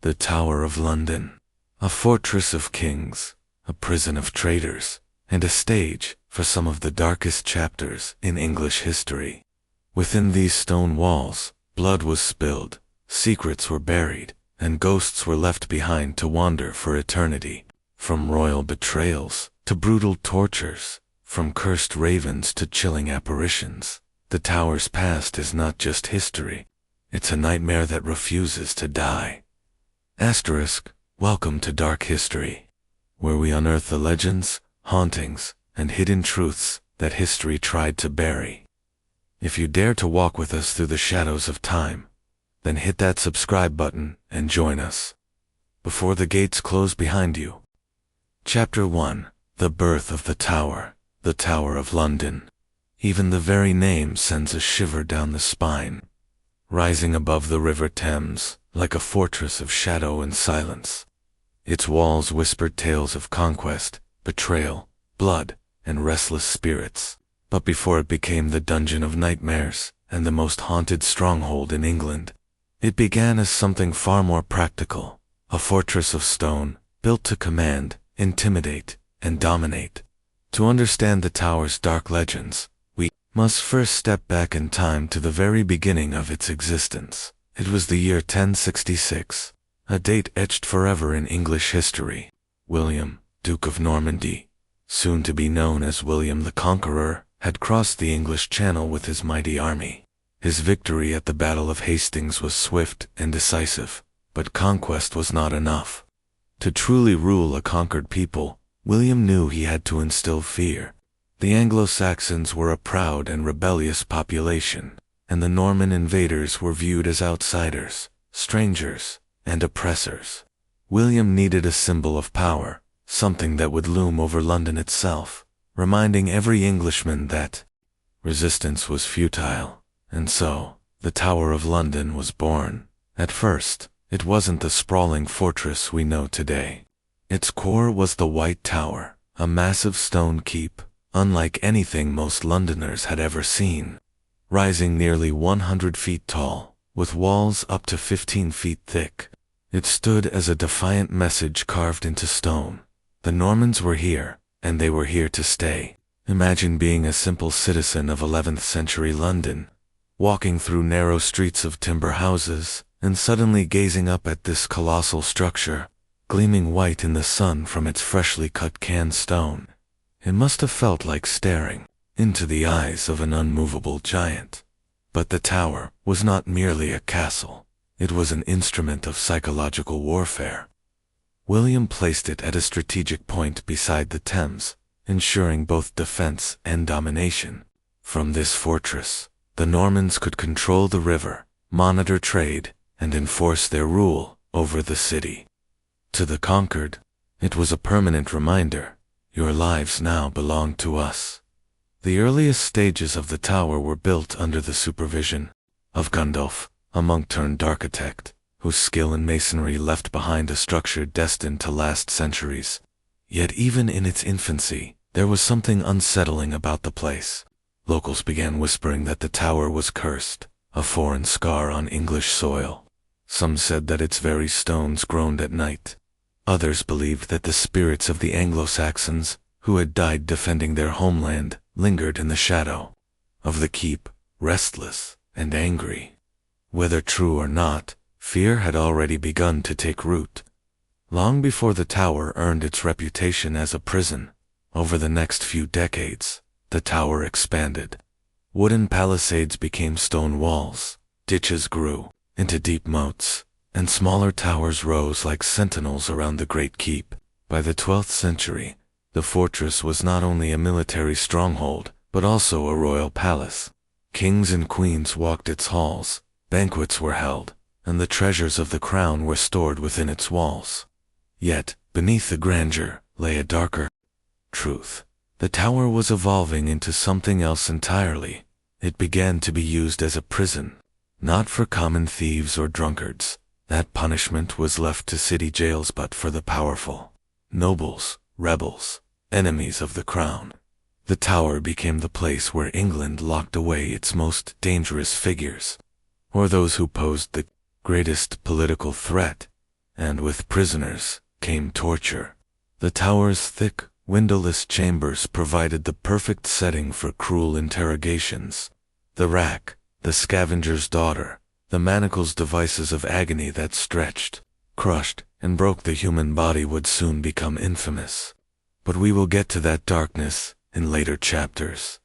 The Tower of London, a fortress of kings, a prison of traitors, and a stage for some of the darkest chapters in English history. Within these stone walls, blood was spilled, secrets were buried, and ghosts were left behind to wander for eternity. From royal betrayals to brutal tortures, from cursed ravens to chilling apparitions, the tower's past is not just history, it's a nightmare that refuses to die. Welcome to Dark History, where we unearth the legends, hauntings, and hidden truths that history tried to bury. If you dare to walk with us through the shadows of time, then hit that subscribe button and join us before the gates close behind you. Chapter 1: The Birth of the Tower of London. Even the very name sends a shiver down the spine. Rising above the River Thames, like a fortress of shadow and silence, its walls whispered tales of conquest, betrayal, blood, and restless spirits. But before it became the dungeon of nightmares and the most haunted stronghold in England, it began as something far more practical, a fortress of stone, built to command, intimidate, and dominate. To understand the tower's dark legends, we must first step back in time to the very beginning of its existence. It was the year 1066, a date etched forever in English history. William, Duke of Normandy, soon to be known as William the Conqueror, had crossed the English Channel with his mighty army. His victory at the Battle of Hastings was swift and decisive, but conquest was not enough. To truly rule a conquered people, William knew he had to instill fear. The Anglo-Saxons were a proud and rebellious population, and the Norman invaders were viewed as outsiders, strangers, and oppressors. William needed a symbol of power, something that would loom over London itself, reminding every Englishman that resistance was futile. And so, the Tower of London was born. At first, it wasn't the sprawling fortress we know today. Its core was the White Tower, a massive stone keep, unlike anything most Londoners had ever seen. Rising nearly 100 feet tall, with walls up to 15 feet thick, it stood as a defiant message carved into stone. The Normans were here, and they were here to stay. Imagine being a simple citizen of 11th century London, walking through narrow streets of timber houses, and suddenly gazing up at this colossal structure, gleaming white in the sun from its freshly cut canned stone. It must have felt like staring into the eyes of an unmovable giant. But the tower was not merely a castle. It was an instrument of psychological warfare. William placed it at a strategic point beside the Thames, ensuring both defense and domination. From this fortress, the Normans could control the river, monitor trade, and enforce their rule over the city. To the conquered, it was a permanent reminder: your lives now belong to us. The earliest stages of the tower were built under the supervision of Gundulf, a monk-turned architect, whose skill in masonry left behind a structure destined to last centuries. Yet even in its infancy, there was something unsettling about the place. Locals began whispering that the tower was cursed, a foreign scar on English soil. Some said that its very stones groaned at night. Others believed that the spirits of the Anglo-Saxons, who had died defending their homeland, lingered in the shadow of the keep, restless and angry. Whether true or not, fear had already begun to take root. Long before the tower earned its reputation as a prison, over the next few decades, the tower expanded. Wooden palisades became stone walls, ditches grew into deep moats, and smaller towers rose like sentinels around the great keep. By the 12th century, the fortress was not only a military stronghold, but also a royal palace. Kings and queens walked its halls, banquets were held, and the treasures of the crown were stored within its walls. Yet, beneath the grandeur, lay a darker truth. The tower was evolving into something else entirely. It began to be used as a prison, not for common thieves or drunkards. That punishment was left to city jails, but for the powerful, nobles, rebels, enemies of the crown. The tower became the place where England locked away its most dangerous figures, or those who posed the greatest political threat. and with prisoners came torture. The tower's thick, windowless chambers provided the perfect setting for cruel interrogations. The rack, the scavenger's daughter, the manacles, devices of agony that stretched, crushed, and broke the human body, would soon become infamous. But we will get to that darkness in later chapters.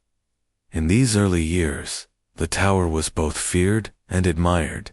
In these early years, the tower was both feared and admired.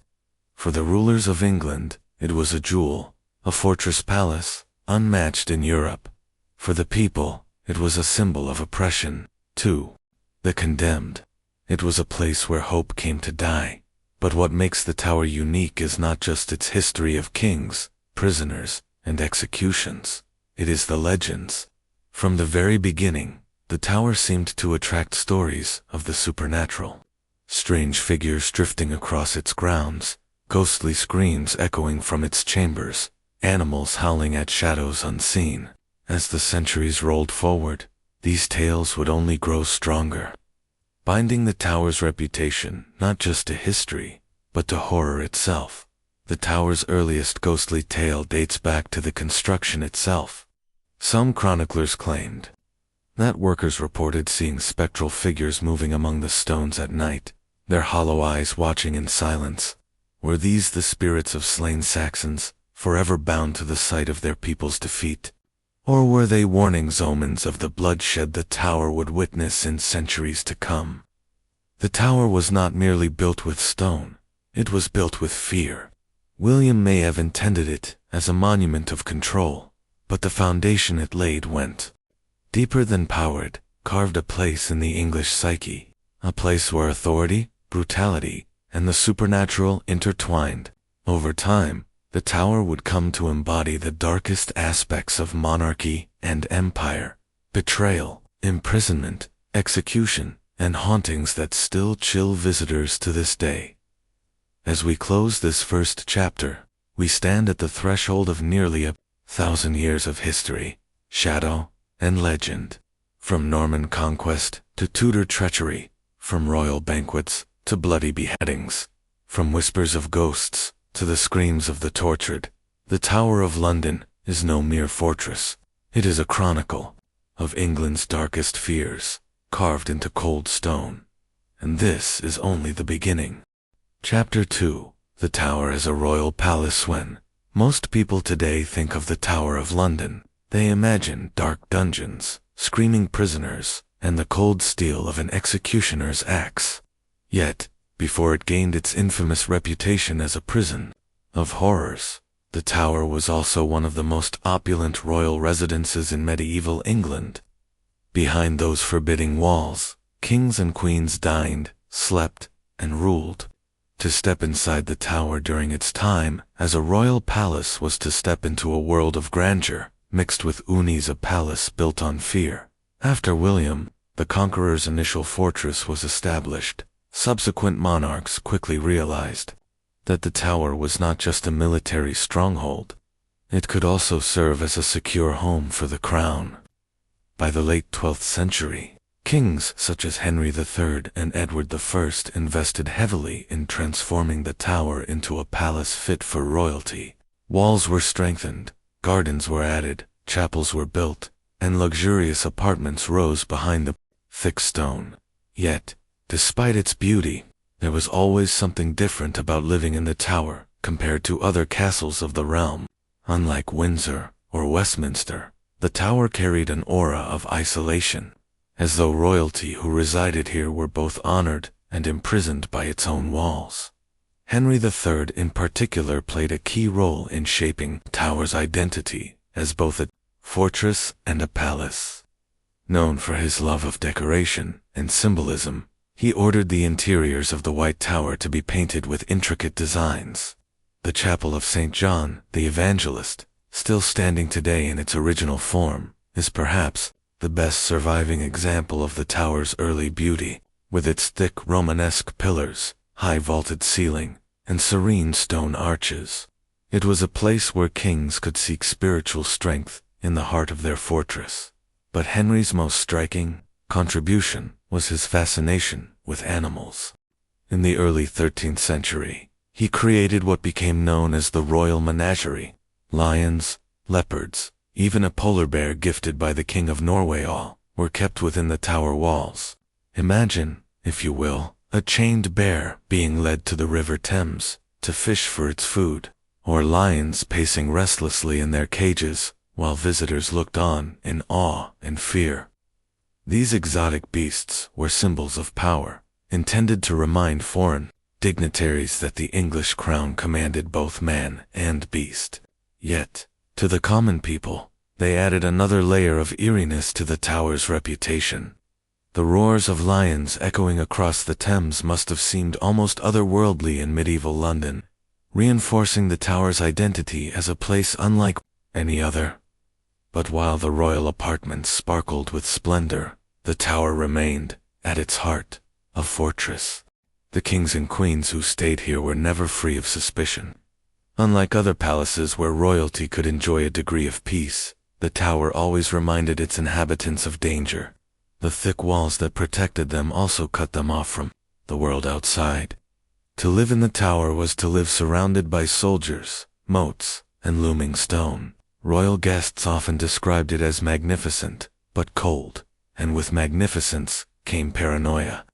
For the rulers of England, it was a jewel, a fortress palace, unmatched in Europe. For the people, it was a symbol of oppression. To the condemned, it was a place where hope came to die. But what makes the tower unique is not just its history of kings, prisoners, and executions. It is the legends. From the very beginning, the tower seemed to attract stories of the supernatural. Strange figures drifting across its grounds, ghostly screams echoing from its chambers, animals howling at shadows unseen. As the centuries rolled forward, these tales would only grow stronger, binding the tower's reputation not just to history, but to horror itself. The tower's earliest ghostly tale dates back to the construction itself. Some chroniclers claimed that workers reported seeing spectral figures moving among the stones at night, their hollow eyes watching in silence. Were these the spirits of slain Saxons, forever bound to the site of their people's defeat? Or were they warnings, omens of the bloodshed the tower would witness in centuries to come? The tower was not merely built with stone, it was built with fear. William may have intended it as a monument of control, but the foundation it laid went deeper than power. It carved a place in the English psyche, a place where authority, brutality, and the supernatural intertwined. Over time, the tower would come to embody the darkest aspects of monarchy and empire: betrayal, imprisonment, execution, and hauntings that still chill visitors to this day. As we close this first chapter, we stand at the threshold of nearly 1,000 years of history, shadow, and legend. From Norman conquest to Tudor treachery, from royal banquets to bloody beheadings, from whispers of ghosts to the screams of the tortured, the Tower of London is no mere fortress. It is a chronicle of England's darkest fears, carved into cold stone. And this is only the beginning. Chapter 2: The Tower as a Royal Palace. When most people today think of the Tower of London, they imagine dark dungeons, screaming prisoners, and the cold steel of an executioner's axe. Yet, before it gained its infamous reputation as a prison of horrors, the tower was also one of the most opulent royal residences in medieval England. Behind those forbidding walls, kings and queens dined, slept, and ruled. To step inside the tower during its time as a royal palace was to step into a world of grandeur, mixed with unease, a palace built on fear. After William the Conqueror's initial fortress was established, subsequent monarchs quickly realized that the tower was not just a military stronghold. It could also serve as a secure home for the crown. By the late 12th century, kings such as Henry III and Edward I invested heavily in transforming the tower into a palace fit for royalty. Walls were strengthened, gardens were added, chapels were built, and luxurious apartments rose behind the thick stone. Yet, despite its beauty, there was always something different about living in the tower compared to other castles of the realm. Unlike Windsor or Westminster, the tower carried an aura of isolation, as though royalty who resided here were both honored and imprisoned by its own walls. Henry III in particular played a key role in shaping the tower's identity as both a fortress and a palace. Known for his love of decoration and symbolism, he ordered the interiors of the White Tower to be painted with intricate designs. The Chapel of St. John the Evangelist, still standing today in its original form, is perhaps the best surviving example of the tower's early beauty, with its thick Romanesque pillars, high vaulted ceiling, and serene stone arches. It was a place where kings could seek spiritual strength in the heart of their fortress. But Henry's most striking contribution was his fascination with animals. In the early 13th century, he created what became known as the Royal Menagerie, Lions, leopards, even a polar bear gifted by the King of Norway all were kept within the tower walls. Imagine, if you will, a chained bear being led to the River Thames to fish for its food, or lions pacing restlessly in their cages while visitors looked on in awe and fear. These exotic beasts were symbols of power, intended to remind foreign dignitaries that the English crown commanded both man and beast. Yet, to the common people, they added another layer of eeriness to the tower's reputation. The roars of lions echoing across the Thames must have seemed almost otherworldly in medieval London, reinforcing the tower's identity as a place unlike any other. But while the royal apartments sparkled with splendor, the tower remained, at its heart, a fortress. The kings and queens who stayed here were never free of suspicion. Unlike other palaces where royalty could enjoy a degree of peace, the tower always reminded its inhabitants of danger. The thick walls that protected them also cut them off from the world outside. To live in the tower was to live surrounded by soldiers, moats, and looming stone. Royal guests often described it as magnificent, but cold, and with magnificence came paranoia.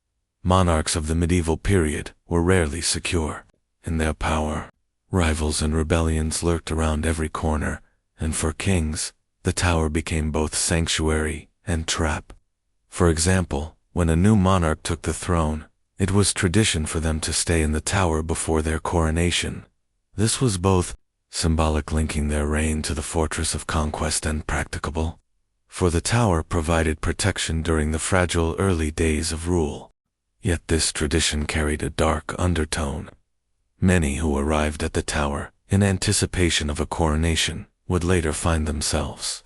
Monarchs of the medieval period were rarely secure in their power. Rivals and rebellions lurked around every corner, and for kings, the tower became both sanctuary and trap. For example, when a new monarch took the throne, it was tradition for them to stay in the tower before their coronation. This was both symbolic, linking their reign to the fortress of conquest, and practicable, for the tower provided protection during the fragile early days of rule. Yet this tradition carried a dark undertone. Many who arrived at the tower in anticipation of a coronation would later find themselves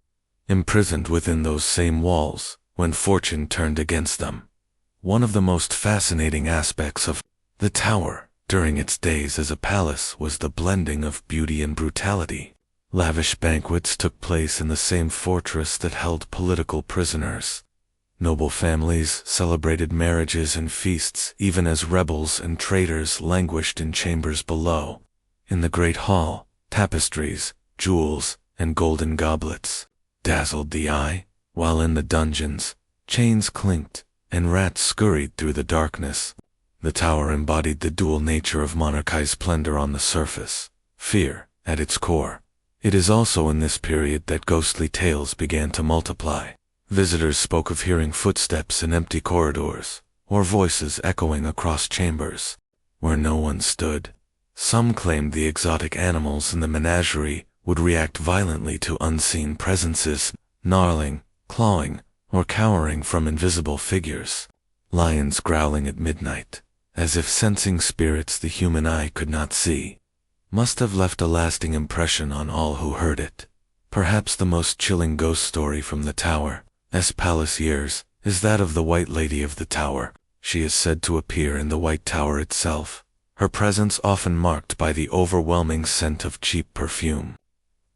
imprisoned within those same walls when fortune turned against them. One of the most fascinating aspects of the tower during its days as a palace was the blending of beauty and brutality. Lavish banquets took place in the same fortress that held political prisoners. Noble families celebrated marriages and feasts even as rebels and traitors languished in chambers below. In the great hall, tapestries, jewels, and golden goblets dazzled the eye, while in the dungeons, chains clinked and rats scurried through the darkness. The tower embodied the dual nature of monarchy's splendor on the surface, fear at its core. It is also in this period that ghostly tales began to multiply. Visitors spoke of hearing footsteps in empty corridors, or voices echoing across chambers where no one stood. Some claimed the exotic animals in the menagerie would react violently to unseen presences, gnarling, clawing, or cowering from invisible figures. Lions growling at midnight, as if sensing spirits the human eye could not see, must have left a lasting impression on all who heard it. Perhaps the most chilling ghost story from the tower's palace years is that of the White Lady of the Tower. She is said to appear in the White Tower itself, her presence often marked by the overwhelming scent of cheap perfume.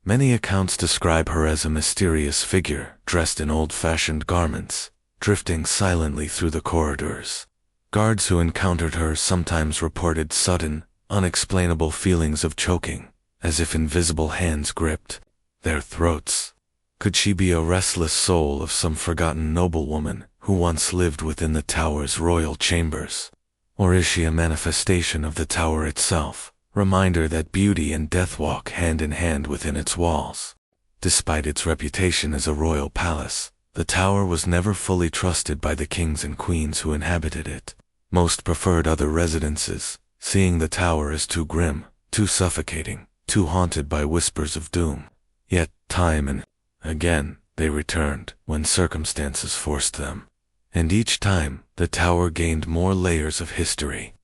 Many accounts describe her as a mysterious figure dressed in old-fashioned garments, drifting silently through the corridors. Guards who encountered her sometimes reported sudden, unexplainable feelings of choking, as if invisible hands gripped their throats. Could she be a restless soul of some forgotten noblewoman who once lived within the tower's royal chambers? Or is she a manifestation of the tower itself, reminder that beauty and death walk hand in hand within its walls? Despite its reputation as a royal palace, the tower was never fully trusted by the kings and queens who inhabited it. Most preferred other residences, seeing the tower as too grim, too suffocating, too haunted by whispers of doom. Yet, time and again, they returned when circumstances forced them. And each time, the tower gained more layers of history,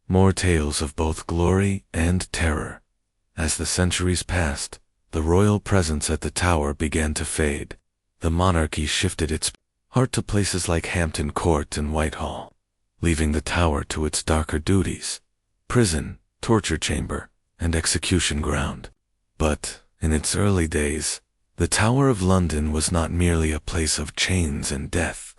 more tales of both glory and terror. As the centuries passed, the royal presence at the tower began to fade. The monarchy shifted its heart to places like Hampton Court and Whitehall, leaving the tower to its darker duties: prison, torture chamber, and execution ground. But, in its early days, the Tower of London was not merely a place of chains and death.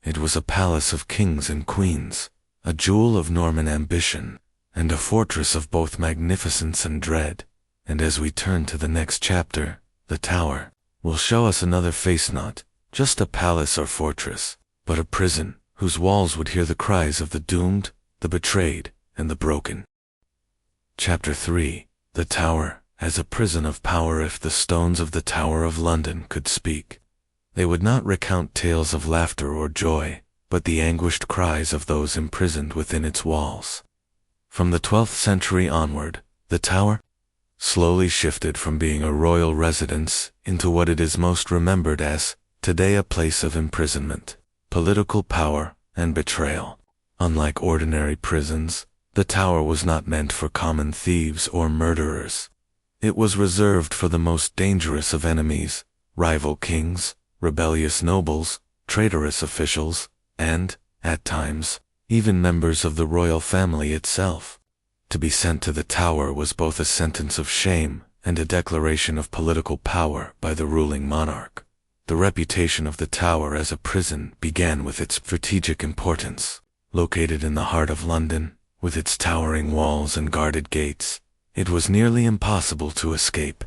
It was a palace of kings and queens, a jewel of Norman ambition, and a fortress of both magnificence and dread. And as we turn to the next chapter, the tower will show us another face, not just a palace or fortress, but a prison whose walls would hear the cries of the doomed, the betrayed, and the broken. Chapter 3. The Tower as a prison of power. If the stones of the Tower of London could speak, they would not recount tales of laughter or joy, but the anguished cries of those imprisoned within its walls. From the 12th century onward, the Tower slowly shifted from being a royal residence into what it is most remembered as today, a place of imprisonment, political power, and betrayal. Unlike ordinary prisons, the Tower was not meant for common thieves or murderers. It was reserved for the most dangerous of enemies, rival kings, rebellious nobles, traitorous officials, and, at times, even members of the royal family itself. To be sent to the Tower was both a sentence of shame and a declaration of political power by the ruling monarch. The reputation of the Tower as a prison began with its strategic importance. Located in the heart of London, with its towering walls and guarded gates, it was nearly impossible to escape.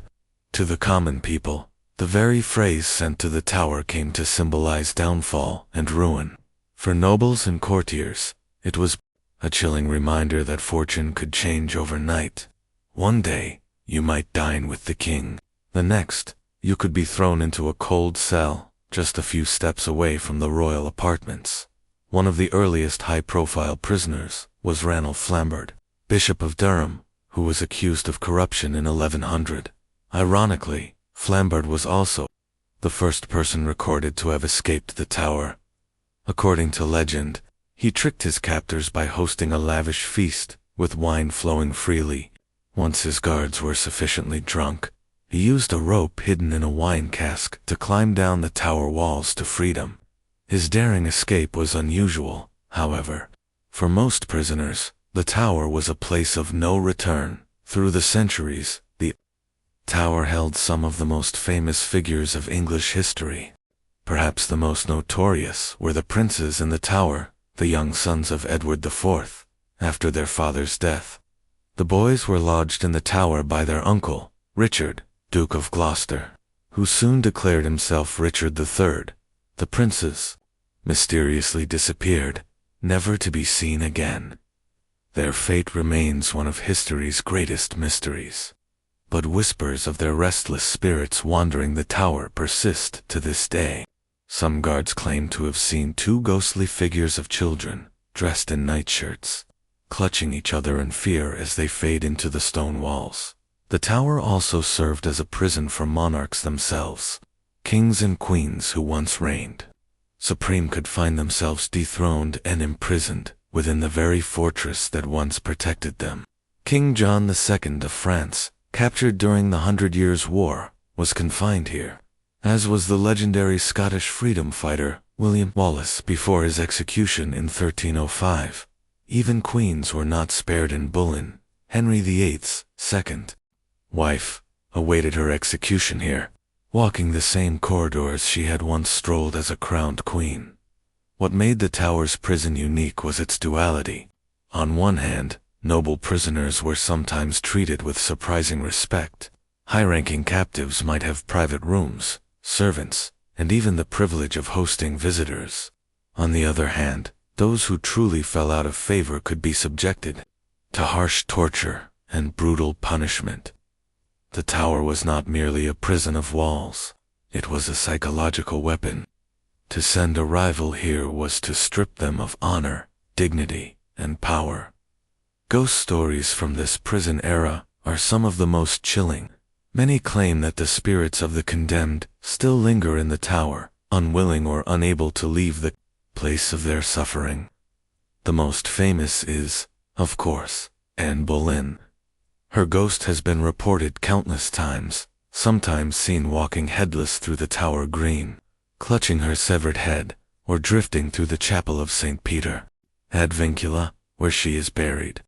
To the common people, the very phrase "sent to the Tower" came to symbolize downfall and ruin. For nobles and courtiers, it was a chilling reminder that fortune could change overnight. One day, you might dine with the king. The next, you could be thrown into a cold cell, just a few steps away from the royal apartments. One of the earliest high-profile prisoners was Ranulph Flambard, Bishop of Durham, who was accused of corruption in 1100. Ironically, Flambard was also the first person recorded to have escaped the Tower. According to legend, he tricked his captors by hosting a lavish feast, with wine flowing freely. Once his guards were sufficiently drunk, he used a rope hidden in a wine cask to climb down the Tower walls to freedom. His daring escape was unusual, however. For most prisoners, the Tower was a place of no return. Through the centuries, the Tower held some of the most famous figures of English history. Perhaps the most notorious were the princes in the Tower, the young sons of Edward IV, after their father's death. The boys were lodged in the Tower by their uncle, Richard, Duke of Gloucester, who soon declared himself Richard III. The princes mysteriously disappeared, never to be seen again. Their fate remains one of history's greatest mysteries. But whispers of their restless spirits wandering the Tower persist to this day. Some guards claim to have seen two ghostly figures of children, dressed in nightshirts, clutching each other in fear as they fade into the stone walls. The Tower also served as a prison for monarchs themselves. Kings and queens who once reigned supreme could find themselves dethroned and imprisoned within the very fortress that once protected them. King John II of France, captured during the 100 Years' War, was confined here, as was the legendary Scottish freedom fighter William Wallace before his execution in 1305. Even queens were not spared in Boleyn. Henry VIII's second wife awaited her execution here, walking the same corridors she had once strolled as a crowned queen. What made the Tower's prison unique was its duality. On one hand, noble prisoners were sometimes treated with surprising respect. High-ranking captives might have private rooms, servants, and even the privilege of hosting visitors. On the other hand, those who truly fell out of favor could be subjected to harsh torture and brutal punishment. The Tower was not merely a prison of walls. It was a psychological weapon. To send a rival here was to strip them of honor, dignity, and power. Ghost stories from this prison era are some of the most chilling. Many claim that the spirits of the condemned still linger in the Tower, unwilling or unable to leave the place of their suffering. The most famous is, of course, Anne Boleyn. Her ghost has been reported countless times, sometimes seen walking headless through the Tower Green, clutching her severed head, or drifting through the chapel of St. Peter ad Vincula, where she is buried.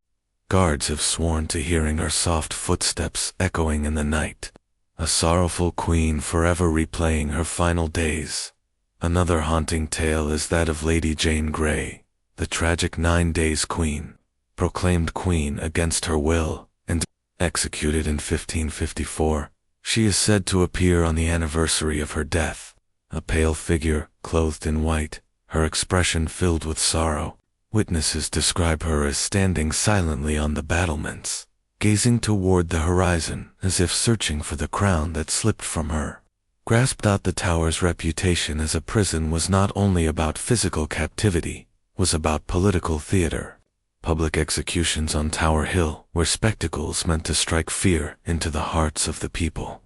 Guards have sworn to hearing her soft footsteps echoing in the night, a sorrowful queen forever replaying her final days. Another haunting tale is that of Lady Jane Grey, the tragic 9 Days Queen, proclaimed queen against her will, and Executed in 1554, she is said to appear on the anniversary of her death, a pale figure, clothed in white, her expression filled with sorrow. Witnesses describe her as standing silently on the battlements, gazing toward the horizon as if searching for the crown that slipped from her. Grasped out, the tower's reputation as a prison was not only about physical captivity, was about political theater. Public executions on Tower Hill were spectacles meant to strike fear into the hearts of the people.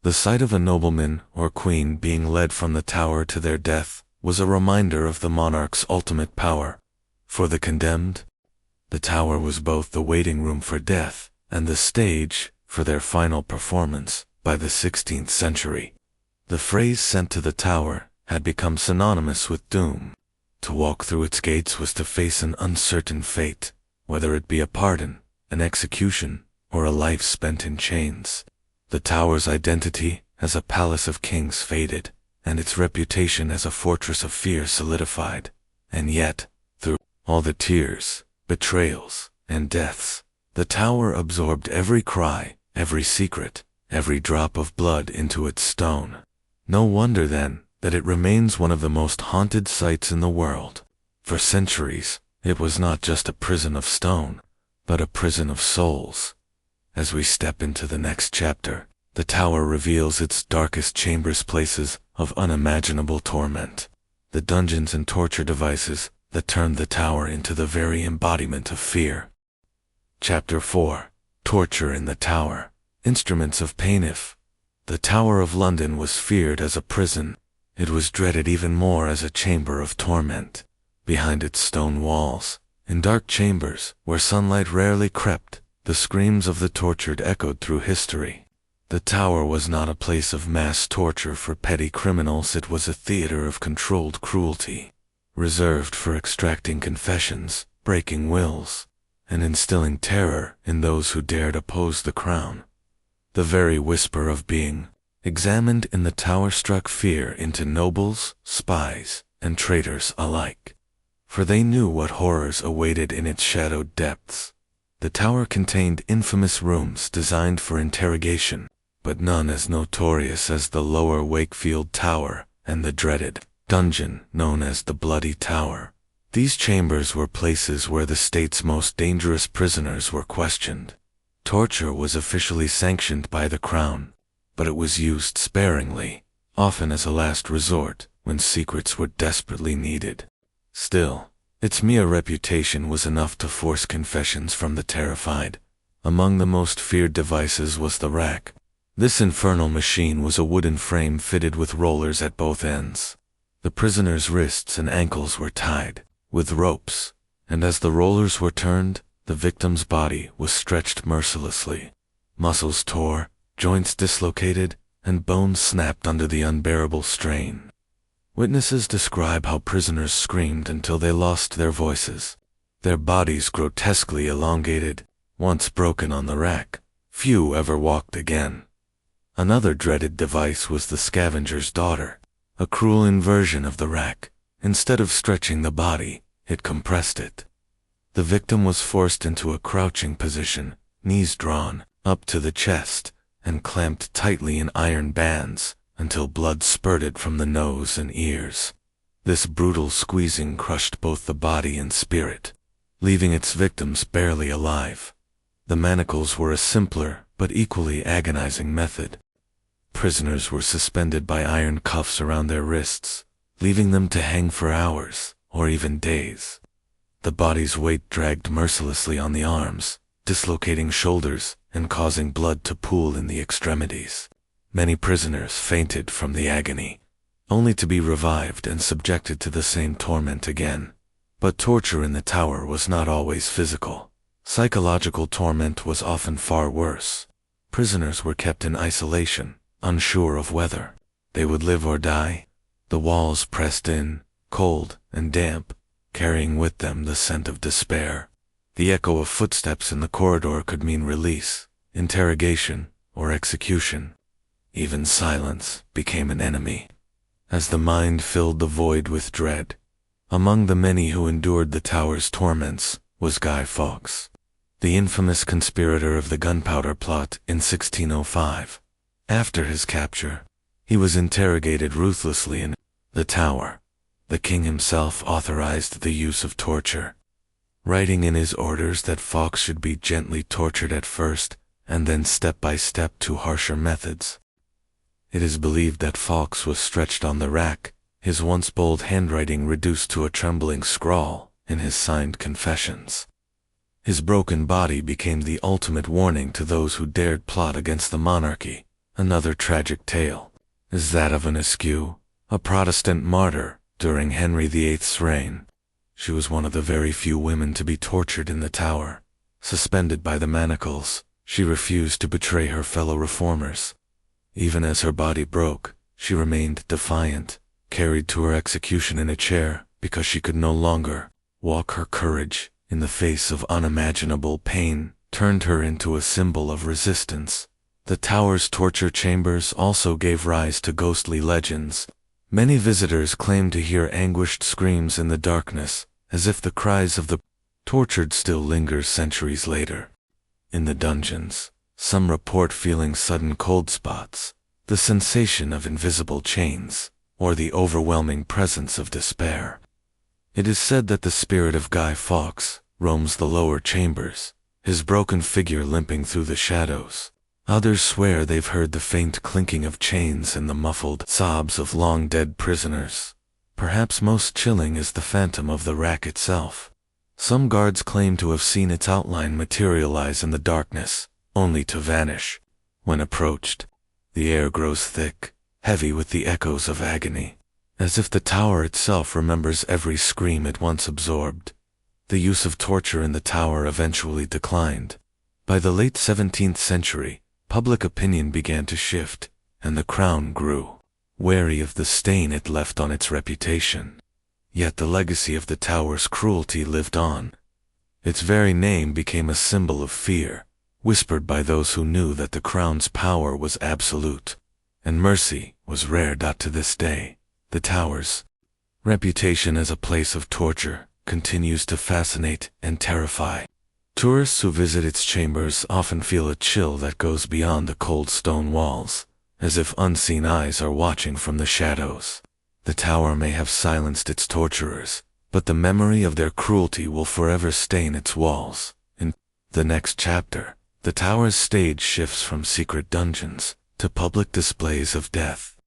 The sight of a nobleman or queen being led from the tower to their death was a reminder of the monarch's ultimate power. For the condemned, the tower was both the waiting room for death and the stage for their final performance. By the 16th century, the phrase "sent to the tower" had become synonymous with doom. To walk through its gates was to face an uncertain fate, whether it be a pardon, an execution, or a life spent in chains. The tower's identity as a palace of kings faded, and its reputation as a fortress of fear solidified. And yet, through all the tears, betrayals, and deaths, the tower absorbed every cry, every secret, every drop of blood into its stone. No wonder, then, that it remains one of the most haunted sites in the world. For centuries, it was not just a prison of stone, but a prison of souls. As we step into the next chapter, the tower reveals its darkest chambers, places of unimaginable torment, the dungeons and torture devices that turned the tower into the very embodiment of fear. Chapter 4. Torture in the Tower. Instruments of pain. If the Tower of London was feared as a prison, it was dreaded even more as a chamber of torment. Behind its stone walls, in dark chambers where sunlight rarely crept, the screams of the tortured echoed through history. The tower was not a place of mass torture for petty criminals, it was a theater of controlled cruelty, reserved for extracting confessions, breaking wills, and instilling terror in those who dared oppose the crown. The very whisper of being examined in the tower struck fear into nobles, spies, and traitors alike, for they knew what horrors awaited in its shadowed depths. The tower contained infamous rooms designed for interrogation, but none as notorious as the Lower Wakefield Tower and the dreaded dungeon known as the Bloody Tower. These chambers were places where the state's most dangerous prisoners were questioned. Torture was officially sanctioned by the crown, but it was used sparingly, often as a last resort when secrets were desperately needed. Still, its mere reputation was enough to force confessions from the terrified. Among the most feared devices was the rack. This infernal machine was a wooden frame fitted with rollers at both ends. The prisoners' wrists and ankles were tied with ropes, and as the rollers were turned, the victim's body was stretched mercilessly. Muscles tore, joints dislocated, and bones snapped under the unbearable strain. Witnesses describe how prisoners screamed until they lost their voices, their bodies grotesquely elongated. Once broken on the rack, few ever walked again. Another dreaded device was the scavenger's daughter, a cruel inversion of the rack. Instead of stretching the body, it compressed it. The victim was forced into a crouching position, knees drawn up to the chest, and clamped tightly in iron bands until blood spurted from the nose and ears. This brutal squeezing crushed both the body and spirit, leaving its victims barely alive. The manacles were a simpler but equally agonizing method. Prisoners were suspended by iron cuffs around their wrists, leaving them to hang for hours or even days. The body's weight dragged mercilessly on the arms, dislocating shoulders and causing blood to pool in the extremities. Many prisoners fainted from the agony, only to be revived and subjected to the same torment again. But torture in the tower was not always physical. Psychological torment was often far worse. Prisoners were kept in isolation, unsure of whether they would live or die. The walls pressed in, cold and damp, carrying with them the scent of despair. The echo of footsteps in the corridor could mean release, interrogation, or execution. Even silence became an enemy, as the mind filled the void with dread. Among the many who endured the tower's torments was Guy Fawkes. the infamous conspirator of the Gunpowder Plot in 1605. After his capture, he was interrogated ruthlessly in the Tower. The king himself authorized the use of torture, writing in his orders that Fawkes should be gently tortured at first, and then step by step to harsher methods. It is believed that Fawkes was stretched on the rack, his once bold handwriting reduced to a trembling scrawl in his signed confessions. His broken body became the ultimate warning to those who dared plot against the monarchy. Another tragic tale is that of an Askew, a Protestant martyr during Henry VIII's reign. She was one of the very few women to be tortured in the Tower. Suspended by the manacles, she refused to betray her fellow reformers. Even as her body broke, she remained defiant, carried to her execution in a chair because she could no longer walk. Her courage, in the face of unimaginable pain, turned her into a symbol of resistance. The Tower's torture chambers also gave rise to ghostly legends. Many visitors claimed to hear anguished screams in the darkness, as if the cries of the tortured still linger centuries later. In the dungeons, some report feeling sudden cold spots, the sensation of invisible chains, or the overwhelming presence of despair. It is said that the spirit of Guy Fawkes roams the lower chambers, his broken figure limping through the shadows. Others swear they've heard the faint clinking of chains and the muffled sobs of long-dead prisoners. Perhaps most chilling is the phantom of the rack itself. Some guards claim to have seen its outline materialize in the darkness, only to vanish. When approached, the air grows thick, heavy with the echoes of agony, as if the Tower itself remembers every scream it once absorbed. The use of torture in the Tower eventually declined. By the late 17th century, public opinion began to shift, and the Crown grew wary of the stain it left on its reputation. Yet the legacy of the Tower's cruelty lived on. Its very name became a symbol of fear, whispered by those who knew that the Crown's power was absolute, and mercy was rare. To this day, the Tower's reputation as a place of torture continues to fascinate and terrify. Tourists who visit its chambers often feel a chill that goes beyond the cold stone walls, as if unseen eyes are watching from the shadows. The Tower may have silenced its torturers, but the memory of their cruelty will forever stain its walls. In the next chapter, the Tower's stage shifts from secret dungeons to public displays of death.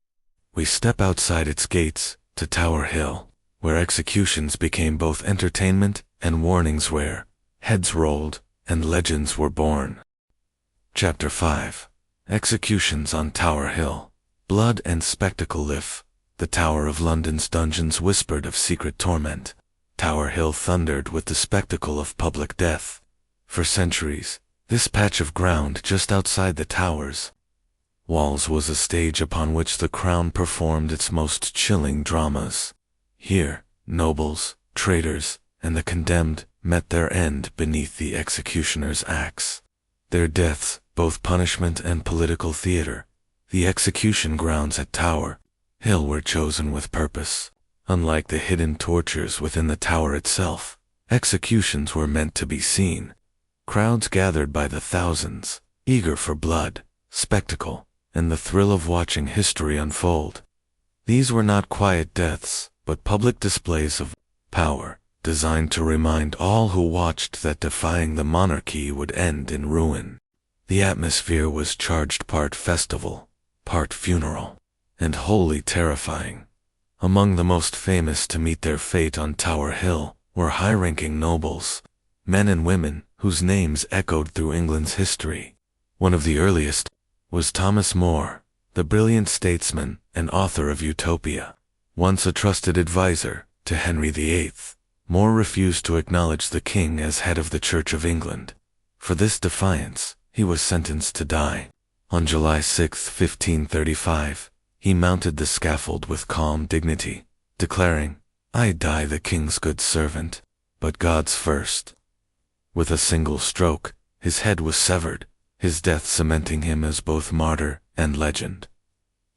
We step outside its gates to Tower Hill, where executions became both entertainment and warnings, where heads rolled and legends were born. Chapter 5. Executions on Tower Hill. Blood and spectacle. The Tower of London's dungeons whispered of secret torment. Tower Hill thundered with the spectacle of public death. For centuries, this patch of ground just outside the Tower's walls was a stage upon which the Crown performed its most chilling dramas. Here, nobles, traitors, and the condemned met their end beneath the executioner's axe. Their deaths, both punishment and political theater. The execution grounds at Tower Hill were chosen with purpose. Unlike the hidden tortures within the Tower itself, executions were meant to be seen. Crowds gathered by the thousands, eager for blood, spectacle, and the thrill of watching history unfold. These were not quiet deaths, but public displays of power, designed to remind all who watched that defying the monarchy would end in ruin. The atmosphere was charged, part festival, part funeral, and wholly terrifying. Among the most famous to meet their fate on Tower Hill were high-ranking nobles, men and women whose names echoed through England's history. One of the earliest was Thomas More, the brilliant statesman and author of Utopia. Once a trusted advisor to Henry VIII, More refused to acknowledge the king as head of the Church of England. For this defiance, he was sentenced to die. On July 6, 1535, he mounted the scaffold with calm dignity, declaring, "I die the king's good servant, but God's first." With a single stroke, his head was severed, his death cementing him as both martyr and legend.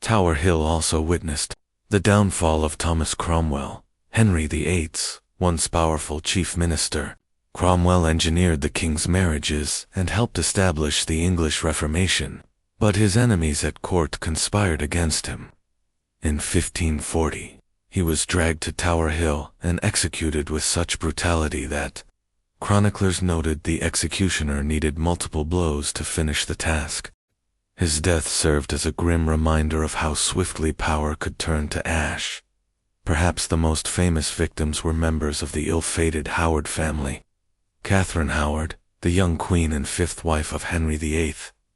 Tower Hill also witnessed the downfall of Thomas Cromwell, Henry VIII's once powerful chief minister. Cromwell engineered the king's marriages and helped establish the English Reformation, but his enemies at court conspired against him. In 1540, he was dragged to Tower Hill and executed with such brutality that chroniclers noted the executioner needed multiple blows to finish the task. His death served as a grim reminder of how swiftly power could turn to ash. Perhaps the most famous victims were members of the ill-fated Howard family. Catherine Howard, the young queen and fifth wife of Henry VIII,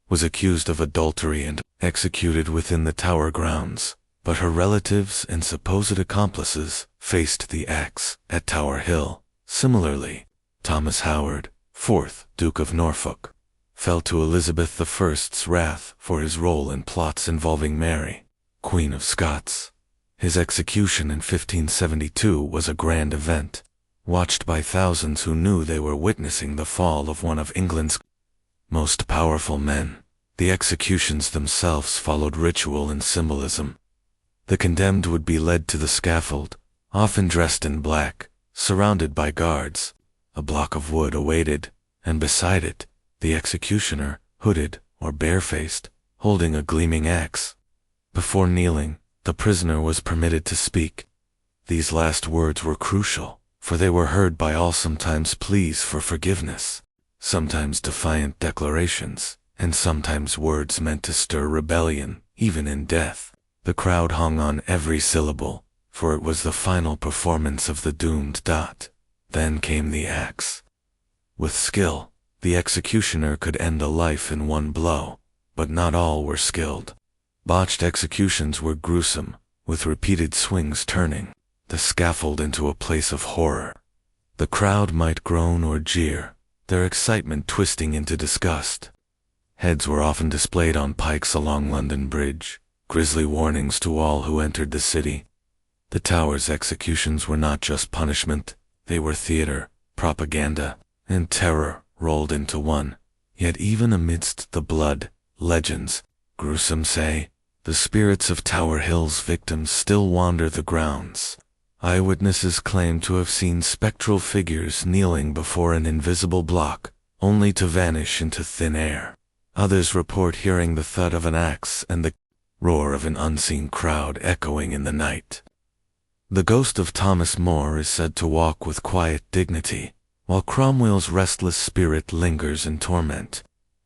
was accused of adultery and executed within the Tower grounds, but her relatives and supposed accomplices faced the axe at Tower Hill. Similarly, Thomas Howard, 4th Duke of Norfolk, fell to Elizabeth I's wrath for his role in plots involving Mary, Queen of Scots. His execution in 1572 was a grand event, watched by thousands who knew they were witnessing the fall of one of England's most powerful men. The executions themselves followed ritual and symbolism. The condemned would be led to the scaffold, often dressed in black, surrounded by guards. A block of wood awaited, and beside it, the executioner, hooded or barefaced, holding a gleaming axe. Before kneeling, the prisoner was permitted to speak. These last words were crucial, for they were heard by all, sometimes pleas for forgiveness, sometimes defiant declarations, and sometimes words meant to stir rebellion, even in death. The crowd hung on every syllable, for it was the final performance of the doomed. Then came the axe. With skill, the executioner could end a life in one blow, but not all were skilled. Botched executions were gruesome, with repeated swings turning the scaffold into a place of horror. The crowd might groan or jeer, their excitement twisting into disgust. Heads were often displayed on pikes along London Bridge, grisly warnings to all who entered the city. The Tower's executions were not just punishment, they were theater, propaganda, and terror rolled into one. Yet even amidst the blood, legends, gruesome say, the spirits of Tower Hill's victims still wander the grounds. Eyewitnesses claim to have seen spectral figures kneeling before an invisible block, only to vanish into thin air. Others report hearing the thud of an axe and the roar of an unseen crowd echoing in the night. The ghost of Thomas More is said to walk with quiet dignity, while Cromwell's restless spirit lingers in torment,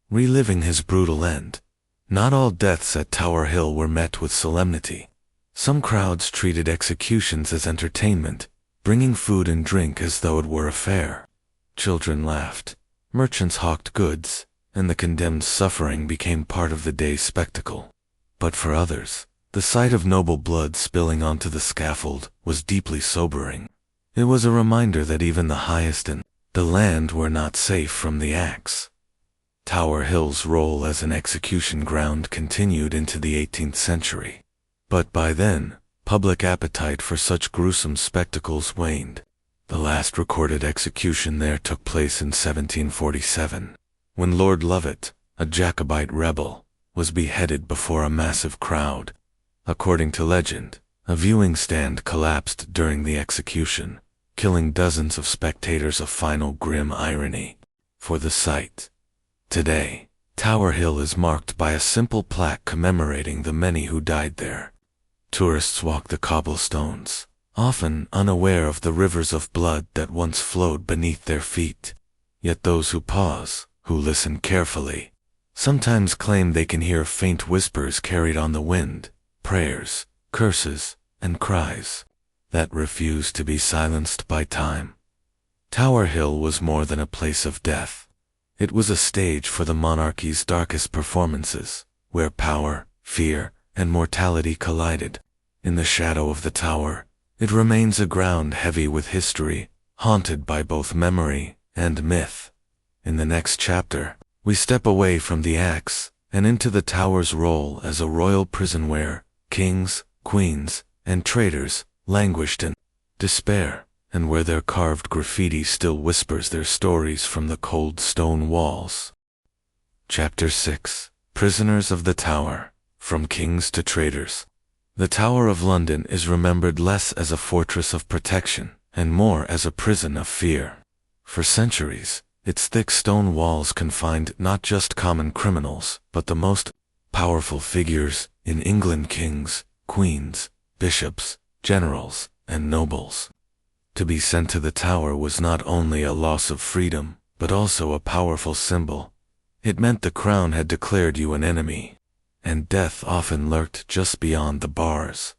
reliving his brutal end. Not all deaths at Tower Hill were met with solemnity. Some crowds treated executions as entertainment, bringing food and drink as though it were a fair. Children laughed, merchants hawked goods, and the condemned's suffering became part of the day's spectacle. But for others, the sight of noble blood spilling onto the scaffold was deeply sobering. It was a reminder that even the highest in the land were not safe from the axe. Tower Hill's role as an execution ground continued into the 18th century. But by then, public appetite for such gruesome spectacles waned. The last recorded execution there took place in 1747, when Lord Lovat, a Jacobite rebel, was beheaded before a massive crowd. According to legend, a viewing stand collapsed during the execution, killing dozens of spectators. A final grim irony for the site. Today, Tower Hill is marked by a simple plaque commemorating the many who died there. Tourists walk the cobblestones, often unaware of the rivers of blood that once flowed beneath their feet. Yet those who pause, who listen carefully, sometimes claim they can hear faint whispers carried on the wind, prayers, curses, and cries that refuse to be silenced by time. Tower Hill was more than a place of death. It was a stage for the monarchy's darkest performances, where power, fear, and mortality collided. In the shadow of the tower, it remains a ground heavy with history, haunted by both memory and myth. In the next chapter, we step away from the axe and into the tower's role as a royal prison where kings, queens, and traitors languished in despair, and where their carved graffiti still whispers their stories from the cold stone walls. Chapter 6: Prisoners of the Tower. From Kings to Traitors. The Tower of London is remembered less as a fortress of protection and more as a prison of fear. For centuries, its thick stone walls confined not just common criminals, but the most powerful figures in England: kings, queens, bishops, generals, and nobles. To be sent to the tower was not only a loss of freedom, but also a powerful symbol. It meant the crown had declared you an enemy, and death often lurked just beyond the bars.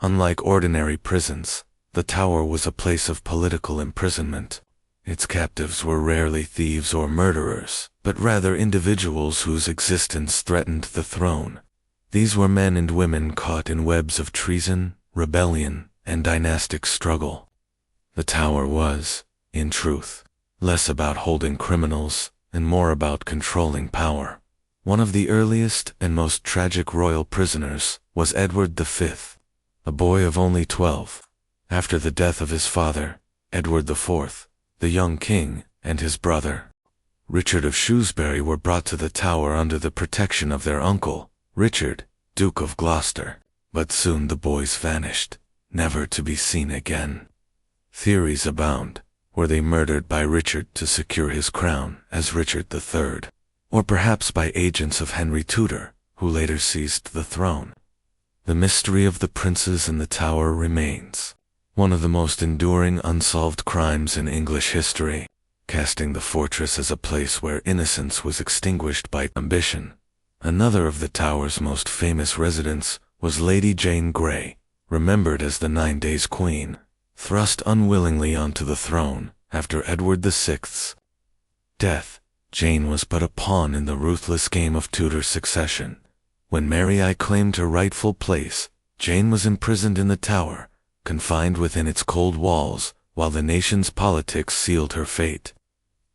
Unlike ordinary prisons, the tower was a place of political imprisonment. Its captives were rarely thieves or murderers, but rather individuals whose existence threatened the throne. These were men and women caught in webs of treason, rebellion, and dynastic struggle. The tower was, in truth, less about holding criminals and more about controlling power. One of the earliest and most tragic royal prisoners was Edward V, a boy of only 12. After the death of his father, Edward IV, the young king, and his brother, Richard of Shrewsbury, were brought to the tower under the protection of their uncle, Richard, Duke of Gloucester. But soon the boys vanished, never to be seen again. Theories abound. Were they murdered by Richard to secure his crown as Richard III? Or perhaps by agents of Henry Tudor, who later seized the throne? The mystery of the princes in the tower remains one of the most enduring unsolved crimes in English history, casting the fortress as a place where innocence was extinguished by ambition. Another of the tower's most famous residents was Lady Jane Grey, remembered as the 9 Days Queen, thrust unwillingly onto the throne after Edward VI's death. Jane was but a pawn in the ruthless game of Tudor succession. When Mary I claimed her rightful place, Jane was imprisoned in the tower, confined within its cold walls, while the nation's politics sealed her fate.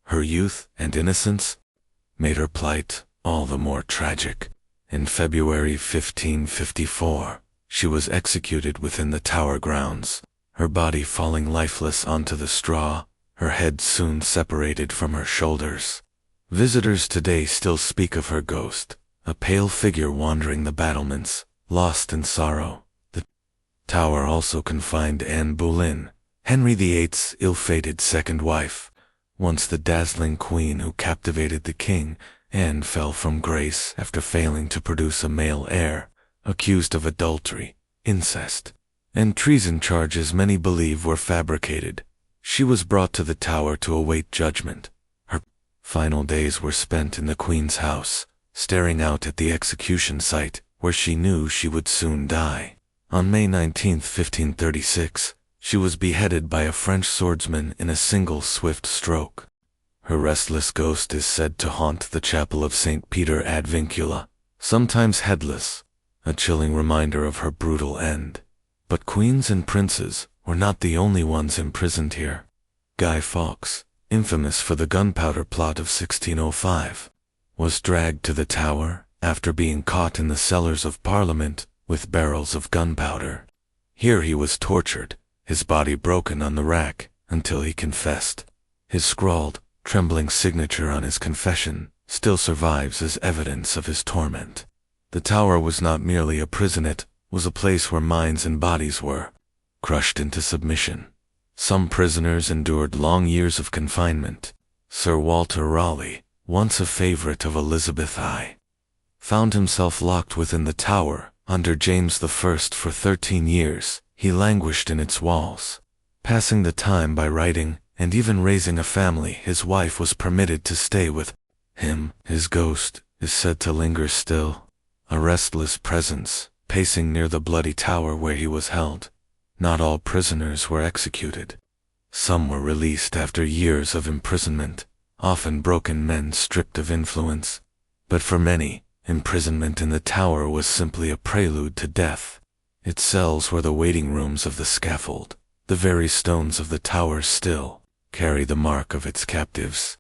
Her youth and innocence made her plight all the more tragic. In February 1554, she was executed within the tower grounds, her body falling lifeless onto the straw, her head soon separated from her shoulders. Visitors today still speak of her ghost, a pale figure wandering the battlements, lost in sorrow. The tower also confined Anne Boleyn, Henry VIII's ill-fated second wife. Once the dazzling queen who captivated the king, Anne fell from grace after failing to produce a male heir, accused of adultery, incest, and treason, charges many believe were fabricated. She was brought to the tower to await judgment. Her final days were spent in the queen's house, staring out at the execution site, where she knew she would soon die. On May 19, 1536, she was beheaded by a French swordsman in a single swift stroke. Her restless ghost is said to haunt the chapel of St. Peter ad Vincula, sometimes headless, a chilling reminder of her brutal end. But queens and princes were not the only ones imprisoned here. Guy Fawkes, infamous for the gunpowder plot of 1605, was dragged to the tower after being caught in the cellars of Parliament with barrels of gunpowder. Here he was tortured, his body broken on the rack, until he confessed. His scrawled, trembling signature on his confession still survives as evidence of his torment. The tower was not merely a prison, it was a place where minds and bodies were crushed into submission. Some prisoners endured long years of confinement. Sir Walter Raleigh, once a favorite of Elizabeth I, found himself locked within the tower under James I for 13 years. He languished in its walls, passing the time by writing and even raising a family. His wife was permitted to stay with him. His ghost is said to linger still, a restless presence, pacing near the bloody tower where he was held. Not all prisoners were executed. Some were released after years of imprisonment, often broken men stripped of influence. But for many, imprisonment in the tower was simply a prelude to death. Its cells were the waiting rooms of the scaffold. The very stones of the tower still carry the mark of its captives.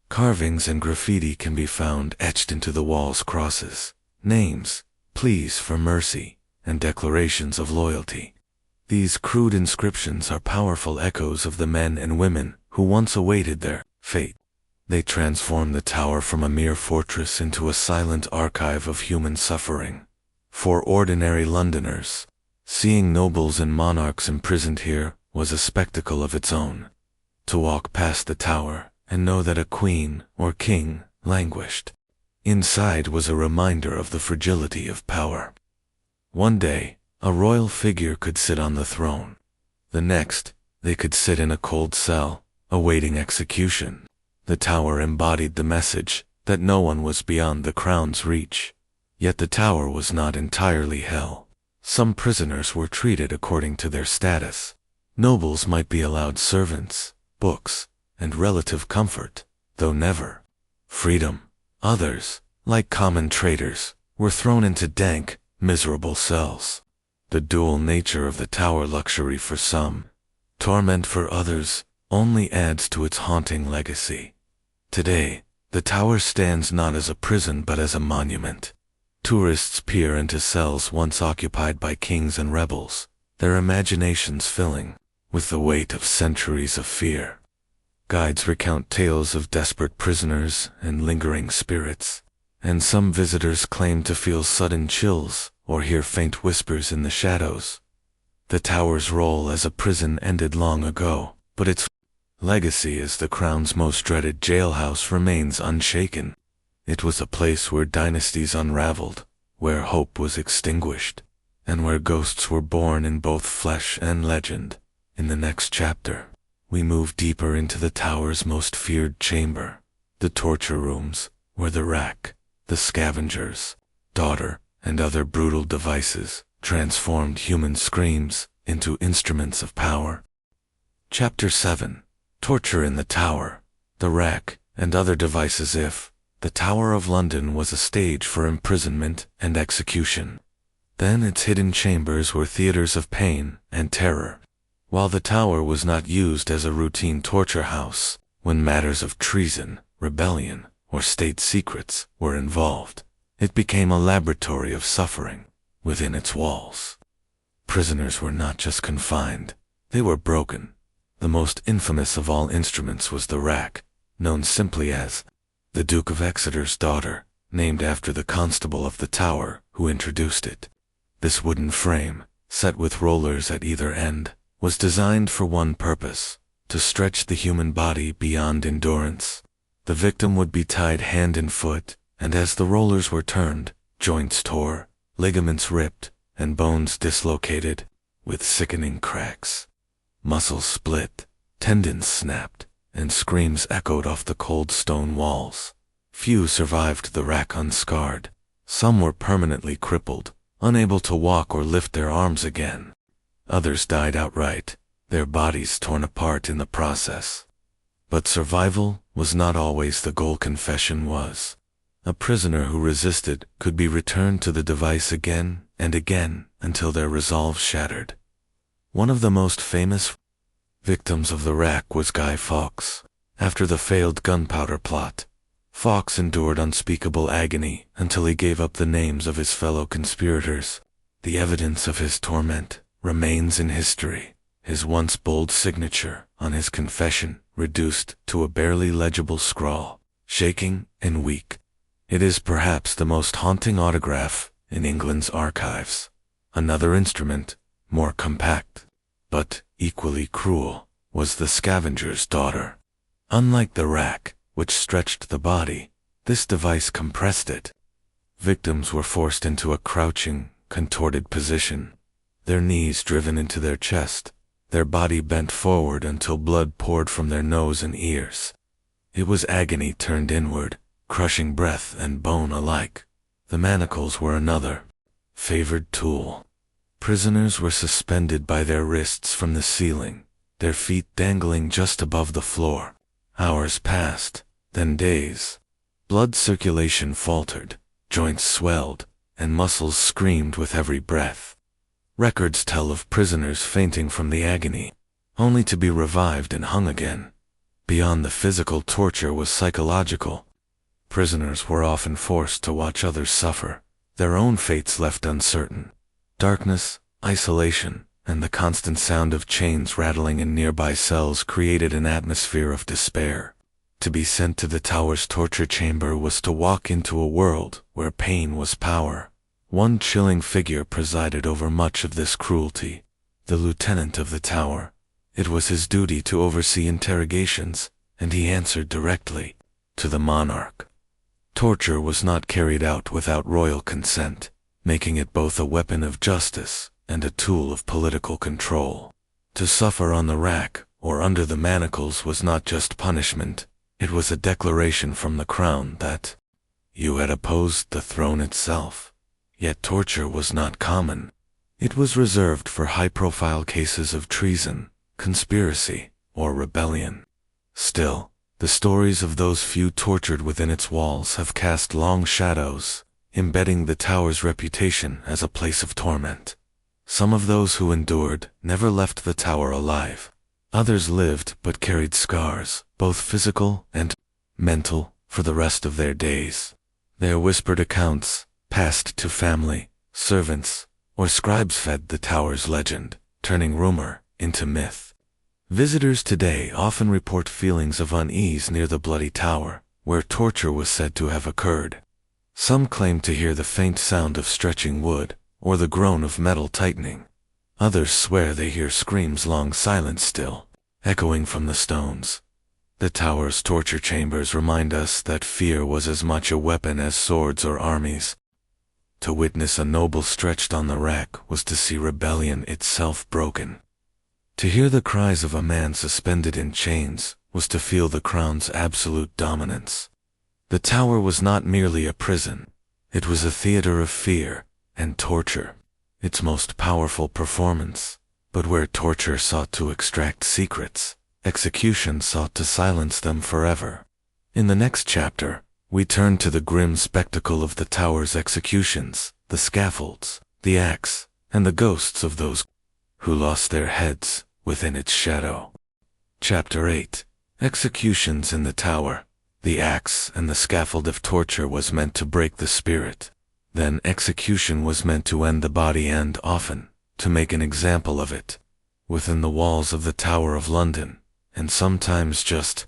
Carvings and graffiti can be found etched into the walls: crosses, names, pleas for mercy, and declarations of loyalty. These crude inscriptions are powerful echoes of the men and women who once awaited their fate. They transform the tower from a mere fortress into a silent archive of human suffering. For ordinary Londoners, seeing nobles and monarchs imprisoned here was a spectacle of its own. to walk past the tower and know that a queen or king languished. Inside was a reminder of the fragility of power. One day, a royal figure could sit on the throne. The next, they could sit in a cold cell, awaiting execution. The tower embodied the message that no one was beyond the crown's reach. Yet the tower was not entirely hell. Some prisoners were treated according to their status. Nobles might be allowed servants, books, and relative comfort, though never freedom. Others, like common traders, were thrown into dank, miserable cells. The dual nature of the tower, luxury for some, torment for others, only adds to its haunting legacy. Today, the tower stands not as a prison but as a monument. Tourists peer into cells once occupied by kings and rebels, their imaginations filling with the weight of centuries of fear. Guides recount tales of desperate prisoners and lingering spirits, and some visitors claim to feel sudden chills or hear faint whispers in the shadows. The tower's role as a prison ended long ago, but its legacy as the crown's most dreaded jailhouse remains unshaken. It was a place where dynasties unraveled, where hope was extinguished, and where ghosts were born in both flesh and legend. In the next chapter, we move deeper into the tower's most feared chamber, the torture rooms, where the rack, the scavenger's daughter, and other brutal devices transformed human screams into instruments of power. Chapter 7. Torture in the Tower, the Rack, and Other Devices. If the Tower of London was a stage for imprisonment and execution, then its hidden chambers were theaters of pain and terror. While the tower was not used as a routine torture house, when matters of treason, rebellion, or state secrets were involved, it became a laboratory of suffering within its walls. Prisoners were not just confined, they were broken. The most infamous of all instruments was the rack, known simply as the Duke of Exeter's daughter, named after the constable of the tower who introduced it. This wooden frame, set with rollers at either end, was designed for one purpose: to stretch the human body beyond endurance. The victim would be tied hand and foot, and as the rollers were turned, joints tore, ligaments ripped, and bones dislocated, with sickening cracks. Muscles split, tendons snapped, and screams echoed off the cold stone walls. Few survived the rack unscarred. Some were permanently crippled, unable to walk or lift their arms again. Others died outright, their bodies torn apart in the process. But survival was not always the goal. Confession was. A prisoner who resisted could be returned to the device again and again until their resolve shattered. One of the most famous victims of the rack was Guy Fawkes. After the failed gunpowder plot, Fawkes endured unspeakable agony until he gave up the names of his fellow conspirators. The evidence of his torment remains in history, his once bold signature on his confession reduced to a barely legible scrawl, shaking and weak. It is perhaps the most haunting autograph in England's archives. Another instrument, more compact, but equally cruel, was the scavenger's daughter. Unlike the rack, which stretched the body, this device compressed it. Victims were forced into a crouching, contorted position, their knees driven into their chest, their body bent forward until blood poured from their nose and ears. It was agony turned inward, crushing breath and bone alike. The manacles were another favored tool. Prisoners were suspended by their wrists from the ceiling, their feet dangling just above the floor. Hours passed, then days. Blood circulation faltered, joints swelled, and muscles screamed with every breath. Records tell of prisoners fainting from the agony, only to be revived and hung again. Beyond the physical torture was psychological. Prisoners were often forced to watch others suffer, their own fates left uncertain. Darkness, isolation, and the constant sound of chains rattling in nearby cells created an atmosphere of despair. To be sent to the tower's torture chamber was to walk into a world where pain was power. One chilling figure presided over much of this cruelty: the lieutenant of the tower, It was his duty to oversee interrogations, and he answered directly to the monarch. Torture was not carried out without royal consent, making it both a weapon of justice and a tool of political control. To suffer on the rack or under the manacles was not just punishment, it was a declaration from the crown that you had opposed the throne itself. Yet torture was not common. It was reserved for high-profile cases of treason, conspiracy, or rebellion. Still, the stories of those few tortured within its walls have cast long shadows, embedding the tower's reputation as a place of torment. Some of those who endured never left the tower alive. Others lived but carried scars, both physical and mental, for the rest of their days. Their whispered accounts, passed to family, servants, or scribes, fed the tower's legend, turning rumor into myth. Visitors today often report feelings of unease near the bloody tower, where torture was said to have occurred. Some claim to hear the faint sound of stretching wood, or the groan of metal tightening. Others swear they hear screams long silent still, echoing from the stones. The tower's torture chambers remind us that fear was as much a weapon as swords or armies. To witness a noble stretched on the rack was to see rebellion itself broken. To hear the cries of a man suspended in chains was to feel the crown's absolute dominance. The tower was not merely a prison, it was a theater of fear and torture, its most powerful performance. But where torture sought to extract secrets, execution sought to silence them forever. In the next chapter, we turn to the grim spectacle of the tower's executions, the scaffolds, the axe, and the ghosts of those who lost their heads within its shadow. Chapter 8. Executions in the Tower. The axe and the scaffold of torture was meant to break the spirit. Then execution was meant to end the body and, often, to make an example of it. Within the walls of the Tower of London, and sometimes just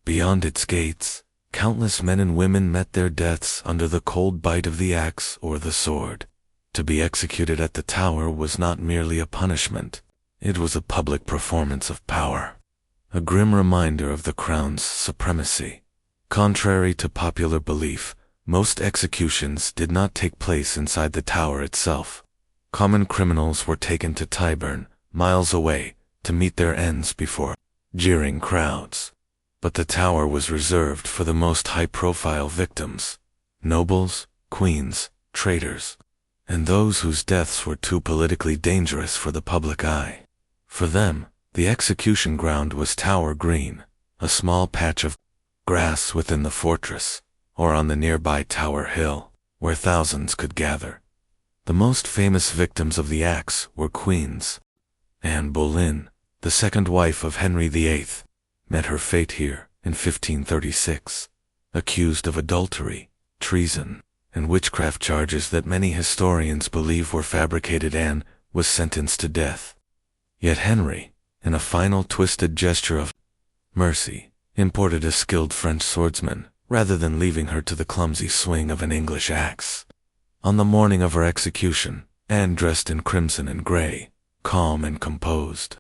beyond its gates, countless men and women met their deaths under the cold bite of the axe or the sword. To be executed at the Tower was not merely a punishment, it was a public performance of power. A grim reminder of the crown's supremacy. Contrary to popular belief, most executions did not take place inside the Tower itself. Common criminals were taken to Tyburn, miles away, to meet their ends before jeering crowds. But the Tower was reserved for the most high-profile victims: nobles, queens, traitors, and those whose deaths were too politically dangerous for the public eye. For them, the execution ground was Tower Green, a small patch of grass within the fortress, or on the nearby Tower Hill, where thousands could gather. The most famous victims of the axe were queens. Anne Boleyn, the second wife of Henry VIII, met her fate here in 1536, accused of adultery, treason, and witchcraft charges that many historians believe were fabricated. Anne was sentenced to death. Yet Henry, in a final twisted gesture of mercy, imported a skilled French swordsman, rather than leaving her to the clumsy swing of an English axe. On the morning of her execution, Anne dressed in crimson and gray, calm and composed.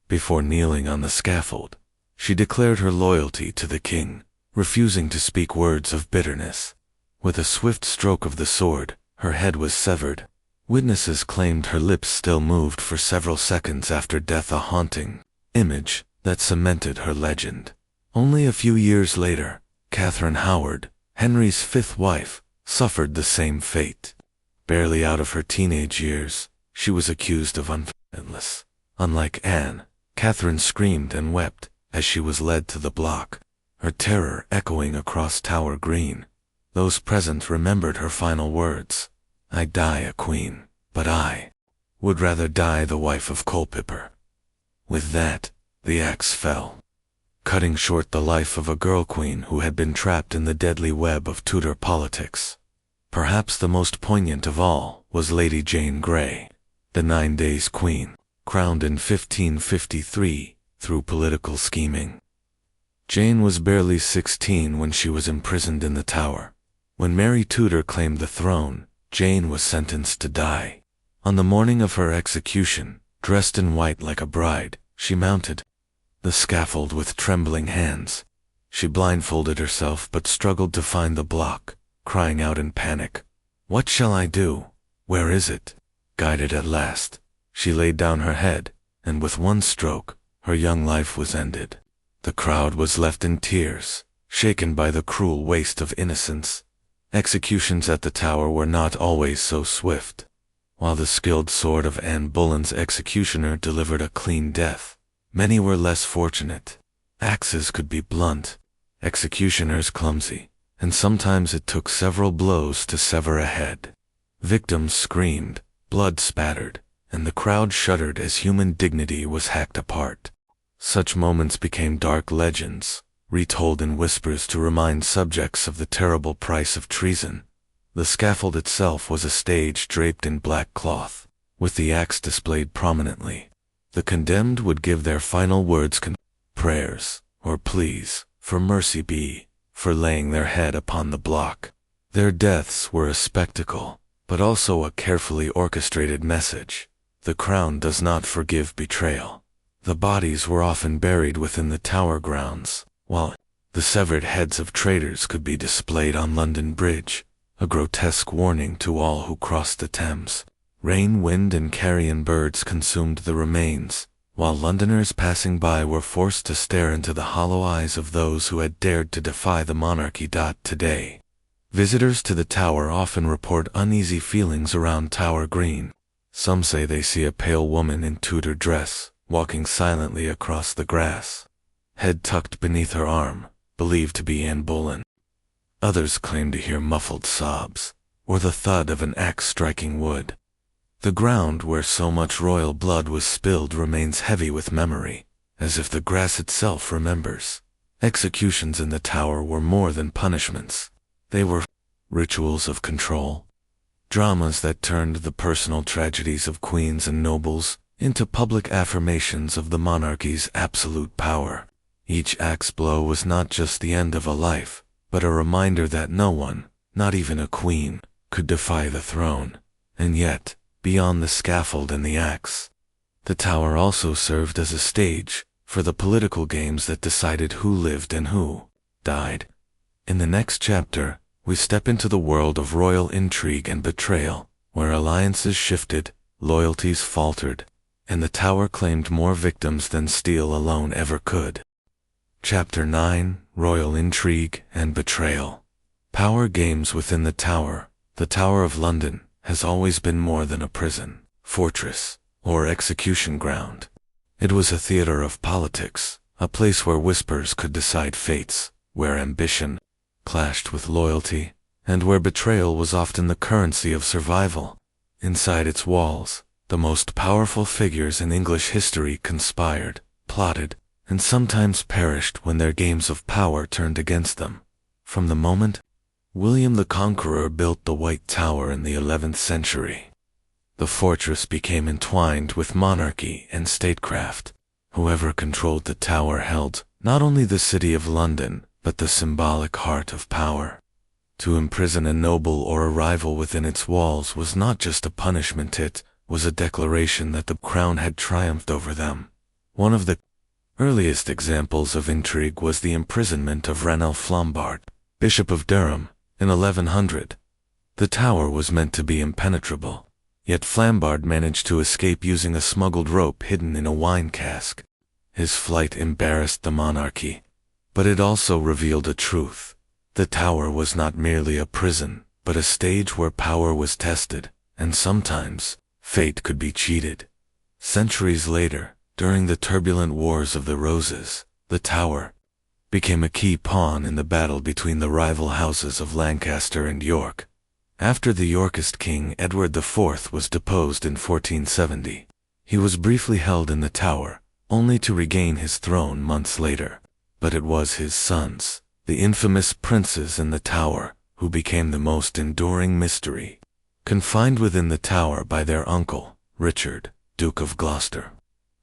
Before kneeling on the scaffold, she declared her loyalty to the king, refusing to speak words of bitterness. With a swift stroke of the sword, her head was severed. Witnesses claimed her lips still moved for several seconds after death, a haunting image that cemented her legend. Only a few years later, Catherine Howard, Henry's fifth wife, suffered the same fate. Barely out of her teenage years, she was accused of unfaithfulness. Unlike Anne, Catherine screamed and wept as she was led to the block, her terror echoing across Tower Green. Those present remembered her final words: "I die a queen, but I would rather die the wife of Culpeper." With that, the axe fell, cutting short the life of a girl queen who had been trapped in the deadly web of Tudor politics. Perhaps the most poignant of all was Lady Jane Grey, the 9 Days Queen, crowned in 1553 through political scheming. Jane was barely 16 when she was imprisoned in the Tower. When Mary Tudor claimed the throne, Jane was sentenced to die. On the morning of her execution, dressed in white like a bride, She mounted the scaffold with trembling hands. She blindfolded herself but struggled to find the block, crying out in panic, "What shall I do? Where is it?" Guided at last, she laid down her head, and with one stroke, her young life was ended. The crowd was left in tears, shaken by the cruel waste of innocence. Executions at the Tower were not always so swift. While the skilled sword of Anne Boleyn's executioner delivered a clean death, many were less fortunate. Axes could be blunt, executioners clumsy, and sometimes it took several blows to sever a head. Victims screamed, blood spattered, and the crowd shuddered as human dignity was hacked apart. Such moments became dark legends, retold in whispers to remind subjects of the terrible price of treason. The scaffold itself was a stage draped in black cloth, with the axe displayed prominently. The condemned would give their final words, prayers, or pleas, for mercy be, for laying their head upon the block. Their deaths were a spectacle, but also a carefully orchestrated message. The crown does not forgive betrayal. The bodies were often buried within the Tower grounds, while the severed heads of traitors could be displayed on London Bridge, a grotesque warning to all who crossed the Thames. Rain, wind, and carrion birds consumed the remains, while Londoners passing by were forced to stare into the hollow eyes of those who had dared to defy the monarchy. Today, visitors to the Tower often report uneasy feelings around Tower Green. Some say they see a pale woman in Tudor dress, walking silently across the grass, head tucked beneath her arm, believed to be Anne Boleyn. Others claim to hear muffled sobs, or the thud of an axe striking wood. The ground where so much royal blood was spilled remains heavy with memory, as if the grass itself remembers. Executions in the Tower were more than punishments. They were rituals of control, dramas that turned the personal tragedies of queens and nobles into public affirmations of the monarchy's absolute power. Each axe blow was not just the end of a life, but a reminder that no one, not even a queen, could defy the throne. And yet, beyond the scaffold and the axe, the Tower also served as a stage for the political games that decided who lived and who died. In the next chapter, we step into the world of royal intrigue and betrayal, where alliances shifted, loyalties faltered, and the Tower claimed more victims than steel alone ever could. Chapter 9: Royal Intrigue and Betrayal. Power games within the Tower. The Tower of London has always been more than a prison, fortress, or execution ground. It was a theater of politics, a place where whispers could decide fates, where ambition clashed with loyalty, and where betrayal was often the currency of survival. Inside its walls, the most powerful figures in English history conspired, plotted, and sometimes perished when their games of power turned against them. From the moment William the Conqueror built the White Tower in the 11th century, the fortress became entwined with monarchy and statecraft. Whoever controlled the Tower held not only the city of London, but the symbolic heart of power. To imprison a noble or a rival within its walls was not just a punishment, it was a declaration that the crown had triumphed over them. One of the earliest examples of intrigue was the imprisonment of Ranulph Flambard, Bishop of Durham, in 1100. The Tower was meant to be impenetrable, yet Flambard managed to escape using a smuggled rope hidden in a wine cask. His flight embarrassed the monarchy, but it also revealed a truth. The Tower was not merely a prison, but a stage where power was tested, and sometimes fate could be cheated. Centuries later, during the turbulent Wars of the Roses, the Tower became a key pawn in the battle between the rival houses of Lancaster and York. After the Yorkist king Edward IV was deposed in 1470, he was briefly held in the Tower, only to regain his throne months later. But it was his sons, the infamous princes in the Tower, who became the most enduring mystery. Confined within the Tower by their uncle, Richard, Duke of Gloucester,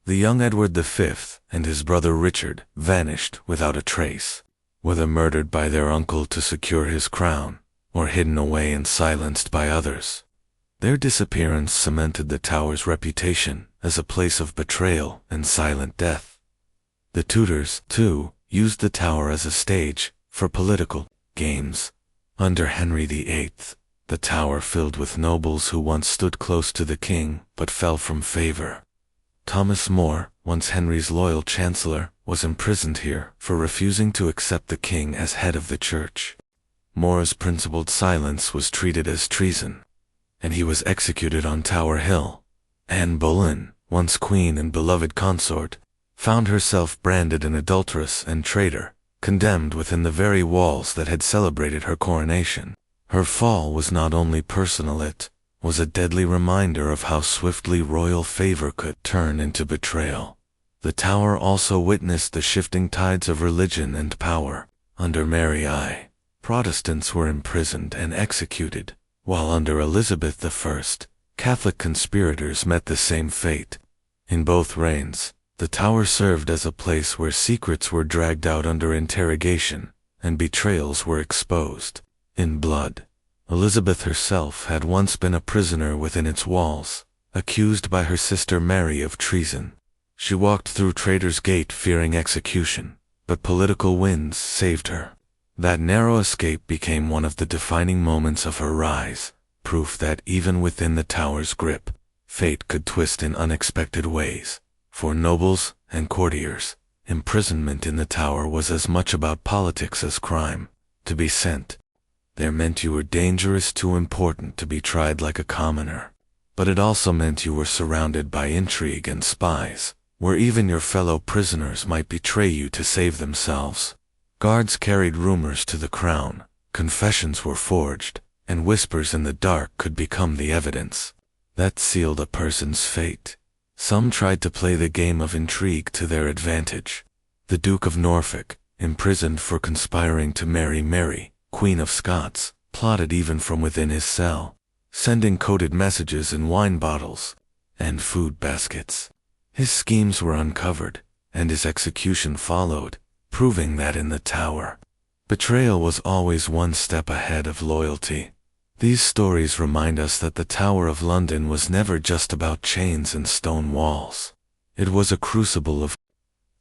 the young Edward V and his brother Richard vanished without a trace, whether murdered by their uncle to secure his crown, or hidden away and silenced by others. Their disappearance cemented the tower's reputation as a place of betrayal and silent death. The Tudors, too, used the tower as a stage for political games. Under Henry VIII, the tower filled with nobles who once stood close to the king but fell from favor. Thomas More, once Henry's loyal chancellor, was imprisoned here for refusing to accept the king as head of the church. More's principled silence was treated as treason, and he was executed on Tower Hill. Anne Boleyn, once queen and beloved consort, found herself branded an adulteress and traitor, condemned within the very walls that had celebrated her coronation. Her fall was not only personal, it was a deadly reminder of how swiftly royal favor could turn into betrayal. The tower also witnessed the shifting tides of religion and power. Under Mary I, Protestants were imprisoned and executed, while under Elizabeth I, Catholic conspirators met the same fate. In both reigns, the tower served as a place where secrets were dragged out under interrogation, and betrayals were exposed in blood. Elizabeth herself had once been a prisoner within its walls, accused by her sister Mary of treason. She walked through Traitor's Gate fearing execution, but political winds saved her. That narrow escape became one of the defining moments of her rise, proof that even within the tower's grip, fate could twist in unexpected ways. For nobles and courtiers, imprisonment in the tower was as much about politics as crime. To be sent there meant you were dangerous, too important to be tried like a commoner. But it also meant you were surrounded by intrigue and spies, where even your fellow prisoners might betray you to save themselves. Guards carried rumors to the crown, confessions were forged, and whispers in the dark could become the evidence that sealed a person's fate. Some tried to play the game of intrigue to their advantage. The Duke of Norfolk, imprisoned for conspiring to marry Mary, Queen of Scots, plotted even from within his cell, sending coded messages in wine bottles and food baskets. His schemes were uncovered, and his execution followed, proving that in the tower, betrayal was always one step ahead of loyalty. These stories remind us that the Tower of London was never just about chains and stone walls. It was a crucible of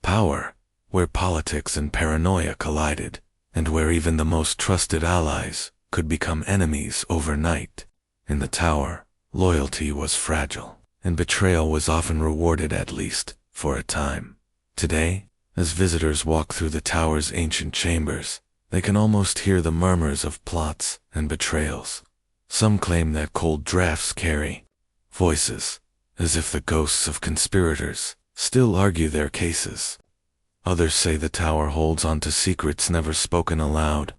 power, where politics and paranoia collided, and where even the most trusted allies could become enemies overnight. In the tower, loyalty was fragile, and betrayal was often rewarded, at least for a time. Today, as visitors walk through the tower's ancient chambers, they can almost hear the murmurs of plots and betrayals. Some claim that cold drafts carry voices, as if the ghosts of conspirators still argue their cases. Others say the tower holds on to secrets never spoken aloud,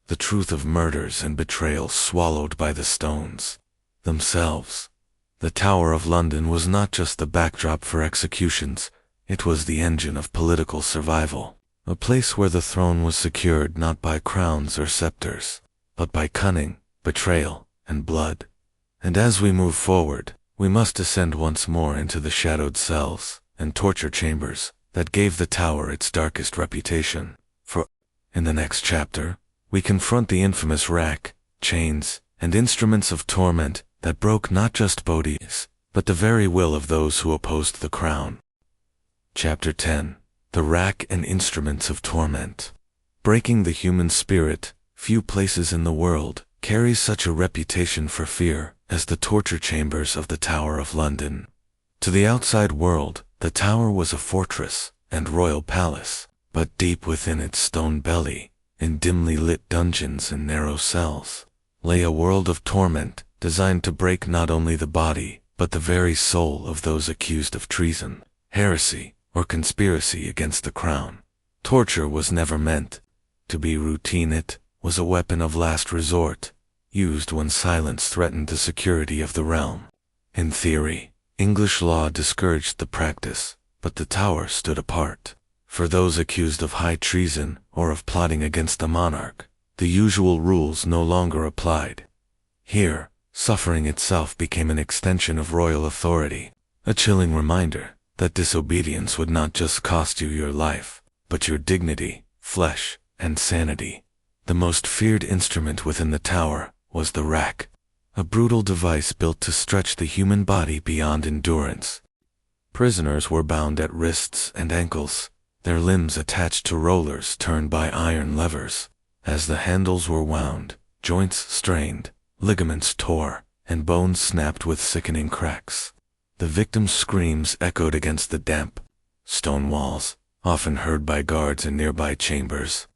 the truth of murders and betrayals swallowed by the stones themselves. The Tower of London was not just the backdrop for executions, it was the engine of political survival, a place where the throne was secured not by crowns or scepters, but by cunning, betrayal, and blood. And as we move forward, we must descend once more into the shadowed cells and torture chambers that gave the tower its darkest reputation. For, in the next chapter, we confront the infamous rack, chains, and instruments of torment that broke not just bodies, but the very will of those who opposed the crown. Chapter 10. The Rack and Instruments of Torment. Breaking the human spirit, few places in the world carry such a reputation for fear as the torture chambers of the Tower of London. To the outside world, the tower was a fortress and royal palace, but deep within its stone belly, in dimly lit dungeons and narrow cells, lay a world of torment designed to break not only the body, but the very soul of those accused of treason, heresy, or conspiracy against the crown. Torture was never meant to be routine. It was a weapon of last resort, used when silence threatened the security of the realm. In theory, English law discouraged the practice, but the tower stood apart. For those accused of high treason or of plotting against the monarch, the usual rules no longer applied. Here, suffering itself became an extension of royal authority, a chilling reminder that disobedience would not just cost you your life, but your dignity, flesh, and sanity. The most feared instrument within the tower was the rack. a brutal device built to stretch the human body beyond endurance. Prisoners were bound at wrists and ankles, their limbs attached to rollers turned by iron levers. As the handles were wound, joints strained, ligaments tore, and bones snapped with sickening cracks. The victims' screams echoed against the damp stone walls, often heard by guards in nearby chambers.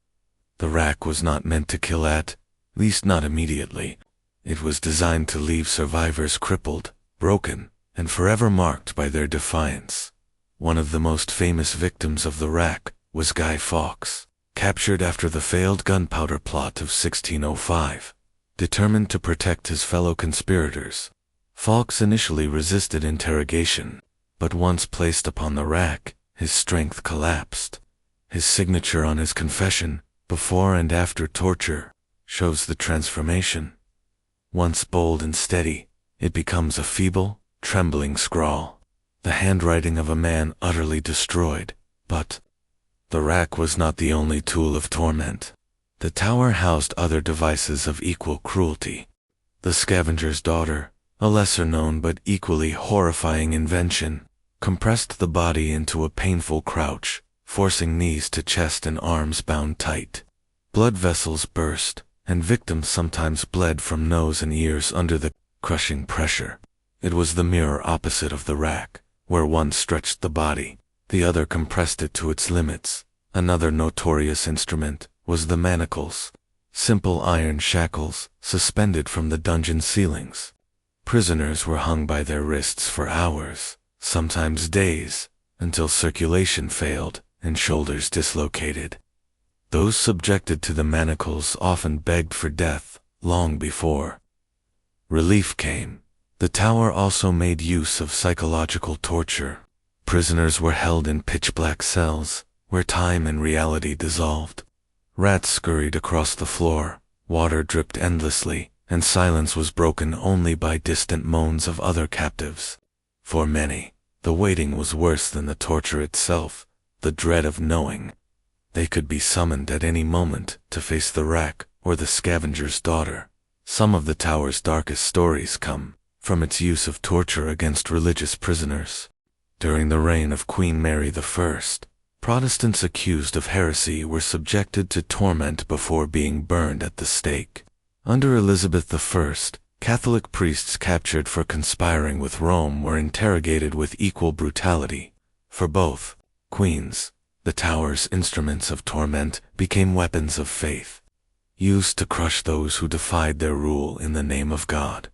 The rack was not meant to kill at least not immediately. It was designed to leave survivors crippled, broken, and forever marked by their defiance. One of the most famous victims of the rack was Guy Fawkes, captured after the failed gunpowder plot of 1605. Determined to protect his fellow conspirators, Fawkes initially resisted interrogation, but once placed upon the rack, his strength collapsed. His signature on his confession, before and after torture, shows the transformation. Once bold and steady, it becomes a feeble, trembling scrawl, the handwriting of a man utterly destroyed. But the rack was not the only tool of torment. The tower housed other devices of equal cruelty. The scavenger's daughter, a lesser-known but equally horrifying invention, compressed the body into a painful crouch, forcing knees to chest and arms bound tight. Blood vessels burst, and victims sometimes bled from nose and ears under the crushing pressure. It was the mirror opposite of the rack, where one stretched the body, the other compressed it to its limits. Another notorious instrument was the manacles, simple iron shackles suspended from the dungeon ceilings. Prisoners were hung by their wrists for hours, sometimes days, until circulation failed and shoulders dislocated. Those subjected to the manacles often begged for death long before relief came. The tower also made use of psychological torture. Prisoners were held in pitch-black cells, where time and reality dissolved. Rats scurried across the floor, water dripped endlessly, and silence was broken only by distant moans of other captives. For many, the waiting was worse than the torture itself, the dread of knowing they could be summoned at any moment to face the rack or the scavenger's daughter. Some of the tower's darkest stories come from its use of torture against religious prisoners. During the reign of Queen Mary I, Protestants accused of heresy were subjected to torment before being burned at the stake. Under Elizabeth I, Catholic priests captured for conspiring with Rome were interrogated with equal brutality. For both queens, the tower's instruments of torment became weapons of faith, used to crush those who defied their rule in the name of God.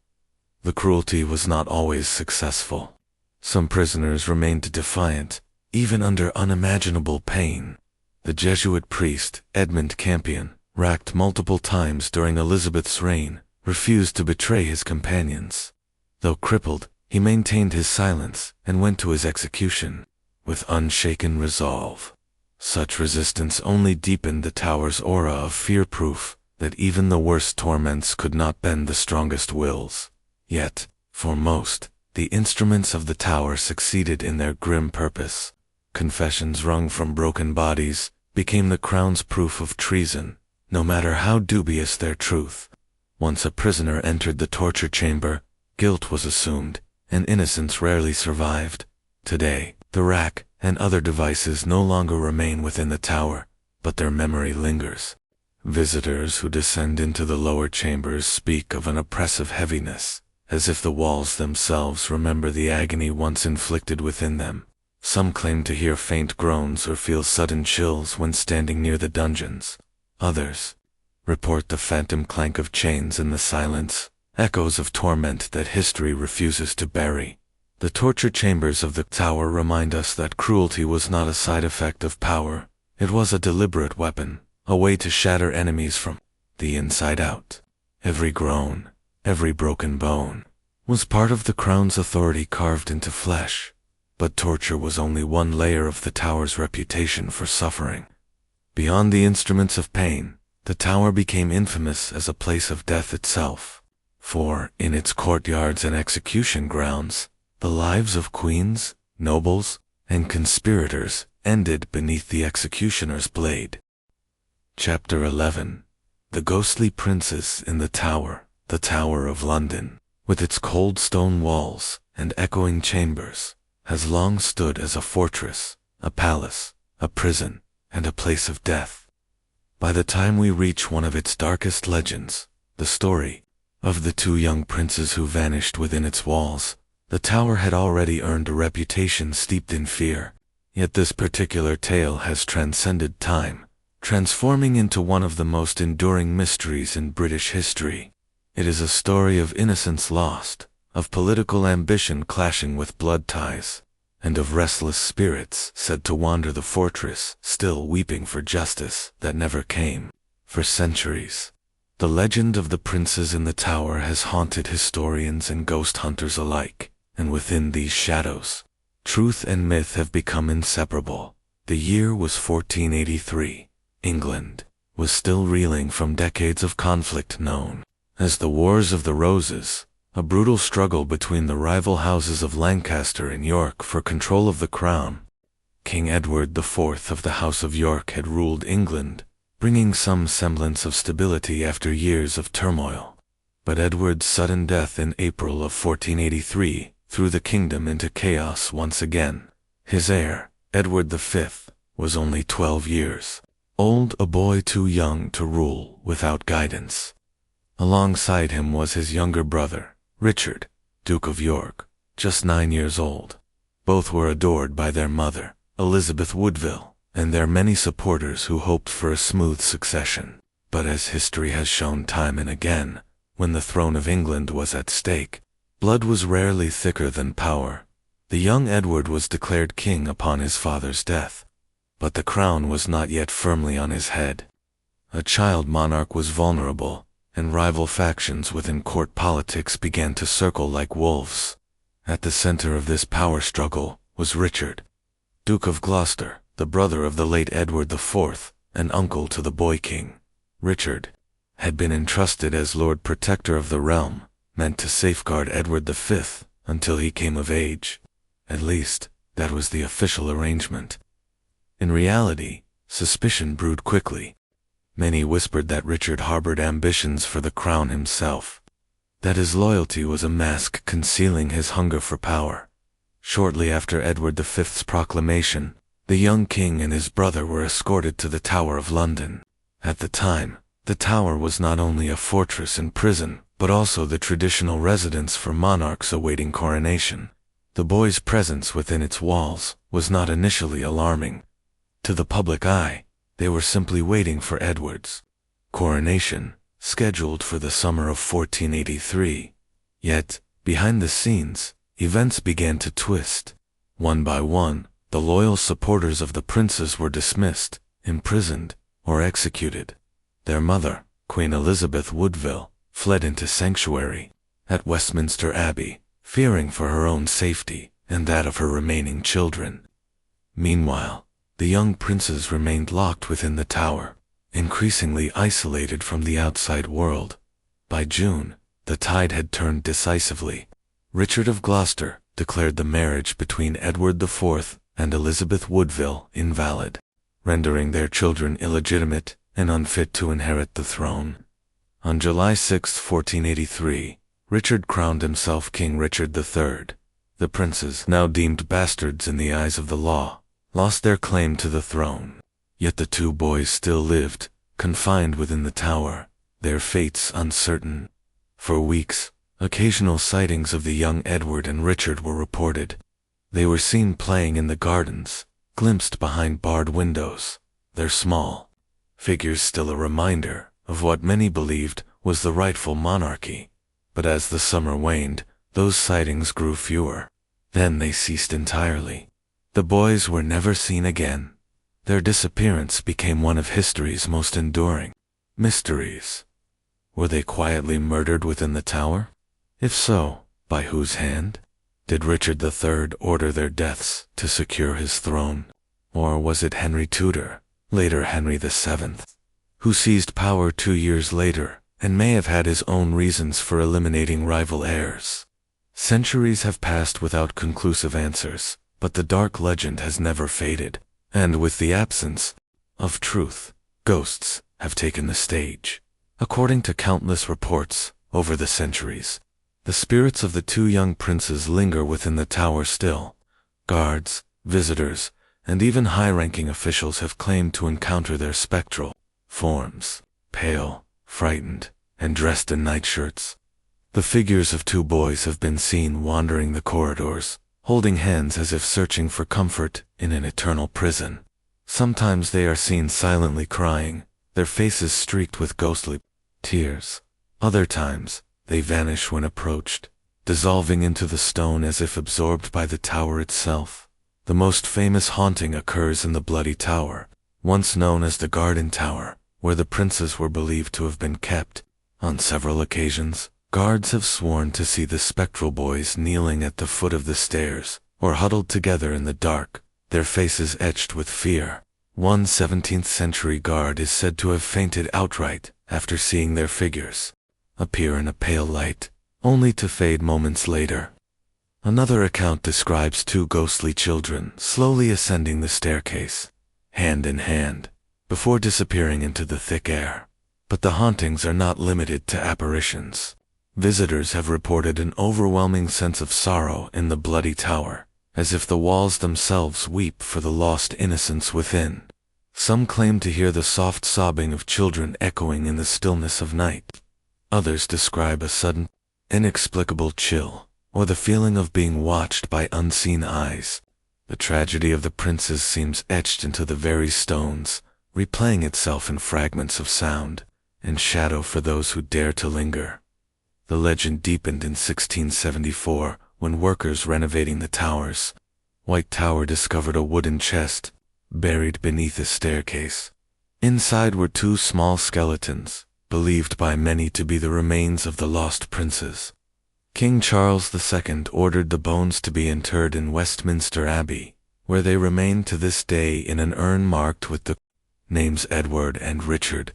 The cruelty was not always successful. Some prisoners remained defiant, even under unimaginable pain. The Jesuit priest, Edmund Campion, racked multiple times during Elizabeth's reign, refused to betray his companions. Though crippled, he maintained his silence and went to his execution with unshaken resolve. Such resistance only deepened the tower's aura of fear-proof that even the worst torments could not bend the strongest wills. Yet, for most, the instruments of the tower succeeded in their grim purpose. Confessions wrung from broken bodies became the crown's proof of treason, no matter how dubious their truth. Once a prisoner entered the torture chamber, guilt was assumed, and innocence rarely survived. Today, the rack and other devices no longer remain within the tower, but their memory lingers. Visitors who descend into the lower chambers speak of an oppressive heaviness, as if the walls themselves remember the agony once inflicted within them. Some claim to hear faint groans or feel sudden chills when standing near the dungeons. Others report the phantom clank of chains in the silence, echoes of torment that history refuses to bury. The torture chambers of the tower remind us that cruelty was not a side effect of power. It was a deliberate weapon, a way to shatter enemies from the inside out. Every groan, every broken bone, was part of the crown's authority carved into flesh. But torture was only one layer of the tower's reputation for suffering. Beyond the instruments of pain, the tower became infamous as a place of death itself. For, in its courtyards and execution grounds, the lives of queens, nobles, and conspirators ended beneath the executioner's blade. Chapter 11. The Ghostly Princes in the Tower. the Tower of London, with its cold stone walls and echoing chambers, has long stood as a fortress, a palace, a prison, and a place of death. By the time we reach one of its darkest legends, the story of the two young princes who vanished within its walls, the tower had already earned a reputation steeped in fear. Yet this particular tale has transcended time, transforming into one of the most enduring mysteries in British history. It is a story of innocence lost, of political ambition clashing with blood ties, and of restless spirits said to wander the fortress, still weeping for justice that never came. For centuries, the legend of the princes in the tower has haunted historians and ghost hunters alike, and within these shadows, truth and myth have become inseparable. The year was 1483. England was still reeling from decades of conflict known as the Wars of the Roses, a brutal struggle between the rival houses of Lancaster and York for control of the crown. King Edward IV of the House of York had ruled England, bringing some semblance of stability after years of turmoil. But Edward's sudden death in April of 1483 threw the kingdom into chaos once again. His heir, Edward V, was only 12 years old, a boy too young to rule without guidance. Alongside him was his younger brother, Richard, Duke of York, just 9 years old. Both were adored by their mother, Elizabeth Woodville, and their many supporters who hoped for a smooth succession. But as history has shown time and again, when the throne of England was at stake, blood was rarely thicker than power. The young Edward was declared king upon his father's death, but the crown was not yet firmly on his head. A child monarch was vulnerable, and rival factions within court politics began to circle like wolves. At the center of this power struggle was Richard, Duke of Gloucester, the brother of the late Edward IV, and uncle to the boy king. Richard had been entrusted as Lord Protector of the realm, meant to safeguard Edward V until he came of age. At least, that was the official arrangement. In reality, suspicion brewed quickly. Many whispered that Richard harbored ambitions for the crown himself, that his loyalty was a mask concealing his hunger for power. Shortly after Edward V's proclamation, the young king and his brother were escorted to the Tower of London. At the time, the tower was not only a fortress and prison, but also the traditional residence for monarchs awaiting coronation. The boys' presence within its walls was not initially alarming. To the public eye, they were simply waiting for Edward's coronation, scheduled for the summer of 1483. Yet, behind the scenes, events began to twist. One by one, the loyal supporters of the princes were dismissed, imprisoned, or executed. Their mother, Queen Elizabeth Woodville, fled into sanctuary at Westminster Abbey, fearing for her own safety and that of her remaining children. Meanwhile, the young princes remained locked within the tower, increasingly isolated from the outside world. By June, the tide had turned decisively. Richard of Gloucester declared the marriage between Edward IV and Elizabeth Woodville invalid, rendering their children illegitimate and unfit to inherit the throne. On July 6, 1483, Richard crowned himself King Richard III. The princes, now deemed bastards in the eyes of the law, lost their claim to the throne. Yet the two boys still lived, confined within the tower, their fates uncertain. For weeks, occasional sightings of the young Edward and Richard were reported. They were seen playing in the gardens, glimpsed behind barred windows, their small figures still a reminder of what many believed was the rightful monarchy. But as the summer waned, those sightings grew fewer. Then they ceased entirely. The boys were never seen again. Their disappearance became one of history's most enduring mysteries. Were they quietly murdered within the tower? If so, by whose hand? Did Richard III order their deaths to secure his throne? Or was it Henry Tudor, later Henry VII, who seized power 2 years later and may have had his own reasons for eliminating rival heirs? Centuries have passed without conclusive answers, but the dark legend has never faded, and with the absence of truth, ghosts have taken the stage. According to countless reports, Over the centuries, the spirits of the two young princes linger within the tower still. Guards, visitors, and even high-ranking officials have claimed to encounter their spectral forms, pale, frightened, and dressed in nightshirts. The figures of two boys have been seen wandering the corridors, holding hands as if searching for comfort in an eternal prison. Sometimes they are seen silently crying, their faces streaked with ghostly tears. Other times, they vanish when approached, dissolving into the stone as if absorbed by the tower itself. The most famous haunting occurs in the Bloody Tower, once known as the Garden Tower, where the princes were believed to have been kept. On several occasions, guards have sworn to see the spectral boys kneeling at the foot of the stairs, or huddled together in the dark, their faces etched with fear. One 17th-century guard is said to have fainted outright after seeing their figures appear in a pale light, only to fade moments later. Another account describes two ghostly children slowly ascending the staircase, hand in hand, before disappearing into the thick air. But the hauntings are not limited to apparitions. Visitors have reported an overwhelming sense of sorrow in the Bloody Tower, as if the walls themselves weep for the lost innocence within. Some claim to hear the soft sobbing of children echoing in the stillness of night. Others describe a sudden, inexplicable chill, or the feeling of being watched by unseen eyes. The tragedy of the princes seems etched into the very stones, replaying itself in fragments of sound and shadow for those who dare to linger. The legend deepened in 1674 when workers renovating the towers, White Tower discovered a wooden chest buried beneath a staircase. Inside were two small skeletons, believed by many to be the remains of the lost princes. King Charles II ordered the bones to be interred in Westminster Abbey, where they remain to this day in an urn marked with the names Edward and Richard,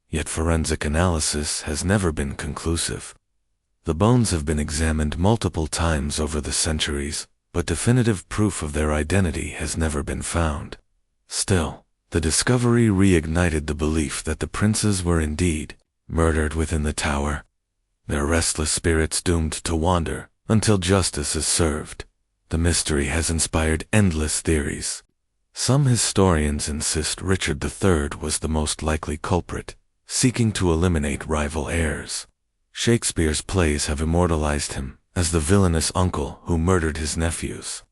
yet forensic analysis has never been conclusive. The bones have been examined multiple times over the centuries, but definitive proof of their identity has never been found. Still, the discovery reignited the belief that the princes were indeed murdered within the tower, their restless spirits doomed to wander until justice is served. The mystery has inspired endless theories. Some historians insist Richard III was the most likely culprit, seeking to eliminate rival heirs. Shakespeare's plays have immortalized him as the villainous uncle who murdered his nephews,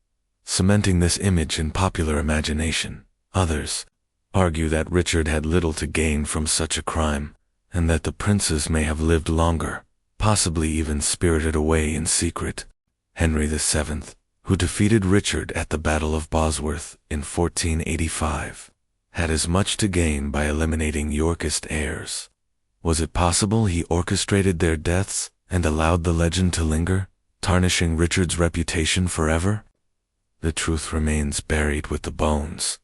cementing this image in popular imagination. Others argue that Richard had little to gain from such a crime, and that the princes may have lived longer, possibly even spirited away in secret. Henry VII, who defeated Richard at the Battle of Bosworth in 1485, had as much to gain by eliminating Yorkist heirs. Was it possible he orchestrated their deaths and allowed the legend to linger, tarnishing Richard's reputation forever? The truth remains buried with the bones.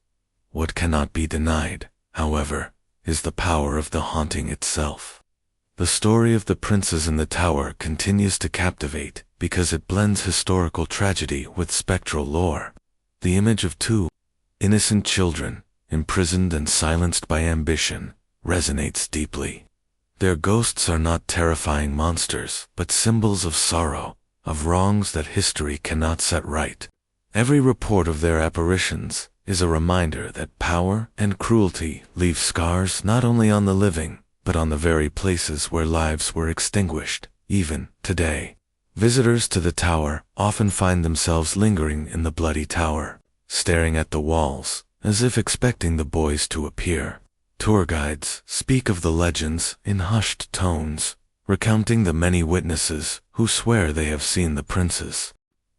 What cannot be denied, however, is the power of the haunting itself. The story of the princes in the tower continues to captivate because it blends historical tragedy with spectral lore. The image of two innocent children, imprisoned and silenced by ambition, resonates deeply. Their ghosts are not terrifying monsters, but symbols of sorrow, of wrongs that history cannot set right. Every report of their apparitions is a reminder that power and cruelty leave scars not only on the living, but on the very places where lives were extinguished. Even today, visitors to the tower often find themselves lingering in the Bloody Tower, staring at the walls, as if expecting the boys to appear. Tour guides speak of the legends in hushed tones, recounting the many witnesses who swear they have seen the princes.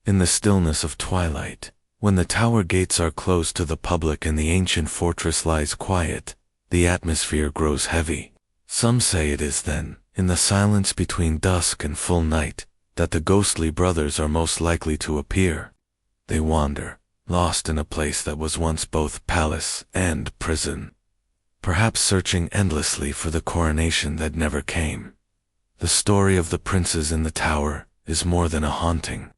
In the stillness of twilight, when the tower gates are closed to the public and the ancient fortress lies quiet, the atmosphere grows heavy. Some say it is then, in the silence between dusk and full night, that the ghostly brothers are most likely to appear. They wander, lost in a place that was once both palace and prison, perhaps searching endlessly for the coronation that never came. The story of the princes in the tower is more than a haunting.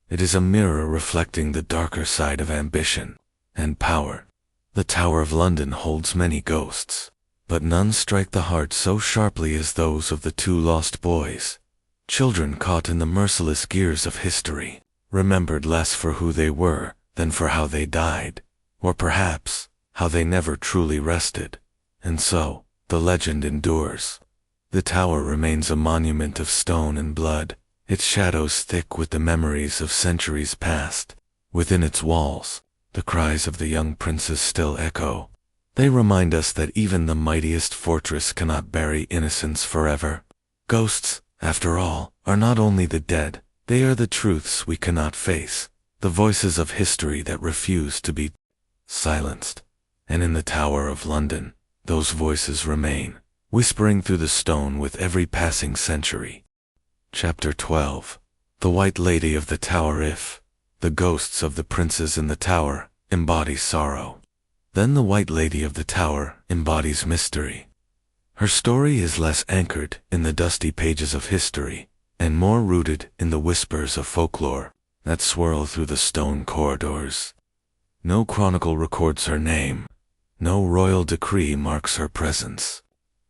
It is a mirror reflecting the darker side of ambition and power. The Tower of London holds many ghosts, but none strike the heart so sharply as those of the two lost boys. Children caught in the merciless gears of history, remembered less for who they were than for how they died, or perhaps how they never truly rested. And so, the legend endures. The tower remains a monument of stone and blood, its shadows thick with the memories of centuries past. Within its walls, the cries of the young princes still echo. They remind us that even the mightiest fortress cannot bury innocence forever. Ghosts, after all, are not only the dead, they are the truths we cannot face, the voices of history that refuse to be silenced. And in the Tower of London, those voices remain, whispering through the stone with every passing century. Chapter 12. The White Lady of the Tower. If the ghosts of the princes in the tower embody sorrow, then the White Lady of the Tower embodies mystery. Her story is less anchored in the dusty pages of history, and more rooted in the whispers of folklore that swirl through the stone corridors. No chronicle records her name, no royal decree marks her presence,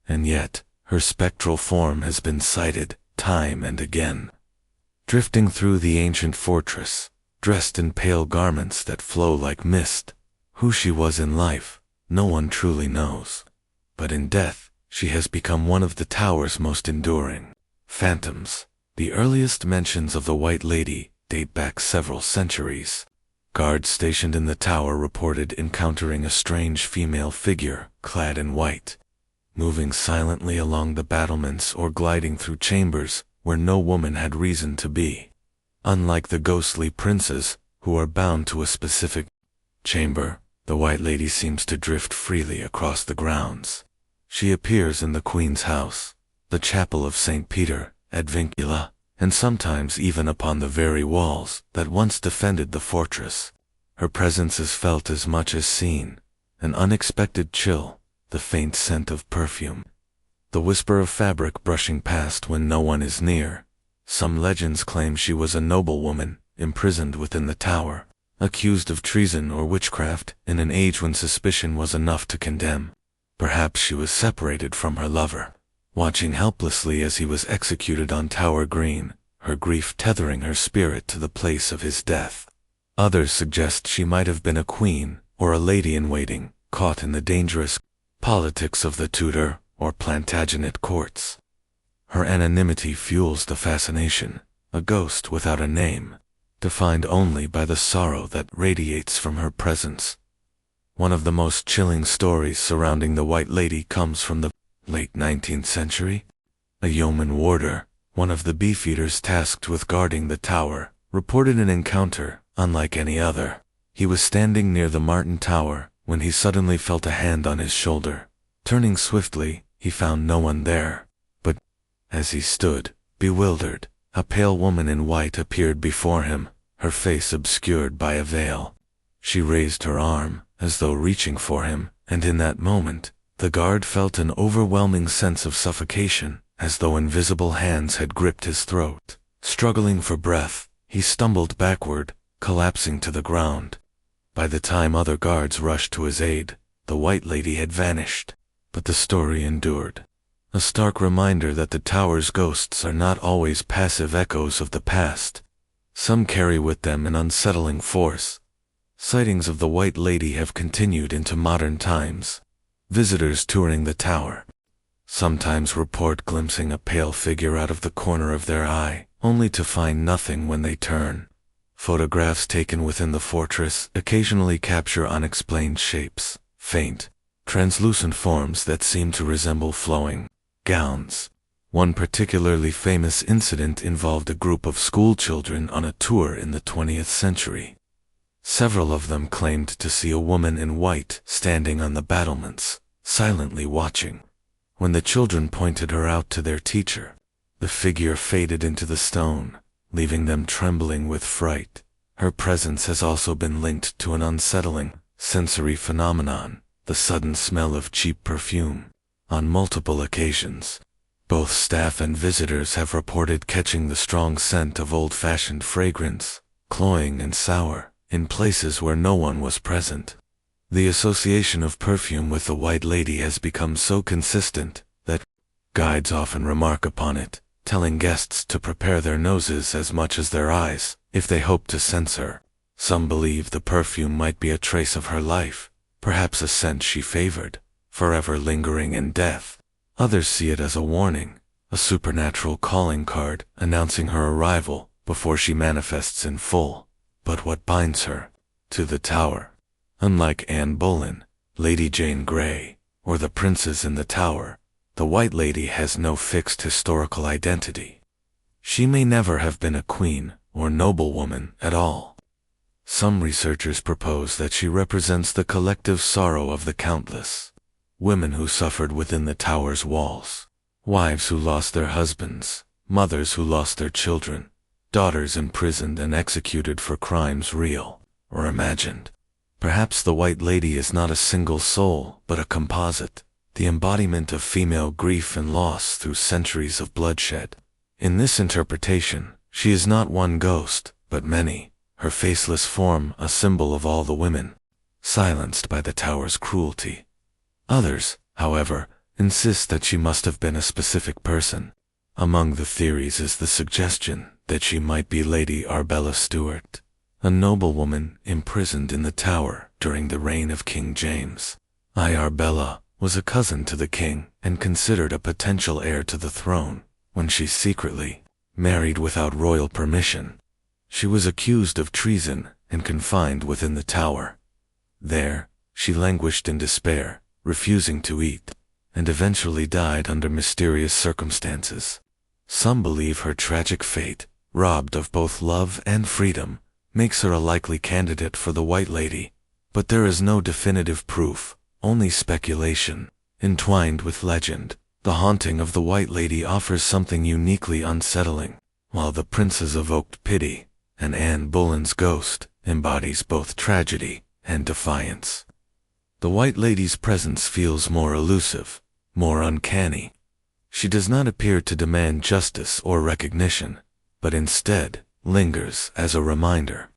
and yet her spectral form has been sighted time and again. Drifting through the ancient fortress, dressed in pale garments that flow like mist, who she was in life, no one truly knows. But in death, she has become one of the tower's most enduring phantoms. The earliest mentions of the White Lady date back several centuries. Guards stationed in the tower reported encountering a strange female figure, clad in white, moving silently along the battlements or gliding through chambers where no woman had reason to be. Unlike the ghostly princes, who are bound to a specific chamber, the White Lady seems to drift freely across the grounds. She appears in the Queen's house, the chapel of St. Peter, at Vincula, and sometimes even upon the very walls that once defended the fortress. Her presence is felt as much as seen, an unexpected chill, the faint scent of perfume, the whisper of fabric brushing past when no one is near. Some legends claim she was a noblewoman, imprisoned within the tower, accused of treason or witchcraft in an age when suspicion was enough to condemn. Perhaps she was separated from her lover, watching helplessly as he was executed on Tower Green, her grief tethering her spirit to the place of his death. Others suggest she might have been a queen or a lady-in-waiting, caught in the dangerous politics of the Tudor or Plantagenet courts. Her anonymity fuels the fascination, a ghost without a name, defined only by the sorrow that radiates from her presence. One of the most chilling stories surrounding the White Lady comes from the late 19th century. A yeoman warder, one of the beefeaters tasked with guarding the tower, reported an encounter unlike any other. He was standing near the Martin Tower when he suddenly felt a hand on his shoulder. Turning swiftly, he found no one there. But as he stood, bewildered, a pale woman in white appeared before him, her face obscured by a veil. She raised her arm, as though reaching for him, and in that moment, the guard felt an overwhelming sense of suffocation, as though invisible hands had gripped his throat. Struggling for breath, he stumbled backward, collapsing to the ground. By the time other guards rushed to his aid, the White Lady had vanished. But the story endured. A stark reminder that the tower's ghosts are not always passive echoes of the past. Some carry with them an unsettling force. Sightings of the White Lady have continued into modern times. Visitors touring the tower sometimes report glimpsing a pale figure out of the corner of their eye, only to find nothing when they turn. Photographs taken within the fortress occasionally capture unexplained shapes, faint, translucent forms that seem to resemble flowing gowns. One particularly famous incident involved a group of school children on a tour in the 20th century. Several of them claimed to see a woman in white standing on the battlements, silently watching. When the children pointed her out to their teacher, the figure faded into the stone, leaving them trembling with fright. Her presence has also been linked to an unsettling sensory phenomenon, the sudden smell of cheap perfume. On multiple occasions, both staff and visitors have reported catching the strong scent of old-fashioned fragrance, cloying and sour, in places where no one was present. The association of perfume with the White Lady has become so consistent that guides often remark upon it, telling guests to prepare their noses as much as their eyes, if they hoped to sense her. Some believe the perfume might be a trace of her life, perhaps a scent she favored, forever lingering in death. Others see it as a warning, a supernatural calling card announcing her arrival before she manifests in full. But what binds her to the tower? Unlike Anne Boleyn, Lady Jane Grey, or the princes in the tower, the White Lady has no fixed historical identity. She may never have been a queen or noblewoman at all. Some researchers propose that she represents the collective sorrow of the countless women who suffered within the tower's walls, wives who lost their husbands, mothers who lost their children, daughters imprisoned and executed for crimes real or imagined. Perhaps the White Lady is not a single soul, but a composite, the embodiment of female grief and loss through centuries of bloodshed. In this interpretation, she is not one ghost, but many, her faceless form a symbol of all the women silenced by the tower's cruelty. Others, however, insist that she must have been a specific person. Among the theories is the suggestion that she might be Lady Arbella Stuart, a noblewoman imprisoned in the tower during the reign of King James. Arbella was a cousin to the king and considered a potential heir to the throne when she secretly married without royal permission. She was accused of treason and confined within the tower. There, she languished in despair, refusing to eat, and eventually died under mysterious circumstances. Some believe her tragic fate, robbed of both love and freedom, makes her a likely candidate for the White Lady, but there is no definitive proof, only speculation. Entwined with legend, the haunting of the White Lady offers something uniquely unsettling. While the princes evoked pity, and Anne Boleyn's ghost embodies both tragedy and defiance. The White Lady's presence feels more elusive, more uncanny. She does not appear to demand justice or recognition, but instead lingers as a reminder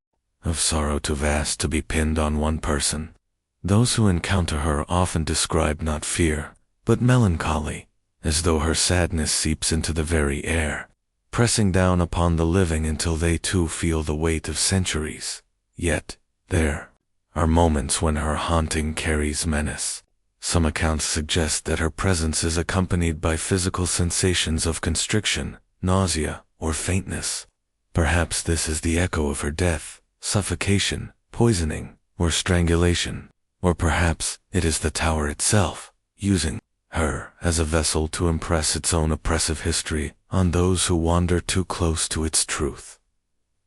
of sorrow too vast to be pinned on one person. Those who encounter her often describe not fear, but melancholy, as though her sadness seeps into the very air, pressing down upon the living until they too feel the weight of centuries. Yet, there are moments when her haunting carries menace. Some accounts suggest that her presence is accompanied by physical sensations of constriction, nausea, or faintness. Perhaps this is the echo of her death, suffocation, poisoning, or strangulation. Or perhaps it is the tower itself, using her as a vessel to impress its own oppressive history on those who wander too close to its truth.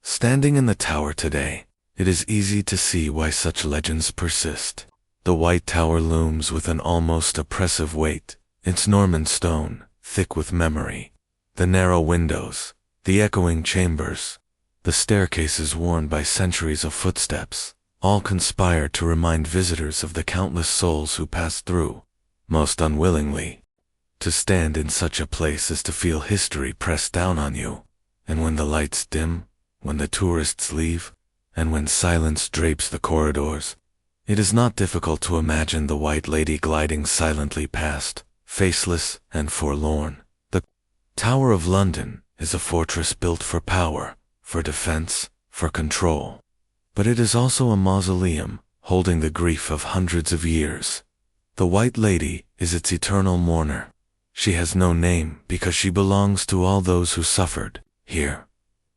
Standing in the tower today, it is easy to see why such legends persist. The White Tower looms with an almost oppressive weight, its Norman stone, thick with memory. The narrow windows, the echoing chambers, the staircases worn by centuries of footsteps, all conspire to remind visitors of the countless souls who passed through, most unwillingly. To stand in such a place is to feel history press down on you, and when the lights dim, when the tourists leave, and when silence drapes the corridors, it is not difficult to imagine the White Lady gliding silently past, faceless and forlorn. The Tower of London is a fortress built for power, for defense, for control. But it is also a mausoleum, holding the grief of hundreds of years. The White Lady is its eternal mourner. She has no name because she belongs to all those who suffered here.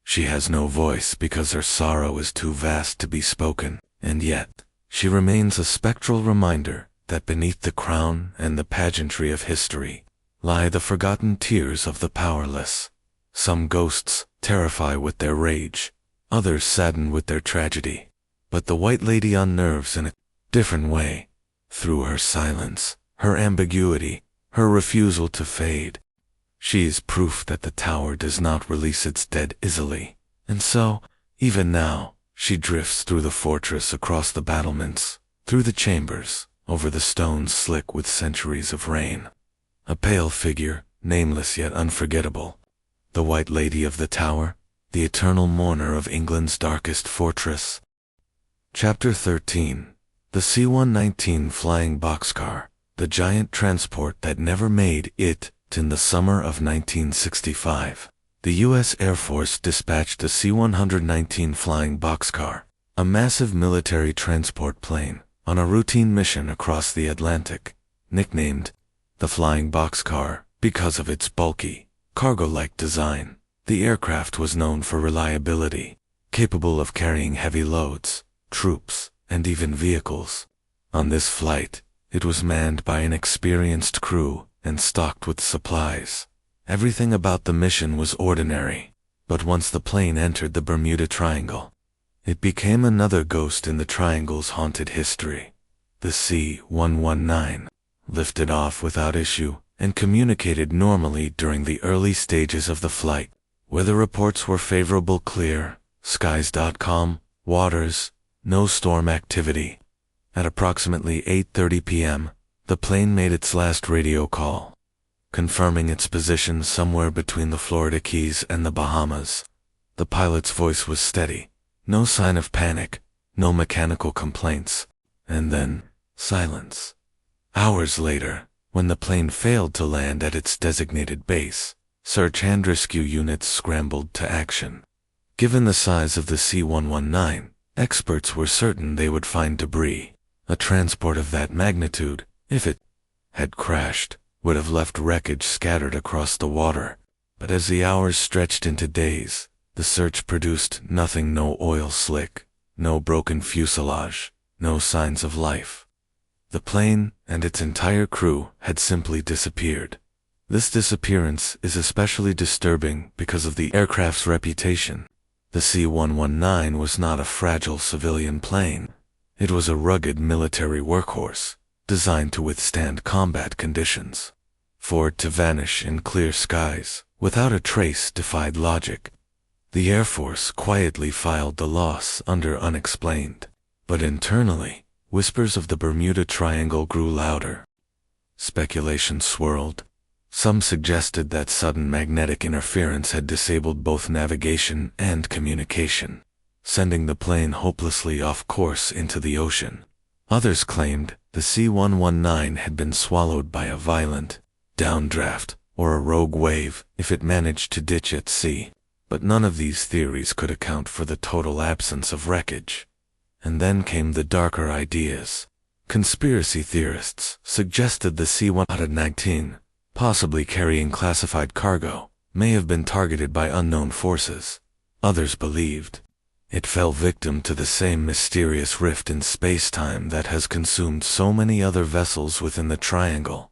She has no voice because her sorrow is too vast to be spoken, and yet she remains a spectral reminder that beneath the crown and the pageantry of history lie the forgotten tears of the powerless. Some ghosts terrify with their rage, others sadden with their tragedy, but the White Lady unnerves in a different way. Through her silence, her ambiguity, her refusal to fade, she is proof that the tower does not release its dead easily, and so, even now, she drifts through the fortress, across the battlements, through the chambers, over the stones slick with centuries of rain. A pale figure, nameless yet unforgettable. The White Lady of the Tower, the eternal mourner of England's darkest fortress. Chapter 13. The C-119 Flying Boxcar, the giant transport that never made it In the summer of 1965, the U.S. Air Force dispatched a C-119 flying boxcar, a massive military transport plane, on a routine mission across the Atlantic, nicknamed the Flying Boxcar because of its bulky, cargo-like design. The aircraft was known for reliability, capable of carrying heavy loads, troops, and even vehicles. On this flight, it was manned by an experienced crew and stocked with supplies. Everything about the mission was ordinary, but once the plane entered the Bermuda Triangle, it became another ghost in the Triangle's haunted history. The C-119 lifted off without issue and communicated normally during the early stages of the flight. Weather reports were favorable, clear skies. Waters, no storm activity. At approximately 8:30 p.m., the plane made its last radio call, confirming its position somewhere between the Florida Keys and the Bahamas. The pilot's voice was steady, no sign of panic, no mechanical complaints, and then silence. Hours later, when the plane failed to land at its designated base, search and rescue units scrambled to action. Given the size of the C-119, experts were certain they would find debris. A transport of that magnitude, if it had crashed, would have left wreckage scattered across the water. But as the hours stretched into days, the search produced nothing. No oil slick, no broken fuselage, no signs of life. The plane and its entire crew had simply disappeared. This disappearance is especially disturbing because of the aircraft's reputation. The C-119 was not a fragile civilian plane. It was a rugged military workhorse, designed to withstand combat conditions. For it to vanish in clear skies, without a trace, defied logic. The Air Force quietly filed the loss under unexplained. But internally, whispers of the Bermuda Triangle grew louder. Speculation swirled. Some suggested that sudden magnetic interference had disabled both navigation and communication, sending the plane hopelessly off course into the ocean. Others claimed the C-119 had been swallowed by a violent downdraft or a rogue wave if it managed to ditch at sea. But none of these theories could account for the total absence of wreckage. And then came the darker ideas. Conspiracy theorists suggested the C-119, possibly carrying classified cargo, may have been targeted by unknown forces. Others believed it fell victim to the same mysterious rift in space-time that has consumed so many other vessels within the Triangle.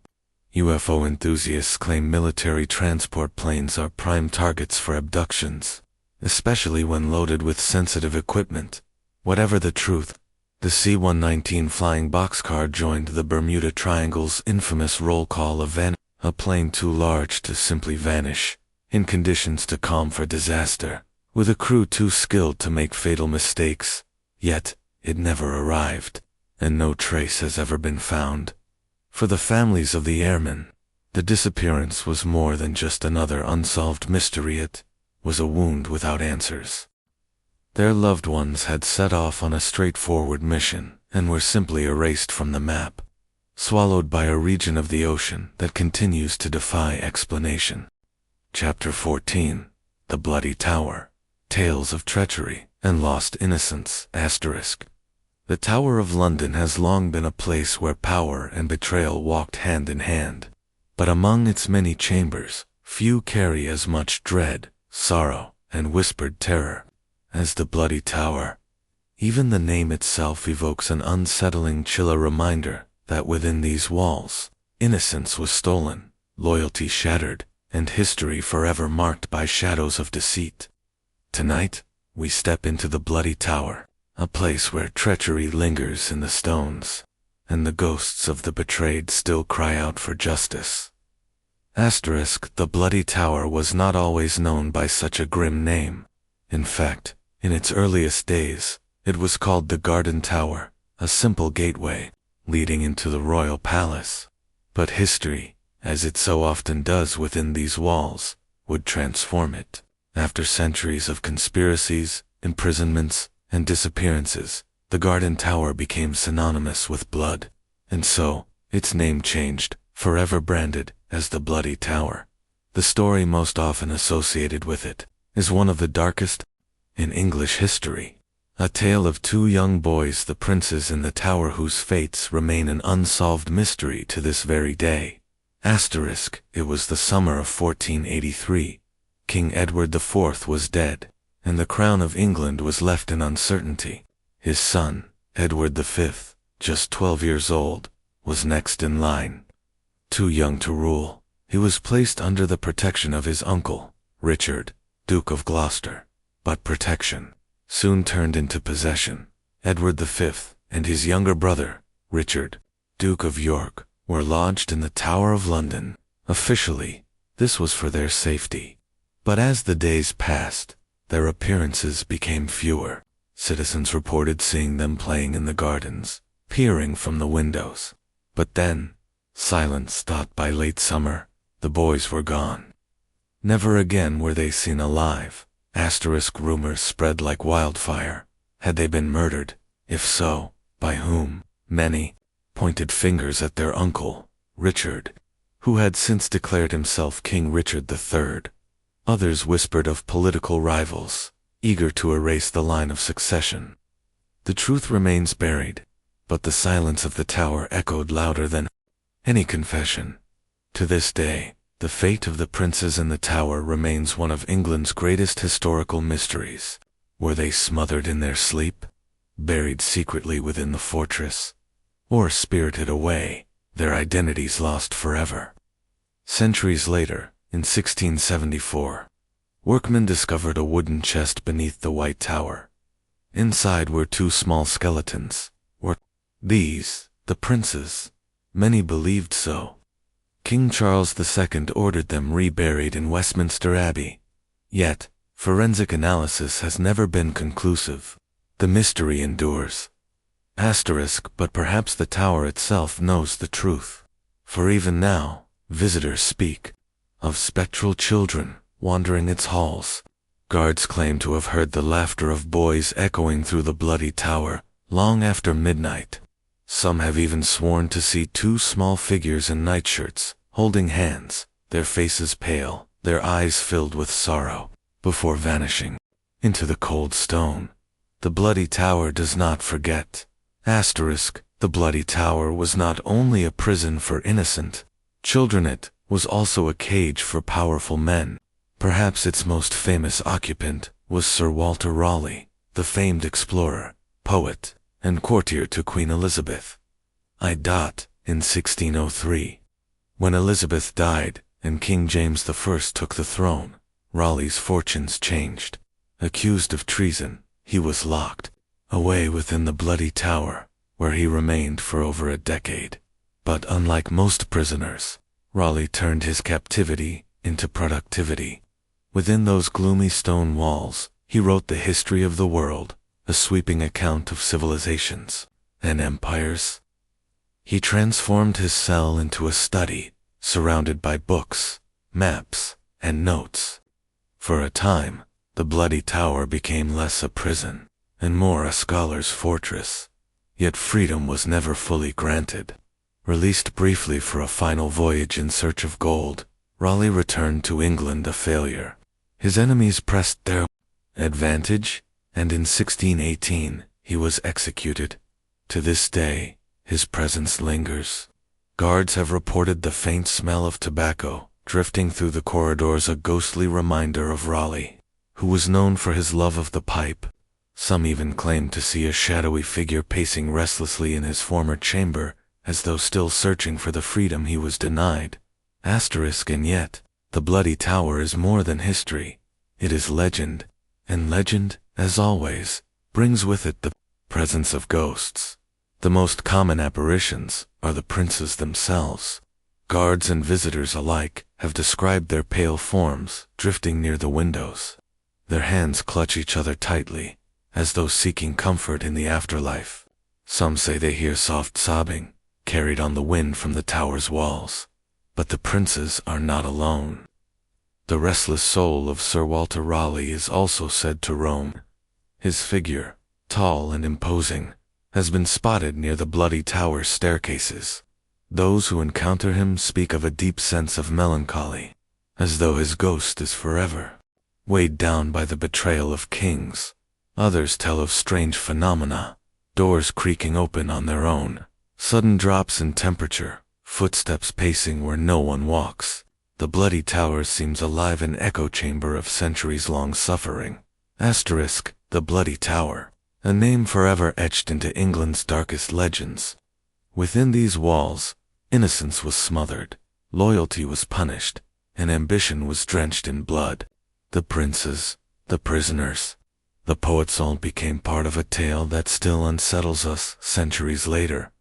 UFO enthusiasts claim military transport planes are prime targets for abductions, especially when loaded with sensitive equipment. Whatever the truth, the C-119 flying boxcar joined the Bermuda Triangle's infamous roll call of a plane too large to simply vanish, in conditions too calm for disaster, with a crew too skilled to make fatal mistakes. Yet, it never arrived, and no trace has ever been found. For the families of the airmen, the disappearance was more than just another unsolved mystery. It was a wound without answers. Their loved ones had set off on a straightforward mission and were simply erased from the map, swallowed by a region of the ocean that continues to defy explanation. Chapter 14. The Bloody Tower. Tales of Treachery and Lost Innocence. The Tower of London has long been a place where power and betrayal walked hand in hand. But among its many chambers, few carry as much dread, sorrow, and whispered terror as the Bloody Tower. Even the name itself evokes an unsettling chill, a reminder that within these walls, innocence was stolen, loyalty shattered, and history forever marked by shadows of deceit. Tonight, we step into the Bloody Tower, a place where treachery lingers in the stones, and the ghosts of the betrayed still cry out for justice. The Bloody Tower was not always known by such a grim name. In fact, in its earliest days, it was called the Garden Tower, a simple gateway leading into the royal palace. But history, as it so often does within these walls, would transform it. After centuries of conspiracies, imprisonments, and disappearances, the Garden Tower became synonymous with blood, and so, its name changed, forever branded as the Bloody Tower. The story most often associated with it is one of the darkest in English history. A tale of two young boys, the princes in the tower, whose fates remain an unsolved mystery to this very day. It was the summer of 1483. King Edward IV was dead, and the crown of England was left in uncertainty. His son, Edward V, just 12 years old, was next in line. Too young to rule, he was placed under the protection of his uncle, Richard, Duke of Gloucester. But protection soon turned into possession. Edward V and his younger brother, Richard, Duke of York, were lodged in the Tower of London. Officially, this was for their safety. But as the days passed, their appearances became fewer. Citizens reported seeing them playing in the gardens, peering from the windows. But then, silence thought by late summer, the boys were gone. Never again were they seen alive. Rumors spread like wildfire. Had they been murdered? If so, by whom? Many pointed fingers at their uncle, Richard, who had since declared himself King Richard III. Others whispered of political rivals, eager to erase the line of succession. The truth remains buried, but the silence of the tower echoed louder than any confession. To this day, the fate of the princes in the tower remains one of England's greatest historical mysteries. Were they smothered in their sleep, buried secretly within the fortress, or spirited away, their identities lost forever? Centuries later, in 1674, workmen discovered a wooden chest beneath the White Tower. Inside were two small skeletons. Were these the princes? Many believed so. King Charles II ordered them reburied in Westminster Abbey. Yet, forensic analysis has never been conclusive. The mystery endures. But perhaps the tower itself knows the truth. For even now, visitors speak of spectral children wandering its halls. Guards claim to have heard the laughter of boys echoing through the Bloody Tower long after midnight. Some have even sworn to see two small figures in nightshirts, holding hands, their faces pale, their eyes filled with sorrow, before vanishing into the cold stone. The Bloody Tower does not forget. The Bloody Tower was not only a prison for innocent children, it was also a cage for powerful men. Perhaps its most famous occupant was Sir Walter Raleigh, the famed explorer, poet, and courtier to Queen Elizabeth. In 1603. When Elizabeth died and King James I took the throne, Raleigh's fortunes changed. Accused of treason, he was locked away within the Bloody Tower, where he remained for over a decade. But unlike most prisoners, Raleigh turned his captivity into productivity. Within those gloomy stone walls, he wrote the history of the world, a sweeping account of civilizations and empires. He transformed his cell into a study, surrounded by books, maps, and notes. For a time, the Bloody Tower became less a prison and more a scholar's fortress. Yet freedom was never fully granted. Released briefly for a final voyage in search of gold, Raleigh returned to England a failure. His enemies pressed their advantage, and in 1618 he was executed. To this day, his presence lingers. Guards have reported the faint smell of tobacco drifting through the corridors, a ghostly reminder of Raleigh, who was known for his love of the pipe. Some even claim to see a shadowy figure pacing restlessly in his former chamber, as though still searching for the freedom he was denied. And yet, the Bloody Tower is more than history. It is legend, and legend, as always, brings with it the presence of ghosts. The most common apparitions are the princes themselves. Guards and visitors alike have described their pale forms drifting near the windows. Their hands clutch each other tightly, as though seeking comfort in the afterlife. Some say they hear soft sobbing, carried on the wind from the tower's walls. But the princes are not alone. The restless soul of Sir Walter Raleigh is also said to roam. His figure, tall and imposing, has been spotted near the Bloody Tower staircases. Those who encounter him speak of a deep sense of melancholy, as though his ghost is forever weighed down by the betrayal of kings. Others tell of strange phenomena, doors creaking open on their own, sudden drops in temperature, footsteps pacing where no one walks. The Bloody Tower seems alive, an echo chamber of centuries-long suffering. Asterisk, the Bloody Tower, a name forever etched into England's darkest legends. Within these walls, innocence was smothered, loyalty was punished, and ambition was drenched in blood. The princes, the prisoners, the poets all became part of a tale that still unsettles us centuries later.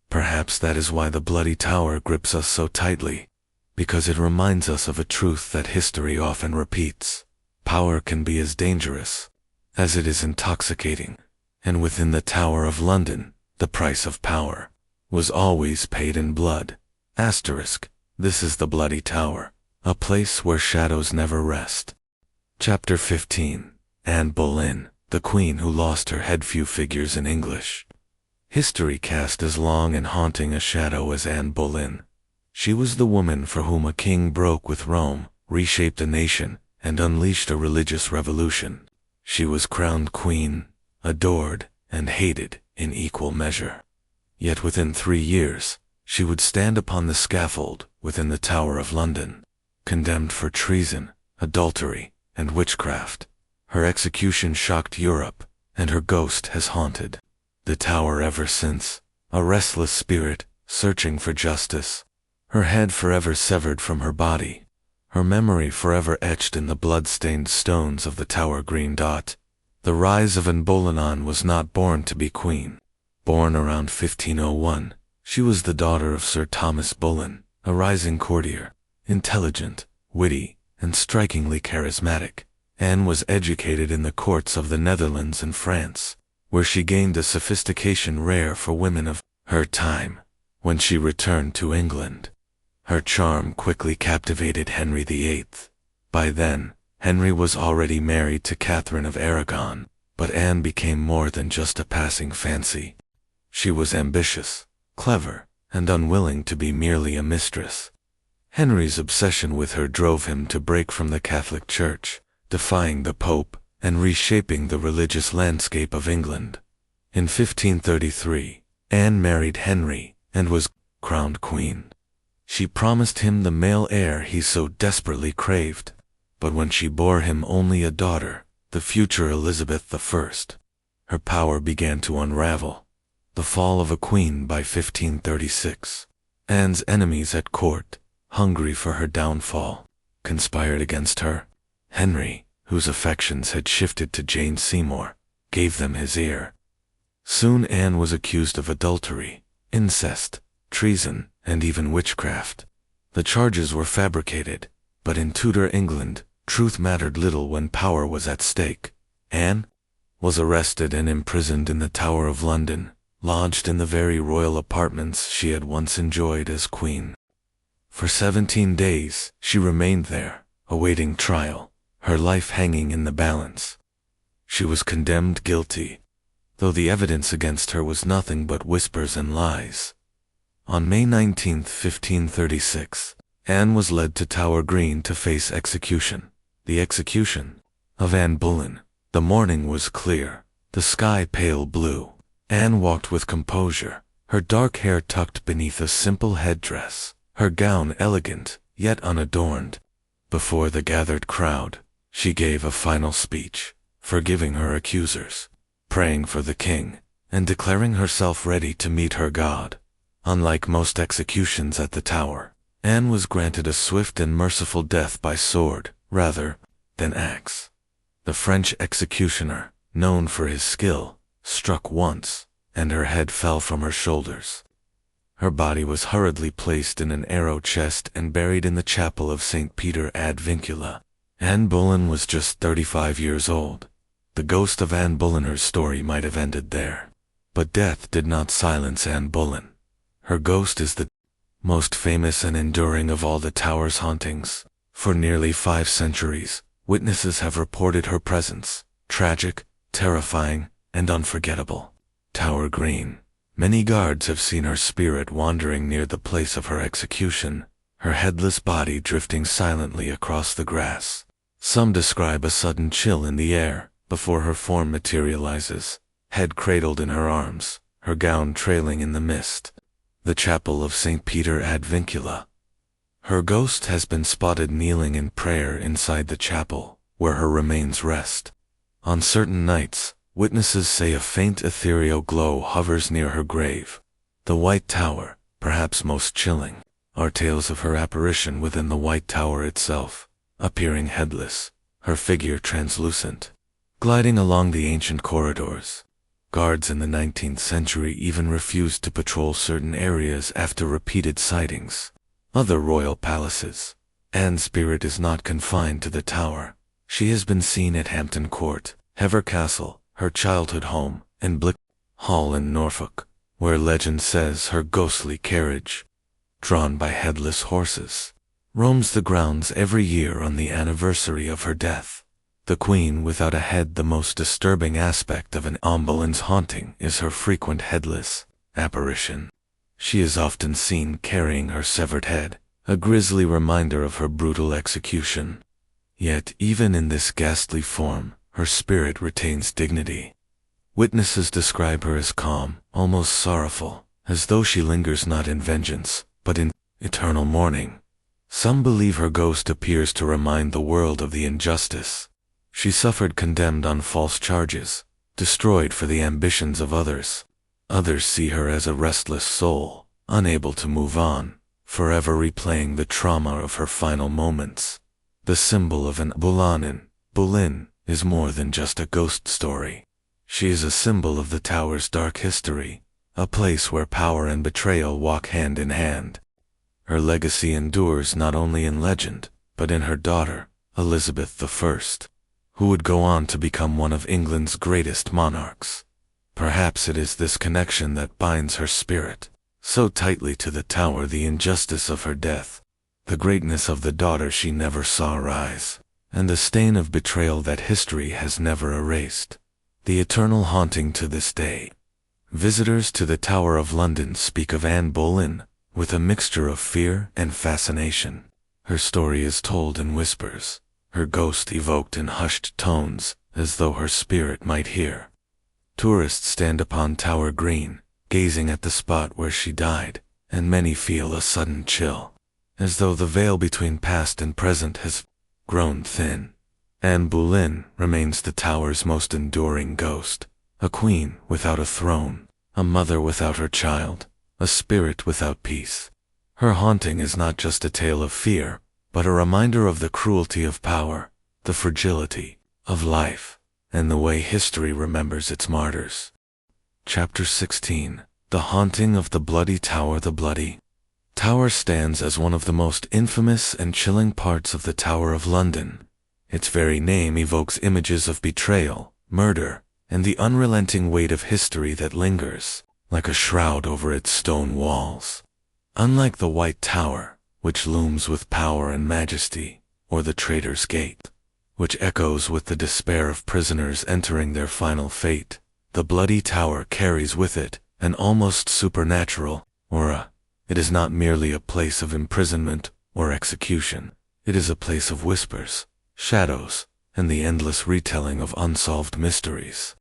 Perhaps that is why the Bloody Tower grips us so tightly, because it reminds us of a truth that history often repeats. Power can be as dangerous as it is intoxicating, and within the Tower of London, the price of power was always paid in blood. Asterisk, this is the Bloody Tower, a place where shadows never rest. Chapter 15. Anne Boleyn, the queen who lost her head. Few figures in English history cast as long and haunting a shadow as Anne Boleyn. She was the woman for whom a king broke with Rome, reshaped a nation, and unleashed a religious revolution. She was crowned queen, adored, and hated in equal measure. Yet within 3 years, she would stand upon the scaffold within the Tower of London, condemned for treason, adultery, and witchcraft. Her execution shocked Europe, and her ghost has haunted the tower ever since, a restless spirit searching for justice. Her head forever severed from her body, her memory forever etched in the blood-stained stones of the Tower Green Dot. The rise of Anne Boleyn was not born to be queen. Born around 1501, she was the daughter of Sir Thomas Boleyn, a rising courtier, intelligent, witty, and strikingly charismatic. Anne was educated in the courts of the Netherlands and France, where she gained a sophistication rare for women of her time. When she returned to England, her charm quickly captivated Henry VIII. By then, Henry was already married to Catherine of Aragon, but Anne became more than just a passing fancy. She was ambitious, clever, and unwilling to be merely a mistress. Henry's obsession with her drove him to break from the Catholic Church, defying the Pope and reshaping the religious landscape of England. In 1533, Anne married Henry and was crowned queen. She promised him the male heir he so desperately craved, but when she bore him only a daughter, the future Elizabeth I, her power began to unravel. The fall of a queen by 1536. Anne's enemies at court, hungry for her downfall, conspired against her. Henry, whose affections had shifted to Jane Seymour, gave them his ear. Soon Anne was accused of adultery, incest, treason, and even witchcraft. The charges were fabricated, but in Tudor England, truth mattered little when power was at stake. Anne was arrested and imprisoned in the Tower of London, lodged in the very royal apartments she had once enjoyed as queen. For 17 days, she remained there, awaiting trial, her life hanging in the balance. She was condemned guilty, though the evidence against her was nothing but whispers and lies. On May 19, 1536, Anne was led to Tower Green to face execution. The execution of Anne Boleyn. The morning was clear, the sky pale blue. Anne walked with composure, her dark hair tucked beneath a simple headdress, her gown elegant, yet unadorned. Before the gathered crowd, she gave a final speech, forgiving her accusers, praying for the king, and declaring herself ready to meet her God. Unlike most executions at the Tower, Anne was granted a swift and merciful death by sword, rather than axe. The French executioner, known for his skill, struck once, and her head fell from her shoulders. Her body was hurriedly placed in an arrow chest and buried in the chapel of St. Peter ad Vincula. Anne Boleyn was just 35 years old. The ghost of Anne Boleyn's story might have ended there. But death did not silence Anne Boleyn. Her ghost is the most famous and enduring of all the Tower's hauntings. For nearly 5 centuries, witnesses have reported her presence, tragic, terrifying, and unforgettable. Tower Green. Many guards have seen her spirit wandering near the place of her execution, her headless body drifting silently across the grass. Some describe a sudden chill in the air before her form materializes, head cradled in her arms, her gown trailing in the mist. The Chapel of St. Peter ad Vincula. Her ghost has been spotted kneeling in prayer inside the chapel, where her remains rest. On certain nights, witnesses say a faint ethereal glow hovers near her grave. The White Tower, perhaps most chilling, are tales of her apparition within the White Tower itself, appearing headless, her figure translucent, gliding along the ancient corridors. Guards in the 19th century even refused to patrol certain areas after repeated sightings. Other royal palaces. Anne's spirit is not confined to the Tower. She has been seen at Hampton Court, Hever Castle, her childhood home, and Blick Hall in Norfolk, where legend says her ghostly carriage, drawn by headless horses, roams the grounds every year on the anniversary of her death. The Queen without a head. The most disturbing aspect of an Anne Boleyn's haunting is her frequent headless apparition. She is often seen carrying her severed head, a grisly reminder of her brutal execution. Yet even in this ghastly form, her spirit retains dignity. Witnesses describe her as calm, almost sorrowful, as though she lingers not in vengeance, but in eternal mourning. Some believe her ghost appears to remind the world of the injustice she suffered, condemned on false charges, destroyed for the ambitions of others. Others see her as a restless soul, unable to move on, forever replaying the trauma of her final moments. The symbol of an Boleyn is more than just a ghost story. She is a symbol of the Tower's dark history, a place where power and betrayal walk hand in hand. Her legacy endures not only in legend, but in her daughter, Elizabeth I, who would go on to become one of England's greatest monarchs. Perhaps it is this connection that binds her spirit so tightly to the Tower, the injustice of her death, the greatness of the daughter she never saw rise, and the stain of betrayal that history has never erased. The eternal haunting to this day. Visitors to the Tower of London speak of Anne Boleyn with a mixture of fear and fascination. Her story is told in whispers, her ghost evoked in hushed tones, as though her spirit might hear. Tourists stand upon Tower Green, gazing at the spot where she died, and many feel a sudden chill, as though the veil between past and present has grown thin. Anne Boleyn remains the Tower's most enduring ghost, a queen without a throne, a mother without her child, a spirit without peace. Her haunting is not just a tale of fear, but a reminder of the cruelty of power, the fragility of life, and the way history remembers its martyrs. Chapter 16. The Haunting of the Bloody Tower. The Bloody Tower stands as one of the most infamous and chilling parts of the Tower of London. Its very name evokes images of betrayal, murder, and the unrelenting weight of history that lingers, like a shroud over its stone walls. Unlike the White Tower, which looms with power and majesty, or the Traitor's Gate, which echoes with the despair of prisoners entering their final fate, the Bloody Tower carries with it an almost supernatural aura. It is not merely a place of imprisonment or execution. It is a place of whispers, shadows, and the endless retelling of unsolved mysteries.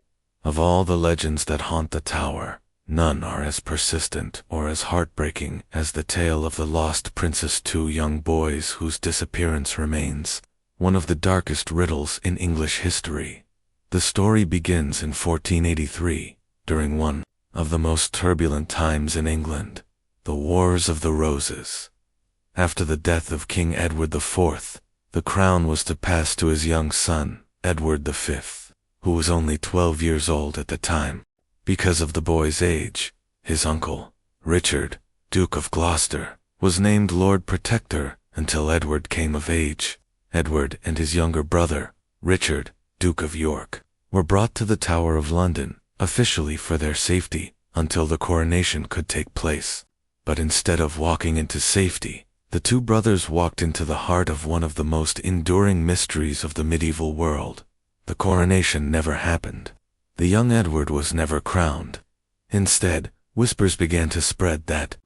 Of all the legends that haunt the Tower, none are as persistent or as heartbreaking as the tale of the lost princess, two young boys whose disappearance remains one of the darkest riddles in English history. The story begins in 1483, during one of the most turbulent times in England, the Wars of the Roses. After the death of King Edward IV, the crown was to pass to his young son, Edward V, who was only 12 years old at the time. Because of the boy's age, his uncle, Richard, Duke of Gloucester, was named Lord Protector until Edward came of age. Edward and his younger brother, Richard, Duke of York, were brought to the Tower of London, officially for their safety, until the coronation could take place. But instead of walking into safety, the two brothers walked into the heart of one of the most enduring mysteries of the medieval world. The coronation never happened. The young Edward was never crowned. Instead, Whispers began to spread that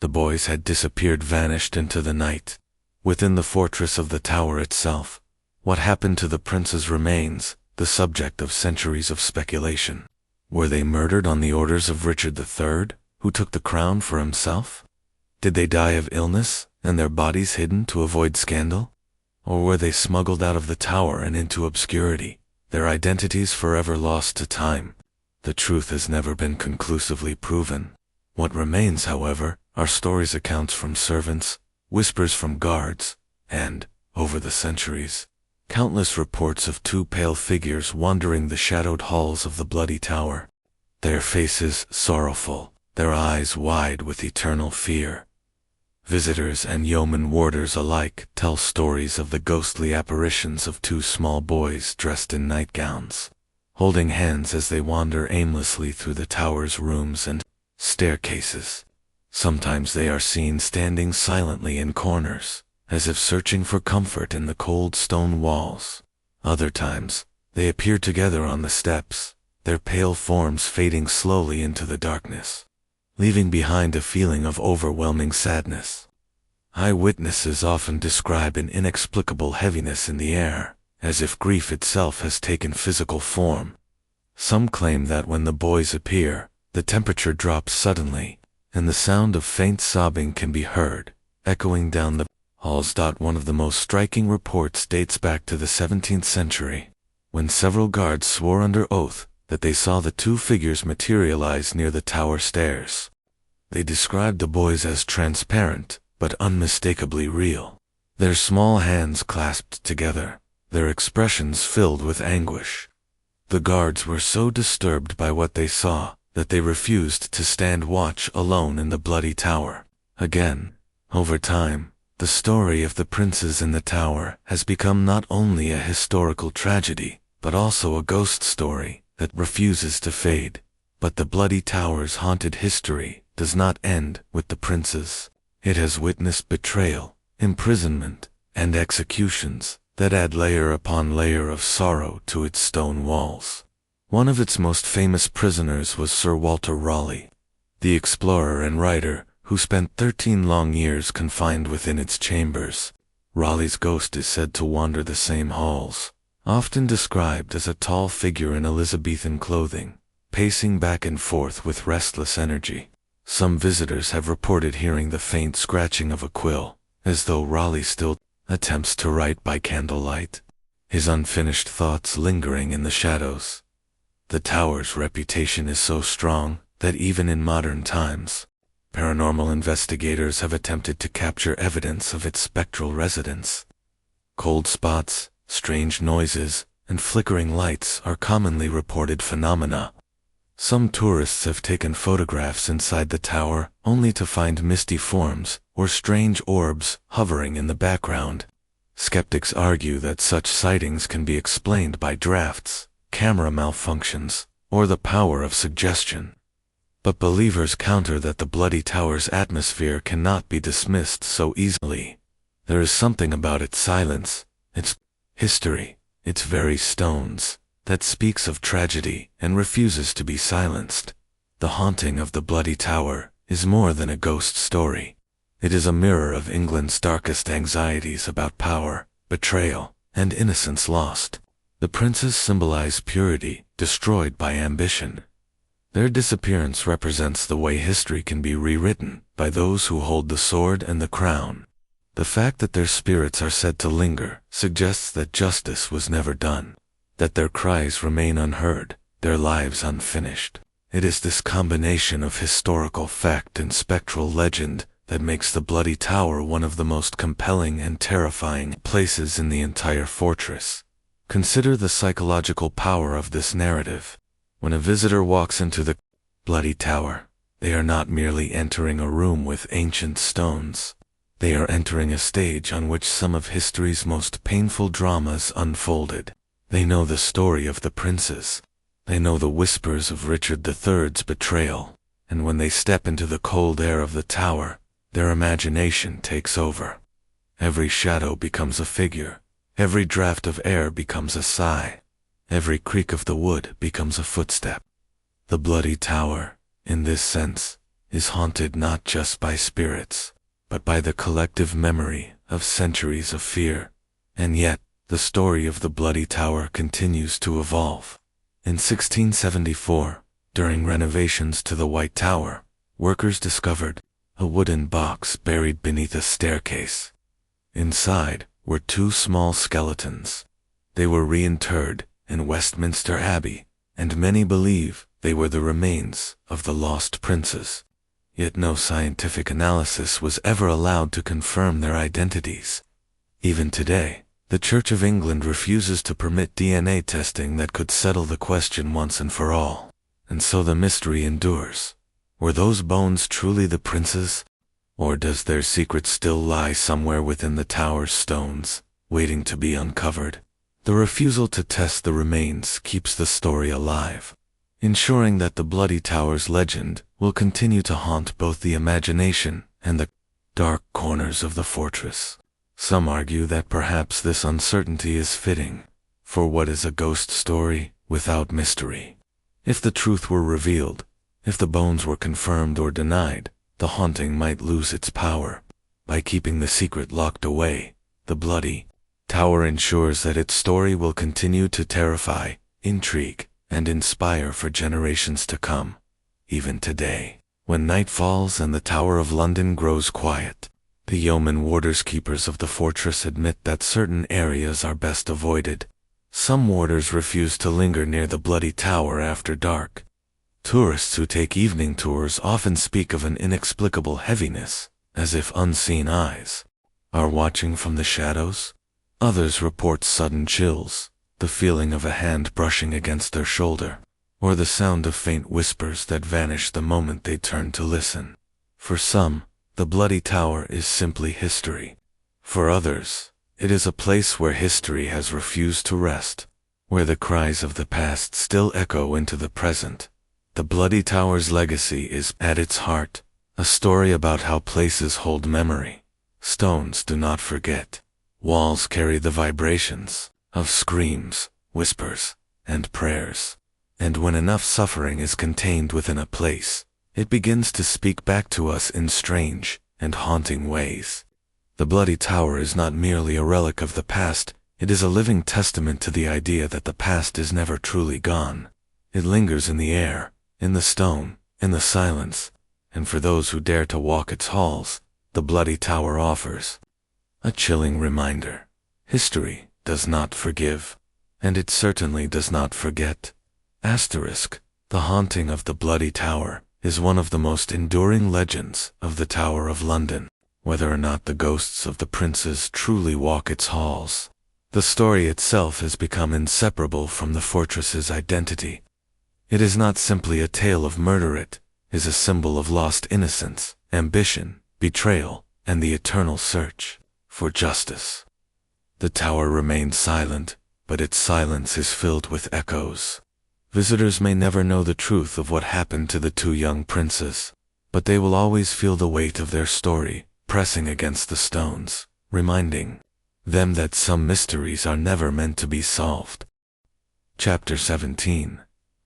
the boys had vanished into the night. Within the fortress of the tower itself, what happened to the prince's remains, the subject of centuries of speculation? Were they murdered on the orders of Richard III, who took the crown for himself? Did they die of illness, and their bodies hidden to avoid scandal? Or were they smuggled out of the tower and into obscurity, their identities forever lost to time? The truth has never been conclusively proven. What remains, however, are stories, accounts from servants, whispers from guards, and, over the centuries, countless reports of two pale figures wandering the shadowed halls of the bloody tower, their faces sorrowful, their eyes wide with eternal fear. Visitors and yeoman warders alike tell stories of the ghostly apparitions of two small boys dressed in nightgowns, holding hands as they wander aimlessly through the tower's rooms and staircases. Sometimes they are seen standing silently in corners, as if searching for comfort in the cold stone walls. Other times, they appear together on the steps, their pale forms fading slowly into the darkness, leaving behind a feeling of overwhelming sadness. Eyewitnesses often describe an inexplicable heaviness in the air, as if grief itself has taken physical form. Some claim that when the boys appear, the temperature drops suddenly, and the sound of faint sobbing can be heard, echoing down the halls. One of the most striking reports dates back to the 17th century, when several guards swore under oath that they saw the two figures materialize near the tower stairs. They described the boys as transparent, but unmistakably real, their small hands clasped together, their expressions filled with anguish. The guards were so disturbed by what they saw that they refused to stand watch alone in the bloody tower. Again, over time, the story of the princes in the tower has become not only a historical tragedy, but also a ghost story that refuses to fade. But the bloody tower's haunted history does not end with the princes. It has witnessed betrayal, imprisonment, and executions that add layer upon layer of sorrow to its stone walls. One of its most famous prisoners was Sir Walter Raleigh, the explorer and writer who spent 13 long years confined within its chambers. Raleigh's ghost is said to wander the same halls, often described as a tall figure in Elizabethan clothing, pacing back and forth with restless energy. Some visitors have reported hearing the faint scratching of a quill, as though Raleigh still attempts to write by candlelight, his unfinished thoughts lingering in the shadows. The tower's reputation is so strong that even in modern times, paranormal investigators have attempted to capture evidence of its spectral residence. Cold spots, strange noises, and flickering lights are commonly reported phenomena. Some tourists have taken photographs inside the tower only to find misty forms or strange orbs hovering in the background. Skeptics argue that such sightings can be explained by drafts, camera malfunctions, or the power of suggestion. But believers counter that the bloody tower's atmosphere cannot be dismissed so easily. There is something about its silence, its history, its very stones, that speaks of tragedy and refuses to be silenced. The haunting of the bloody tower is more than a ghost story. It is a mirror of England's darkest anxieties about power, betrayal, and innocence lost. The princes symbolize purity, destroyed by ambition. Their disappearance represents the way history can be rewritten by those who hold the sword and the crown. The fact that their spirits are said to linger suggests that justice was never done, that their cries remain unheard, their lives unfinished. It is this combination of historical fact and spectral legend that makes the bloody tower one of the most compelling and terrifying places in the entire fortress. Consider the psychological power of this narrative. When a visitor walks into the bloody tower, they are not merely entering a room with ancient stones. They are entering a stage on which some of history's most painful dramas unfolded. They know the story of the princes. They know the whispers of Richard III's betrayal. And when they step into the cold air of the tower, their imagination takes over. Every shadow becomes a figure. Every draft of air becomes a sigh. Every creak of the wood becomes a footstep. The bloody tower, in this sense, is haunted not just by spirits, but by the collective memory of centuries of fear. And yet, the story of the Bloody Tower continues to evolve. In 1674, during renovations to the White Tower, workers discovered a wooden box buried beneath a staircase. Inside were two small skeletons. They were reinterred in Westminster Abbey, and many believe they were the remains of the lost princes. Yet no scientific analysis was ever allowed to confirm their identities. Even today, the Church of England refuses to permit DNA testing that could settle the question once and for all. And so the mystery endures. Were those bones truly the princes? Or does their secret still lie somewhere within the tower's stones, waiting to be uncovered? The refusal to test the remains keeps the story alive, ensuring that the Bloody Tower's legend will continue to haunt both the imagination and the dark corners of the fortress. Some argue that perhaps this uncertainty is fitting, for what is a ghost story without mystery? If the truth were revealed, if the bones were confirmed or denied, the haunting might lose its power. By keeping the secret locked away, the Bloody Tower ensures that its story will continue to terrify, intrigue, and inspire for generations to come. Even today, when night falls and the Tower of London grows quiet, the yeoman warders keepers of the fortress admit that certain areas are best avoided. Some warders refuse to linger near the Bloody Tower after dark. Tourists who take evening tours often speak of an inexplicable heaviness, as if unseen eyes are watching from the shadows. Others report sudden chills, the feeling of a hand brushing against their shoulder, or the sound of faint whispers that vanish the moment they turn to listen. For some, the Bloody Tower is simply history. For others, it is a place where history has refused to rest, where the cries of the past still echo into the present. The Bloody Tower's legacy is, at its heart, a story about how places hold memory. Stones do not forget. Walls carry the vibrations of screams, whispers, and prayers. And when enough suffering is contained within a place, it begins to speak back to us in strange and haunting ways. The Bloody Tower is not merely a relic of the past, it is a living testament to the idea that the past is never truly gone. It lingers in the air, in the stone, in the silence, and for those who dare to walk its halls, the Bloody Tower offers a chilling reminder. History does not forgive, and it certainly does not forget. Asterisk, the haunting of the Bloody Tower is one of the most enduring legends of the Tower of London. Whether or not the ghosts of the princes truly walk its halls, the story itself has become inseparable from the fortress's identity. It is not simply a tale of murder, it is a symbol of lost innocence, ambition, betrayal, and the eternal search for justice. The tower remains silent, but its silence is filled with echoes. Visitors may never know the truth of what happened to the two young princes, but they will always feel the weight of their story pressing against the stones, reminding them that some mysteries are never meant to be solved. Chapter 17.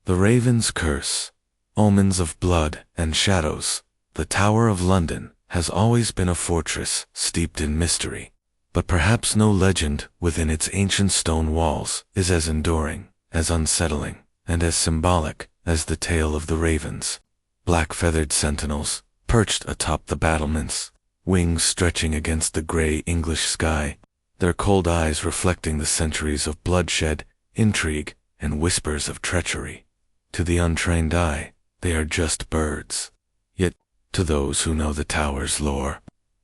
The Raven's Curse. Omens of blood and shadows. The Tower of London has always been a fortress steeped in mystery, but perhaps no legend within its ancient stone walls is as enduring, as unsettling, and as symbolic as the tale of the ravens. Black-feathered sentinels, perched atop the battlements, wings stretching against the gray English sky, their cold eyes reflecting the centuries of bloodshed, intrigue, and whispers of treachery. To the untrained eye, they are just birds. Yet, to those who know the tower's lore,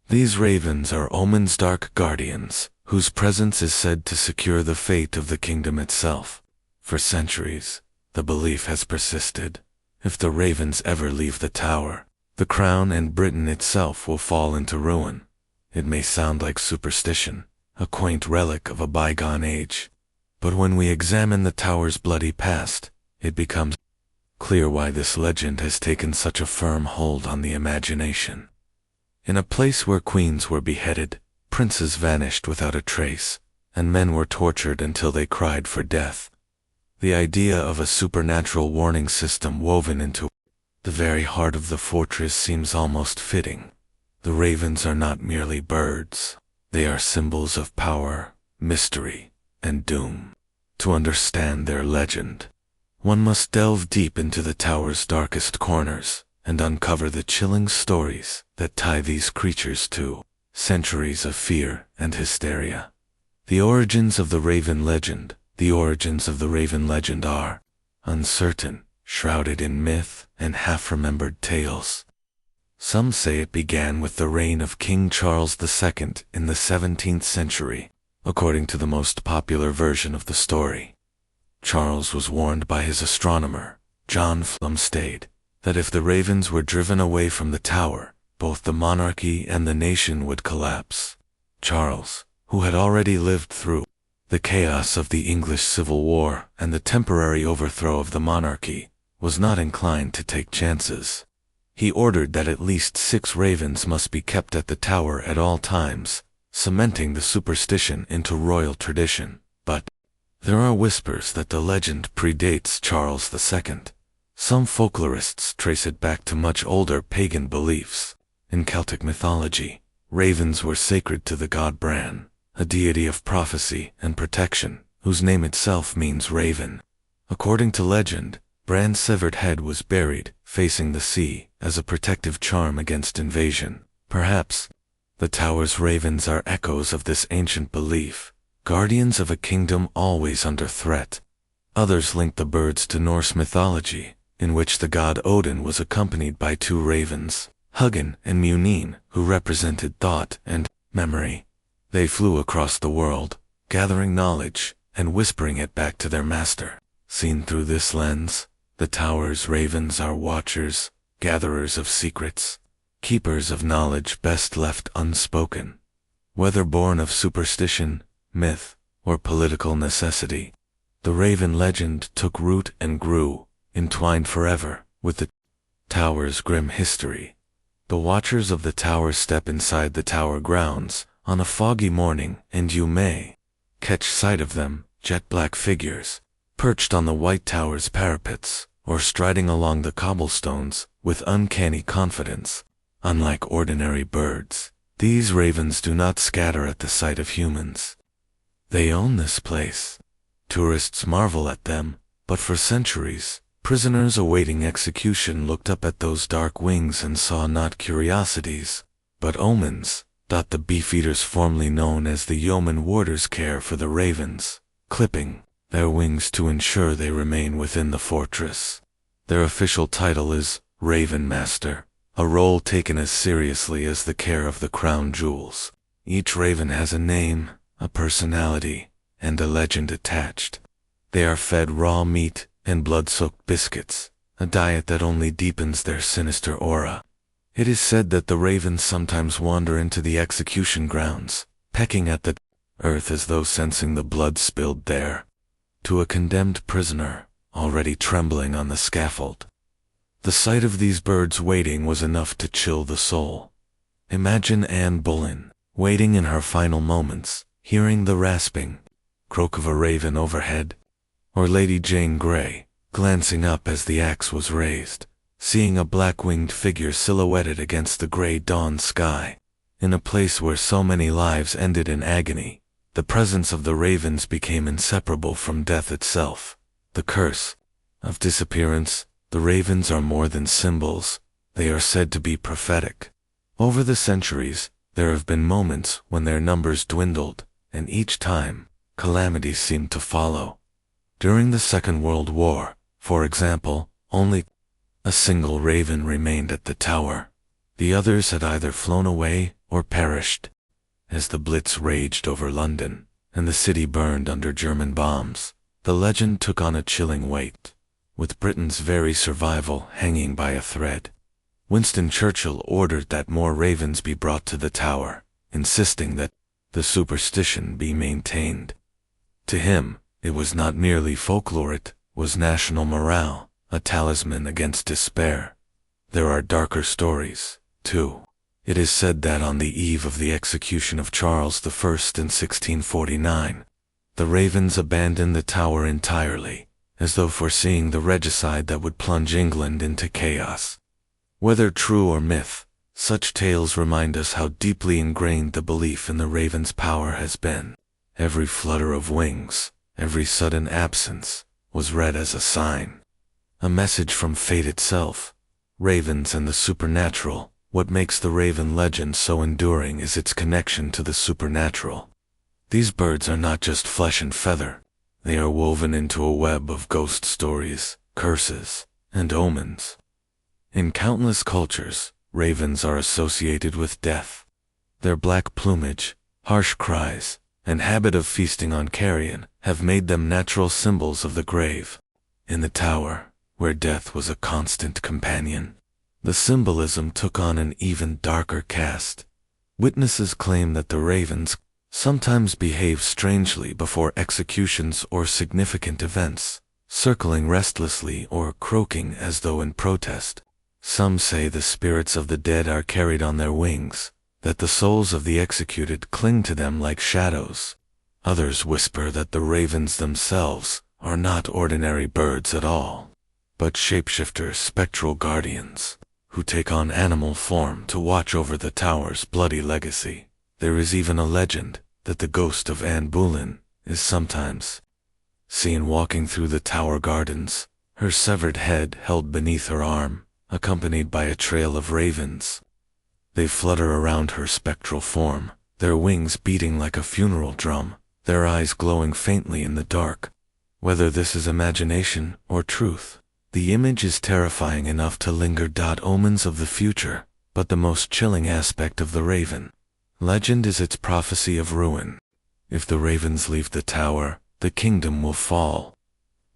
these ravens are Omen's dark guardians, whose presence is said to secure the fate of the kingdom itself. For centuries, the belief has persisted. If the ravens ever leave the tower, the crown and Britain itself will fall into ruin. It may sound like superstition, a quaint relic of a bygone age, but when we examine the tower's bloody past, it becomes clear why this legend has taken such a firm hold on the imagination. In a place where queens were beheaded, princes vanished without a trace, and men were tortured until they cried for death, the idea of a supernatural warning system woven into The very heart of the fortress seems almost fitting. The ravens are not merely birds. They are symbols of power, mystery, and doom. To understand their legend, one must delve deep into the tower's darkest corners and uncover the chilling stories that tie these creatures to centuries of fear and hysteria. The origins of the Raven legend. The origins of the Raven legend are uncertain, shrouded in myth and half-remembered tales. Some say it began with the reign of King Charles II in the 17th century, according to the most popular version of the story. Charles was warned by his astronomer, John Flumstead, that if the ravens were driven away from the tower, both the monarchy and the nation would collapse. Charles, who had already lived through the chaos of the English Civil War and the temporary overthrow of the monarchy, was not inclined to take chances. He ordered that at least 6 ravens must be kept at the tower at all times, cementing the superstition into royal tradition. But there are whispers that the legend predates Charles II. Some folklorists trace it back to much older pagan beliefs. In Celtic mythology, ravens were sacred to the god Bran, a deity of prophecy and protection, whose name itself means raven. According to legend, Bran's severed head was buried, facing the sea, as a protective charm against invasion. Perhaps the tower's ravens are echoes of this ancient belief, guardians of a kingdom always under threat. Others link the birds to Norse mythology, in which the god Odin was accompanied by 2 ravens, Hugin and Munin, who represented thought and memory. They flew across the world, gathering knowledge and whispering it back to their master. Seen through this lens, the tower's ravens are watchers, gatherers of secrets, keepers of knowledge best left unspoken. Whether born of superstition, myth, or political necessity, the Raven legend took root and grew, entwined forever with the tower's grim history. The watchers of the tower step inside the tower grounds on a foggy morning, and you may catch sight of them, jet-black figures, perched on the white tower's parapets, or striding along the cobblestones with uncanny confidence. Unlike ordinary birds, these ravens do not scatter at the sight of humans. They own this place. Tourists marvel at them, but for centuries, prisoners awaiting execution looked up at those dark wings and saw not curiosities, but omens. The beefeaters formerly known as the yeoman warders care for the ravens, clipping their wings to ensure they remain within the fortress. Their official title is Raven Master, a role taken as seriously as the care of the crown jewels. Each raven has a name, a personality, and a legend attached. They are fed raw meat and blood-soaked biscuits, a diet that only deepens their sinister aura. It is said that the ravens sometimes wander into the execution grounds, pecking at the earth as though sensing the blood spilled there. To a condemned prisoner, already trembling on the scaffold, the sight of these birds waiting was enough to chill the soul. Imagine Anne Boleyn, waiting in her final moments, hearing the rasping croak of a raven overhead, or Lady Jane Grey, glancing up as the axe was raised, seeing a black-winged figure silhouetted against the gray dawn sky. In a place where so many lives ended in agony, the presence of the ravens became inseparable from death itself. The curse of disappearance. The ravens are more than symbols, they are said to be prophetic. Over the centuries, there have been moments when their numbers dwindled, and each time, calamities seemed to follow. During the Second World War, for example, only a single raven remained at the tower. The others had either flown away or perished. As the Blitz raged over London, and the city burned under German bombs, the legend took on a chilling weight, with Britain's very survival hanging by a thread. Winston Churchill ordered that more ravens be brought to the tower, insisting that the superstition be maintained. To him, it was not merely folklore, it was national morale, a talisman against despair. There are darker stories, too. It is said that on the eve of the execution of Charles I in 1649, the ravens abandoned the tower entirely, as though foreseeing the regicide that would plunge England into chaos. Whether true or myth, such tales remind us how deeply ingrained the belief in the raven's power has been. Every flutter of wings, every sudden absence, was read as a sign. A message from fate itself. Ravens and the supernatural. What makes the raven legend so enduring is its connection to the supernatural. These birds are not just flesh and feather. They are woven into a web of ghost stories, curses, and omens. In countless cultures, ravens are associated with death. Their black plumage, harsh cries, and habit of feasting on carrion have made them natural symbols of the grave. In the tower, where death was a constant companion, the symbolism took on an even darker cast. Witnesses claim that the ravens sometimes behave strangely before executions or significant events, circling restlessly or croaking as though in protest. Some say the spirits of the dead are carried on their wings, that the souls of the executed cling to them like shadows. Others whisper that the ravens themselves are not ordinary birds at all, but shapeshifters, spectral guardians, who take on animal form to watch over the tower's bloody legacy. There is even a legend that the ghost of Boleyn is sometimes seen walking through the tower gardens, her severed head held beneath her arm, accompanied by a trail of ravens. They flutter around her spectral form, their wings beating like a funeral drum, their eyes glowing faintly in the dark. Whether this is imagination or truth, the image is terrifying enough to linger. Omens of the future, but the most chilling aspect of the raven legend is its prophecy of ruin. If the ravens leave the tower, the kingdom will fall.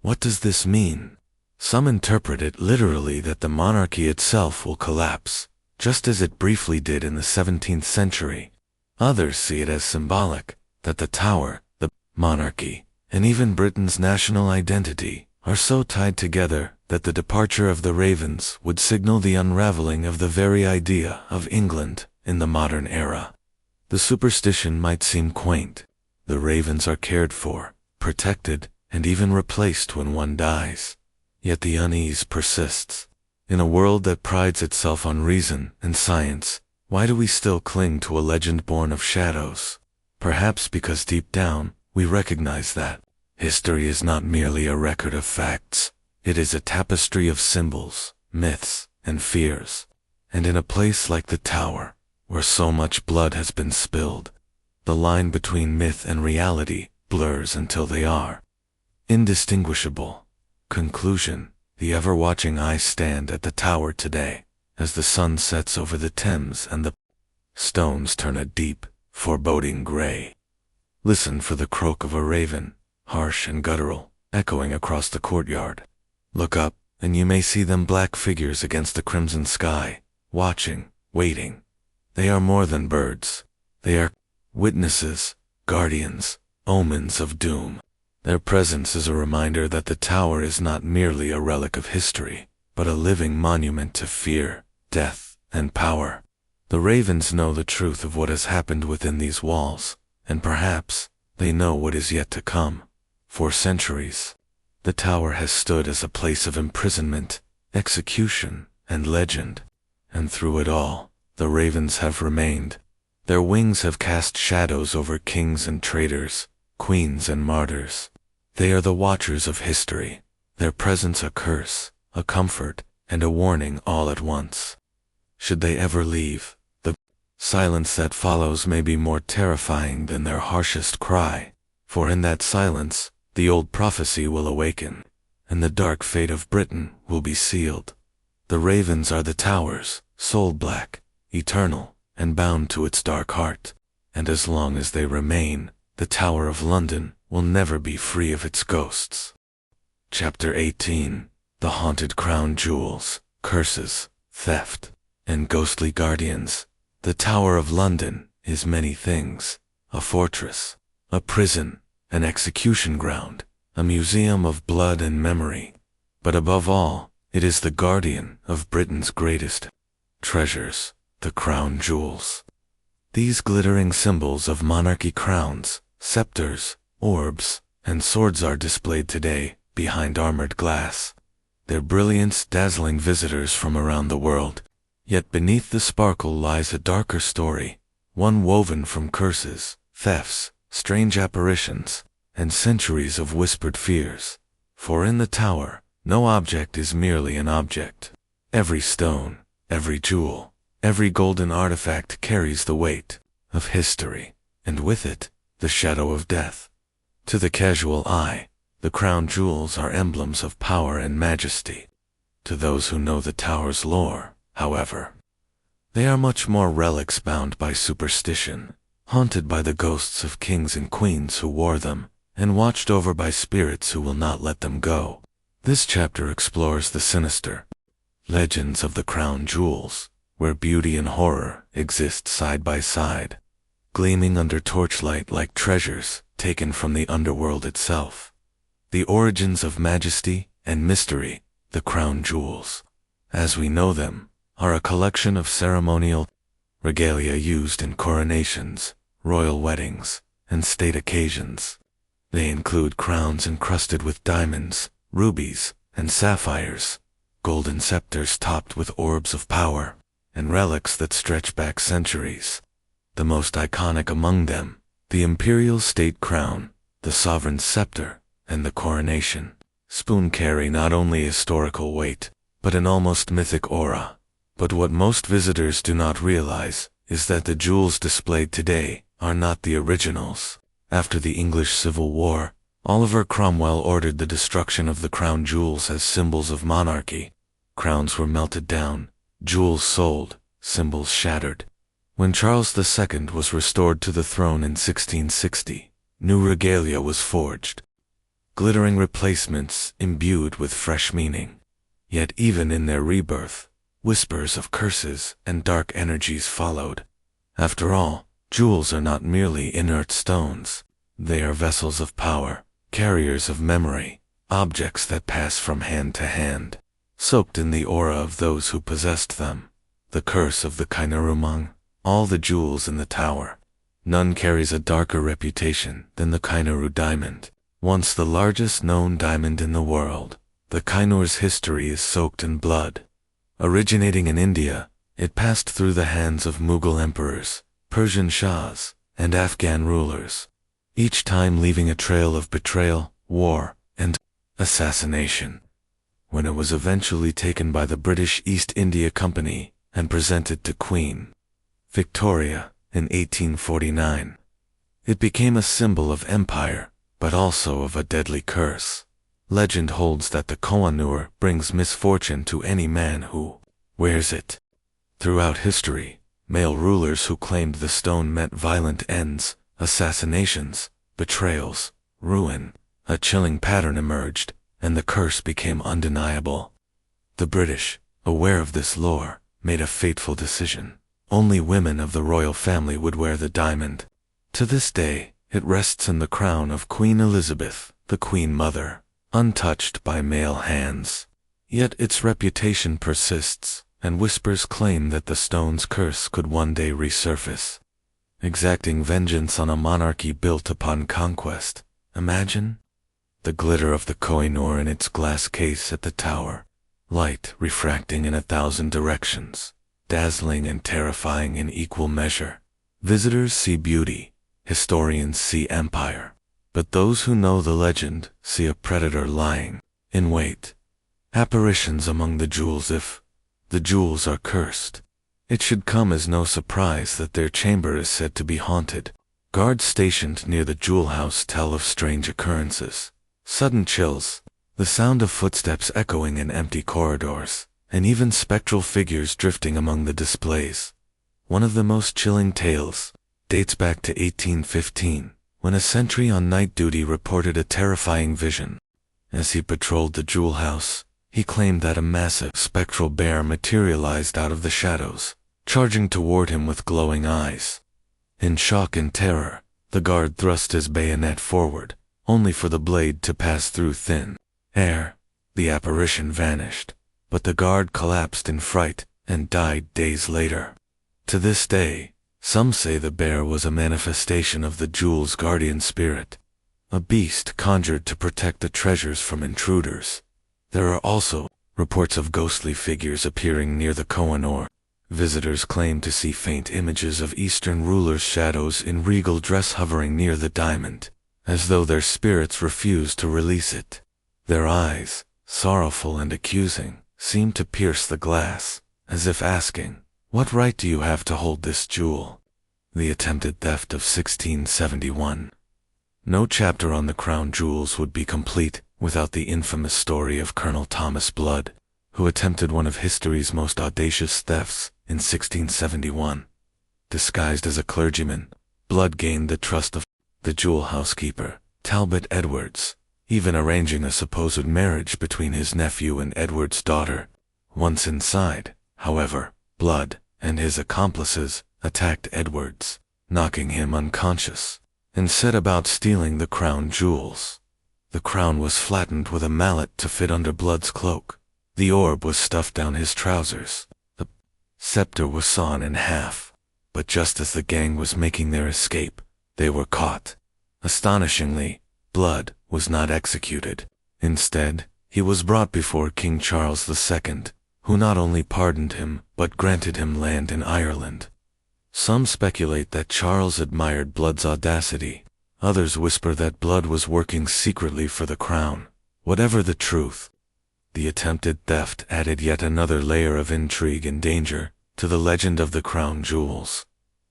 What does this mean? Some interpret it literally that the monarchy itself will collapse, just as it briefly did in the 17th century. Others see it as symbolic, that the tower, the monarchy, and even Britain's national identity are so tied together that the departure of the ravens would signal the unraveling of the very idea of England in the modern era. The superstition might seem quaint. The ravens are cared for, protected, and even replaced when one dies. Yet the unease persists. In a world that prides itself on reason and science, why do we still cling to a legend born of shadows? Perhaps because deep down, we recognize that history is not merely a record of facts. It is a tapestry of symbols, myths, and fears. And in a place like the tower, where so much blood has been spilled, the line between myth and reality blurs until they are indistinguishable. Conclusion: the ever-watching eyes stand at the tower today, as the sun sets over the Thames and the stones turn a deep, foreboding gray. Listen for the croak of a raven, harsh and guttural, echoing across the courtyard. Look up, and you may see them, black figures against the crimson sky, watching, waiting. They are more than birds. They are witnesses, guardians, omens of doom. Their presence is a reminder that the tower is not merely a relic of history, but a living monument to fear, death, and power. The ravens know the truth of what has happened within these walls, and perhaps they know what is yet to come. For centuries, the tower has stood as a place of imprisonment, execution, and legend. And through it all, the ravens have remained. Their wings have cast shadows over kings and traitors, queens and martyrs. They are the watchers of history, their presence a curse, a comfort, and a warning all at once. Should they ever leave, the silence that follows may be more terrifying than their harshest cry, for in that silence, the old prophecy will awaken, and the dark fate of Britain will be sealed. The ravens are the tower's, soul black, eternal, and bound to its dark heart, and as long as they remain, the Tower of London will never be free of its ghosts. Chapter 18: The Haunted Crown Jewels, Curses, Theft, and Ghostly Guardians. The Tower of London is many things: a fortress, a prison, an execution ground, a museum of blood and memory. But above all, it is the guardian of Britain's greatest treasures, the crown jewels. These glittering symbols of monarchy crowns, scepters, orbs, and swords are displayed today, behind armored glass, their brilliance dazzling visitors from around the world. Yet beneath the sparkle lies a darker story, one woven from curses, thefts, strange apparitions, and centuries of whispered fears. For in the tower, no object is merely an object. Every stone, every jewel, every golden artifact carries the weight of history, and with it, the shadow of death. To the casual eye, the crown jewels are emblems of power and majesty. To those who know the tower's lore, however, they are much more relics bound by superstition, haunted by the ghosts of kings and queens who wore them, and watched over by spirits who will not let them go. This chapter explores the sinister legends of the crown jewels, where beauty and horror exist side by side, gleaming under torchlight like treasures taken from the underworld itself. The origins of majesty and mystery, the crown jewels, as we know them, are a collection of ceremonial regalia used in coronations, royal weddings, and state occasions. They include crowns encrusted with diamonds, rubies, and sapphires, golden scepters topped with orbs of power, and relics that stretch back centuries. The most iconic among them, the imperial state crown, the sovereign's scepter, and the coronation spoon carry not only historical weight, but an almost mythic aura. But what most visitors do not realize is that the jewels displayed today are not the originals. After the English Civil War, Oliver Cromwell ordered the destruction of the crown jewels as symbols of monarchy. Crowns were melted down, jewels sold, symbols shattered. When Charles II was restored to the throne in 1660, new regalia was forged, glittering replacements imbued with fresh meaning. Yet even in their rebirth, whispers of curses and dark energies followed. After all, jewels are not merely inert stones. They are vessels of power, carriers of memory, objects that pass from hand to hand, soaked in the aura of those who possessed them. The curse of the Kainarumang, all the jewels in the tower. None carries a darker reputation than the Kainaru diamond. Once the largest known diamond in the world, the Kainur's history is soaked in blood. Originating in India, it passed through the hands of Mughal emperors, Persian shahs, and Afghan rulers, each time leaving a trail of betrayal, war, and assassination. When it was eventually taken by the British East India Company and presented to Queen Victoria in 1849, it became a symbol of empire, but also of a deadly curse. Legend holds that the Koh-i-Noor brings misfortune to any man who wears it. Throughout history, male rulers who claimed the stone met violent ends, assassinations, betrayals, ruin. A chilling pattern emerged, and the curse became undeniable. The British, aware of this lore, made a fateful decision. Only women of the royal family would wear the diamond. To this day, it rests in the crown of Queen Elizabeth, the Queen Mother, untouched by male hands. Yet its reputation persists, and whispers claim that the stone's curse could one day resurface, exacting vengeance on a monarchy built upon conquest. Imagine the glitter of the Koh-i-Noor in its glass case at the tower, light refracting in 1,000 directions, dazzling and terrifying in equal measure. Visitors see beauty, historians see empire, but those who know the legend see a predator lying in wait. Apparitions among the jewels. If the jewels are cursed, it should come as no surprise that their chamber is said to be haunted. Guards stationed near the jewel house tell of strange occurrences, sudden chills, the sound of footsteps echoing in empty corridors, and even spectral figures drifting among the displays. One of the most chilling tales dates back to 1815, when a sentry on night duty reported a terrifying vision. As he patrolled the jewel house, he claimed that a massive spectral bear materialized out of the shadows, charging toward him with glowing eyes. In shock and terror, the guard thrust his bayonet forward, only for the blade to pass through thin air. The apparition vanished, but the guard collapsed in fright and died days later. To this day, some say the bear was a manifestation of the jewel's guardian spirit. a beast conjured to protect the treasures from intruders. There are also reports of ghostly figures appearing near the Koh-i-Noor. Visitors claim to see faint images of Eastern rulers' shadows in regal dress hovering near the diamond, as though their spirits refuse to release it. Their eyes, sorrowful and accusing, seem to pierce the glass, as if asking, "What right do you have to hold this jewel?" The attempted theft of 1671. No chapter on the crown jewels would be complete without the infamous story of Colonel Thomas Blood, who attempted one of history's most audacious thefts in 1671. Disguised as a clergyman, Blood gained the trust of the jewel housekeeper, Talbot Edwards, even arranging a supposed marriage between his nephew and Edward's daughter. Once inside, however, Blood and his accomplices attacked Edwards, knocking him unconscious, and set about stealing the crown jewels. The crown was flattened with a mallet to fit under Blood's cloak. The orb was stuffed down his trousers. The scepter was sawn in half. But just as the gang was making their escape, they were caught. Astonishingly, Blood was not executed. Instead, he was brought before King Charles II, who not only pardoned him but granted him land in Ireland. Some speculate that Charles admired Blood's audacity. Others whisper that Blood was working secretly for the crown. Whatever the truth, the attempted theft added yet another layer of intrigue and danger to the legend of the crown jewels.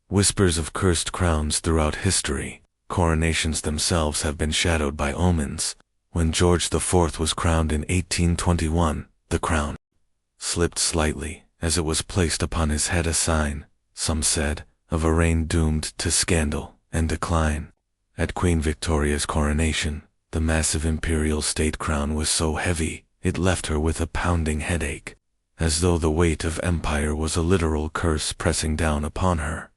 Whispers of cursed crowns throughout history. Coronations themselves have been shadowed by omens. When George IV was crowned in 1821, the crown slipped slightly as it was placed upon his head, a sign, some said, of a reign doomed to scandal and decline. At Queen Victoria's coronation, the massive imperial state crown was so heavy it left her with a pounding headache, as though the weight of empire was a literal curse pressing down upon her.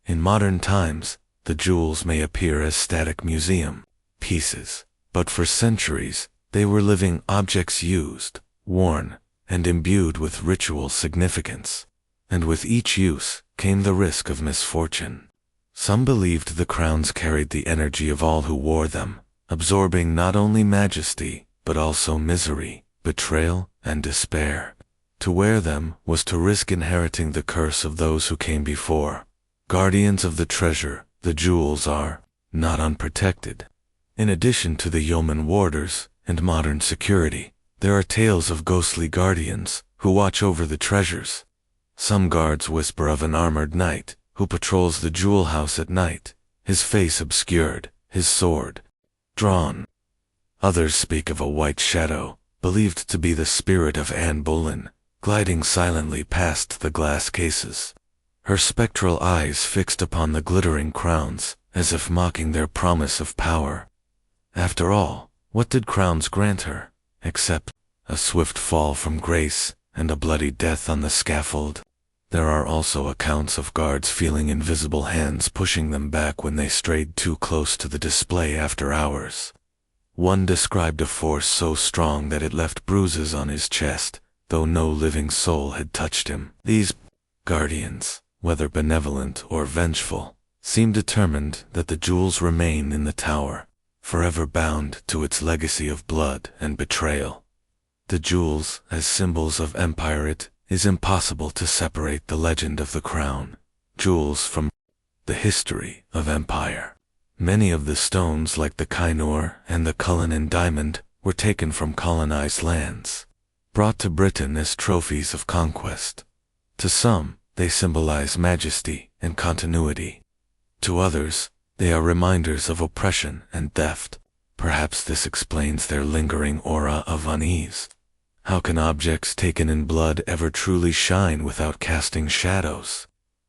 In modern times, the jewels may appear as static museum pieces, but for centuries they were living objects used, worn, and imbued with ritual significance. And with each use came the risk of misfortune. Some believed the crowns carried the energy of all who wore them, absorbing not only majesty, but also misery, betrayal, and despair. To wear them was to risk inheriting the curse of those who came before. Guardians of the treasure, the jewels are not unprotected. In addition to the yeoman warders and modern security, there are tales of ghostly guardians who watch over the treasures. Some guards whisper of an armored knight who patrols the jewel house at night, his face obscured, his sword drawn. Others speak of a white shadow, believed to be the spirit of Anne Boleyn, gliding silently past the glass cases, her spectral eyes fixed upon the glittering crowns, as if mocking their promise of power. After all, what did crowns grant her, except a swift fall from grace and a bloody death on the scaffold? There are also accounts of guards feeling invisible hands pushing them back when they strayed too close to the display after hours. One described a force so strong that it left bruises on his chest, though no living soul had touched him. These guardians, whether benevolent or vengeful, seem determined that the jewels remain in the tower, forever bound to its legacy of blood and betrayal. The jewels, as symbols of empire, it is impossible to separate the legend of the crown jewels from the history of empire. Many of the stones, like the Koh-i-Noor and the Cullinan diamond, were taken from colonized lands, brought to Britain as trophies of conquest. To some, they symbolize majesty and continuity. To others, they are reminders of oppression and theft. Perhaps this explains their lingering aura of unease. How can objects taken in blood ever truly shine without casting shadows?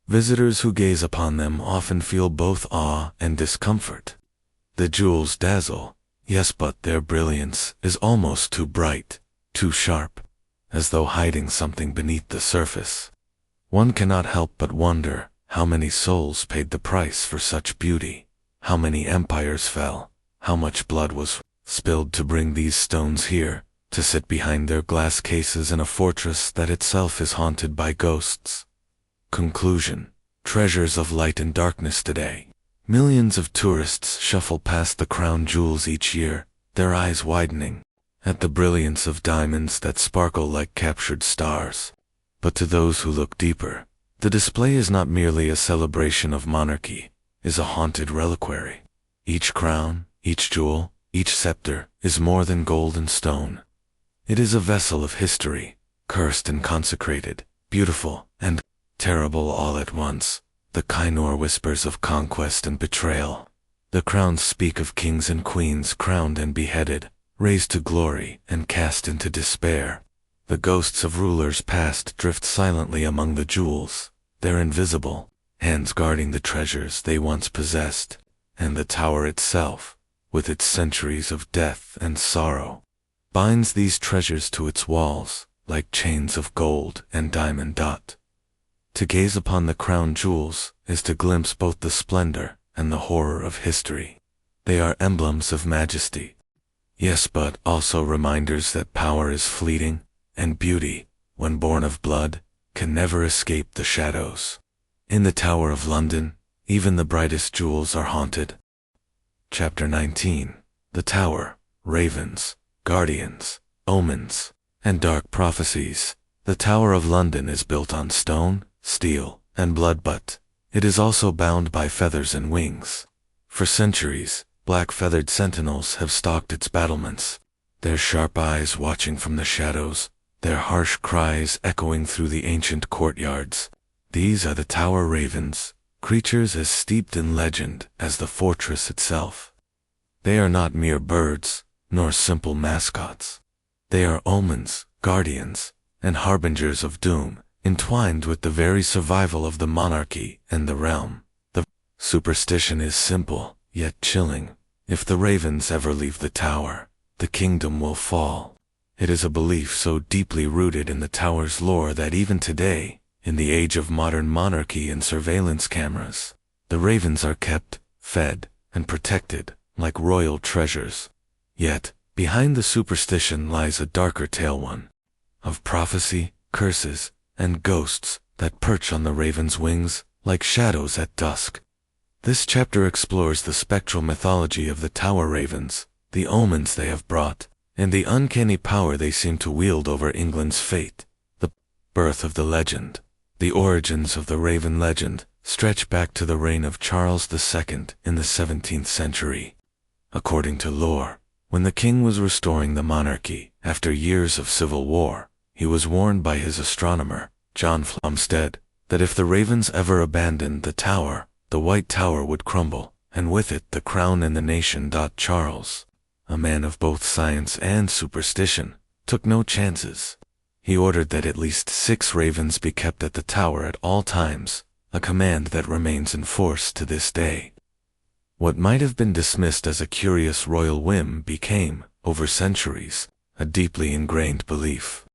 Visitors who gaze upon them often feel both awe and discomfort. The jewels dazzle, yes, but their brilliance is almost too bright, too sharp, as though hiding something beneath the surface. One cannot help but wonder how many souls paid the price for such beauty, how many empires fell, how much blood was spilled to bring these stones here, to sit behind their glass cases in a fortress that itself is haunted by ghosts. Conclusion: treasures of light and darkness today. Millions of tourists shuffle past the crown jewels each year, their eyes widening at the brilliance of diamonds that sparkle like captured stars. But to those who look deeper, the display is not merely a celebration of monarchy, it is a haunted reliquary. Each crown, each jewel, each scepter is more than gold and stone. It is a vessel of history, cursed and consecrated, beautiful and terrible all at once. The Kainor whispers of conquest and betrayal. The crowns speak of kings and queens crowned and beheaded, raised to glory and cast into despair. The ghosts of rulers past drift silently among the jewels, their invisible hands guarding the treasures they once possessed, and the tower itself, with its centuries of death and sorrow, binds these treasures to its walls like chains of gold and diamond. To gaze upon the crown jewels is to glimpse both the splendor and the horror of history. They are emblems of majesty, yes, but also reminders that power is fleeting, and beauty, when born of blood, can never escape the shadows. In the Tower of London, even the brightest jewels are haunted. Chapter 19. The Tower, Ravens, Guardians, Omens, and Dark Prophecies. The Tower of London is built on stone, steel, and blood, but it is also bound by feathers and wings. For centuries, black-feathered sentinels have stalked its battlements, their sharp eyes watching from the shadows, their harsh cries echoing through the ancient courtyards. These are the Tower Ravens, creatures as steeped in legend as the fortress itself. They are not mere birds, nor simple mascots. They are omens, guardians, and harbingers of doom, entwined with the very survival of the monarchy and the realm. The superstition is simple, yet chilling. If the ravens ever leave the tower, the kingdom will fall. It is a belief so deeply rooted in the tower's lore that even today, in the age of modern monarchy and surveillance cameras, the ravens are kept, fed, and protected like royal treasures. Yet, behind the superstition lies a darker tale, one of prophecy, curses, and ghosts that perch on the raven's wings like shadows at dusk. This chapter explores the spectral mythology of the Tower Ravens, the omens they have brought, and the uncanny power they seem to wield over England's fate. The birth of the legend. The origins of the Raven legend stretch back to the reign of Charles II in the 17th century. According to lore, when the king was restoring the monarchy after years of civil war, he was warned by his astronomer, John Flumstead, that if the ravens ever abandoned the tower, the White Tower would crumble, and with it the crown and the nation. Charles, a man of both science and superstition, took no chances. He ordered that at least 6 ravens be kept at the tower at all times, a command that remains in force to this day. What might have been dismissed as a curious royal whim became, over centuries, a deeply ingrained belief.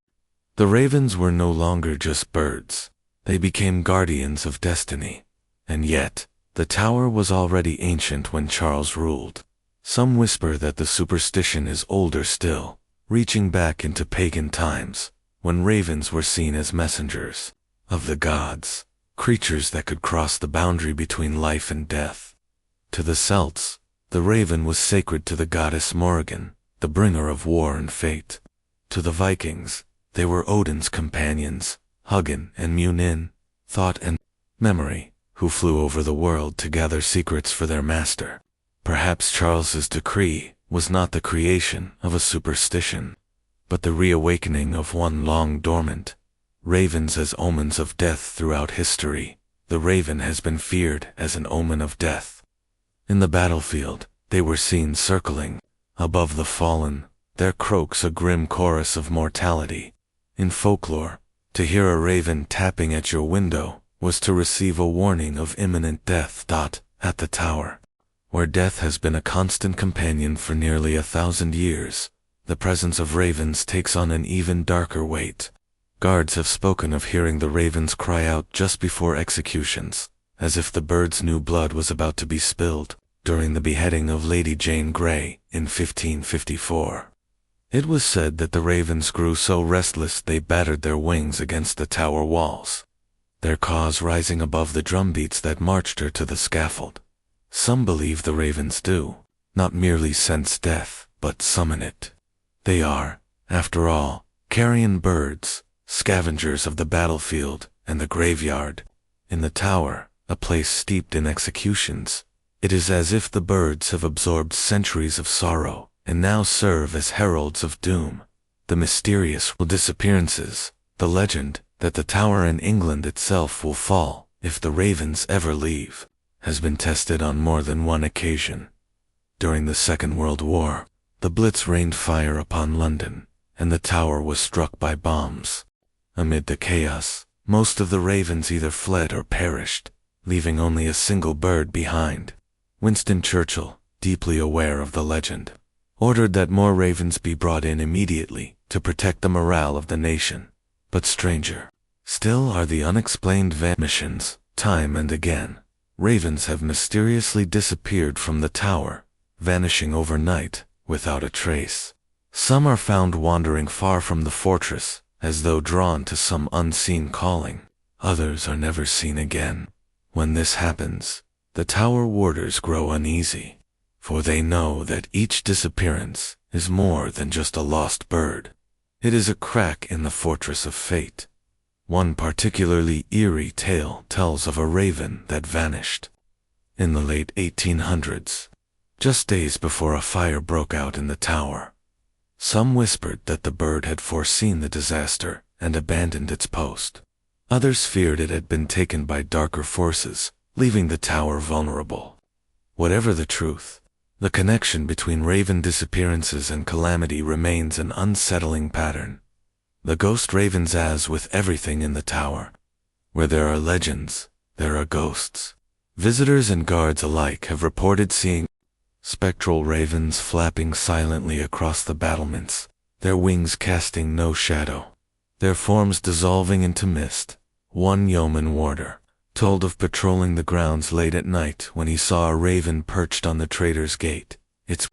The ravens were no longer just birds. They became guardians of destiny. And yet, the tower was already ancient when Charles ruled. Some whisper that the superstition is older still, reaching back into pagan times, when ravens were seen as messengers of the gods, creatures that could cross the boundary between life and death. To the Celts, the raven was sacred to the goddess Morrigan, the bringer of war and fate. To the Vikings, they were Odin's companions, Hugin and Munin, thought and memory, who flew over the world to gather secrets for their master. Perhaps Charles's decree was not the creation of a superstition, but the reawakening of one long dormant. Ravens as omens of death throughout history. The raven has been feared as an omen of death. In the battlefield, they were seen circling above the fallen, their croaks a grim chorus of mortality. In folklore, to hear a raven tapping at your window was to receive a warning of imminent death. At the tower, where death has been a constant companion for nearly 1,000 years, the presence of ravens takes on an even darker weight. Guards have spoken of hearing the ravens cry out just before executions, as if the birds knew blood was about to be spilled, during the beheading of Lady Jane Grey in 1554. It was said that the ravens grew so restless they battered their wings against the tower walls, their caws rising above the drumbeats that marched her to the scaffold. Some believe the ravens do, not merely sense death, but summon it. They are, after all, carrion birds, scavengers of the battlefield and the graveyard. In the tower, a place steeped in executions, it is as if the birds have absorbed centuries of sorrow and now serve as heralds of doom. The mysterious disappearances, the legend that the tower in England itself will fall if the ravens ever leave, has been tested on more than one occasion. During the Second World War, the Blitz rained fire upon London, and the tower was struck by bombs. Amid the chaos, most of the ravens either fled or perished, leaving only a single bird behind. Winston Churchill, deeply aware of the legend, ordered that more ravens be brought in immediately to protect the morale of the nation. But stranger still are the unexplained vanishes. Time and again, ravens have mysteriously disappeared from the tower, vanishing overnight without a trace. Some are found wandering far from the fortress, as though drawn to some unseen calling. Others are never seen again. When this happens, the tower warders grow uneasy, for they know that each disappearance is more than just a lost bird. It is a crack in the fortress of fate. One particularly eerie tale tells of a raven that vanished. In the late 1800s, just days before a fire broke out in the tower, some whispered that the bird had foreseen the disaster and abandoned its post. Others feared it had been taken by darker forces, leaving the tower vulnerable. Whatever the truth, the connection between raven disappearances and calamity remains an unsettling pattern. The ghost ravens, as with everything in the tower. Where there are legends, there are ghosts. Visitors and guards alike have reported seeing spectral ravens flapping silently across the battlements, their wings casting no shadow, their forms dissolving into mist. One yeoman warder told of patrolling the grounds late at night when he saw a raven perched on the trader's gate. Its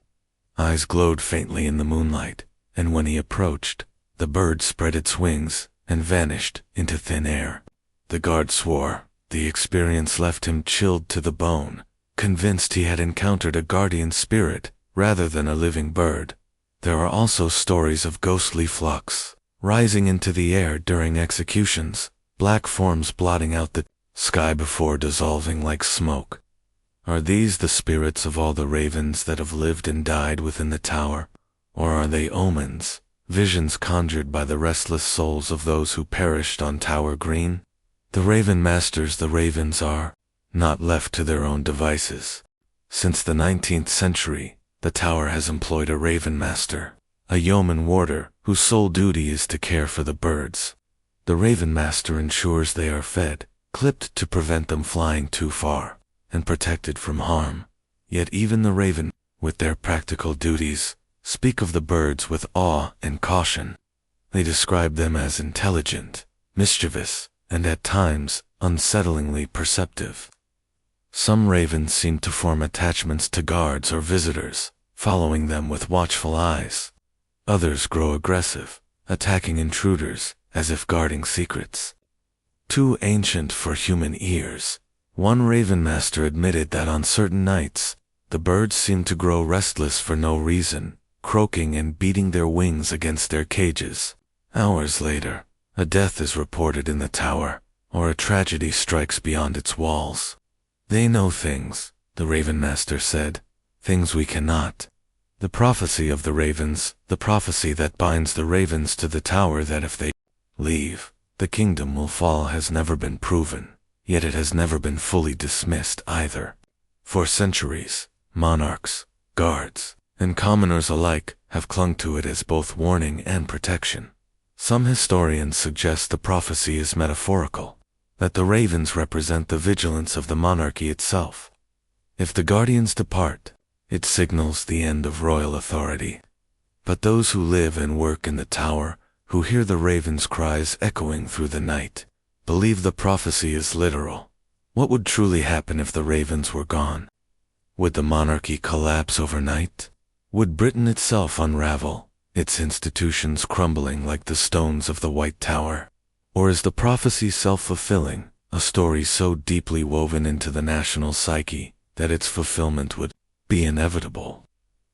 eyes glowed faintly in the moonlight, and when he approached, the bird spread its wings and vanished into thin air. The guard swore the experience left him chilled to the bone, convinced he had encountered a guardian spirit rather than a living bird. There are also stories of ghostly flocks rising into the air during executions, black forms blotting out the sky before dissolving like smoke. Are these the spirits of all the ravens that have lived and died within the tower? Or are they omens, visions conjured by the restless souls of those who perished on Tower Green? The Raven Masters, the ravens, are not left to their own devices. Since the 19th century, the tower has employed a Raven Master, a yeoman warder whose sole duty is to care for the birds. The Raven Master ensures they are fed, clipped to prevent them flying too far, and protected from harm. Yet even the raven, with their practical duties, speak of the birds with awe and caution. They describe them as intelligent, mischievous, and at times unsettlingly perceptive. Some ravens seem to form attachments to guards or visitors, following them with watchful eyes. Others grow aggressive, attacking intruders as if guarding secrets. Too ancient for human ears, one Raven Master admitted that on certain nights, the birds seemed to grow restless for no reason, croaking and beating their wings against their cages. Hours later, a death is reported in the tower, or a tragedy strikes beyond its walls. They know things, the Raven Master said, things we cannot. The prophecy of the ravens, the prophecy that binds the ravens to the tower, that if they leave, the kingdom will fall, has never been proven, yet it has never been fully dismissed either. For centuries, monarchs, guards, and commoners alike have clung to it as both warning and protection. Some historians suggest the prophecy is metaphorical, that the ravens represent the vigilance of the monarchy itself. If the guardians depart, it signals the end of royal authority. But those who live and work in the tower, who hear the ravens' cries echoing through the night, believe the prophecy is literal. What would truly happen if the ravens were gone? Would the monarchy collapse overnight? Would Britain itself unravel, its institutions crumbling like the stones of the White Tower? Or is the prophecy self-fulfilling, a story so deeply woven into the national psyche that its fulfillment would be inevitable.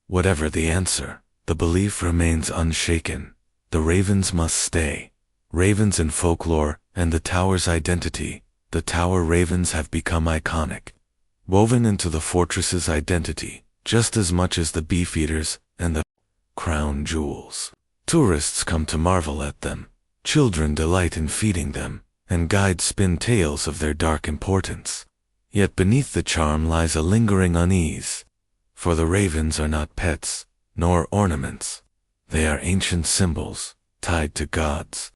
Whatever the answer, the belief remains unshaken. The ravens must stay. Ravens in folklore and the tower's identity. The tower ravens have become iconic, woven into the fortress's identity, just as much as the beefeaters and the crown jewels. Tourists come to marvel at them, children delight in feeding them, and guides spin tales of their dark importance. Yet beneath the charm lies a lingering unease, for the ravens are not pets, nor ornaments. They are ancient symbols, tied to gods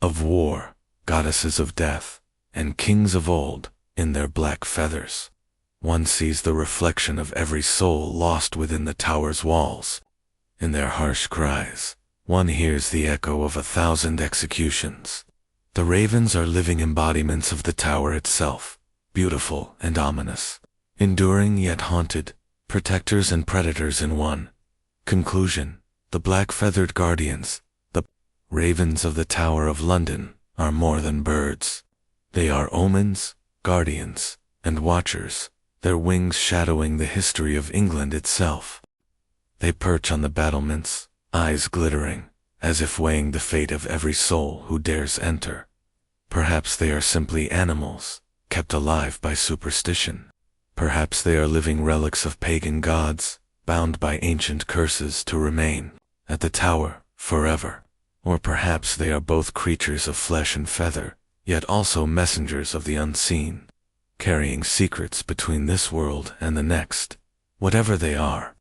of war, goddesses of death, and kings of old, in their black feathers. One sees the reflection of every soul lost within the tower's walls. In their harsh cries, one hears the echo of 1,000 executions. The ravens are living embodiments of the tower itself, beautiful and ominous, enduring yet haunted, protectors and predators in one. Conclusion: the black-feathered guardians, the ravens of the Tower of London, are more than birds. They are omens, guardians, and watchers, their wings shadowing the history of England itself. They perch on the battlements, eyes glittering, as if weighing the fate of every soul who dares enter. Perhaps they are simply animals, kept alive by superstition. Perhaps they are living relics of pagan gods, bound by ancient curses to remain at the tower forever. Or perhaps they are both creatures of flesh and feather, yet also messengers of the unseen, carrying secrets between this world and the next. Whatever they are,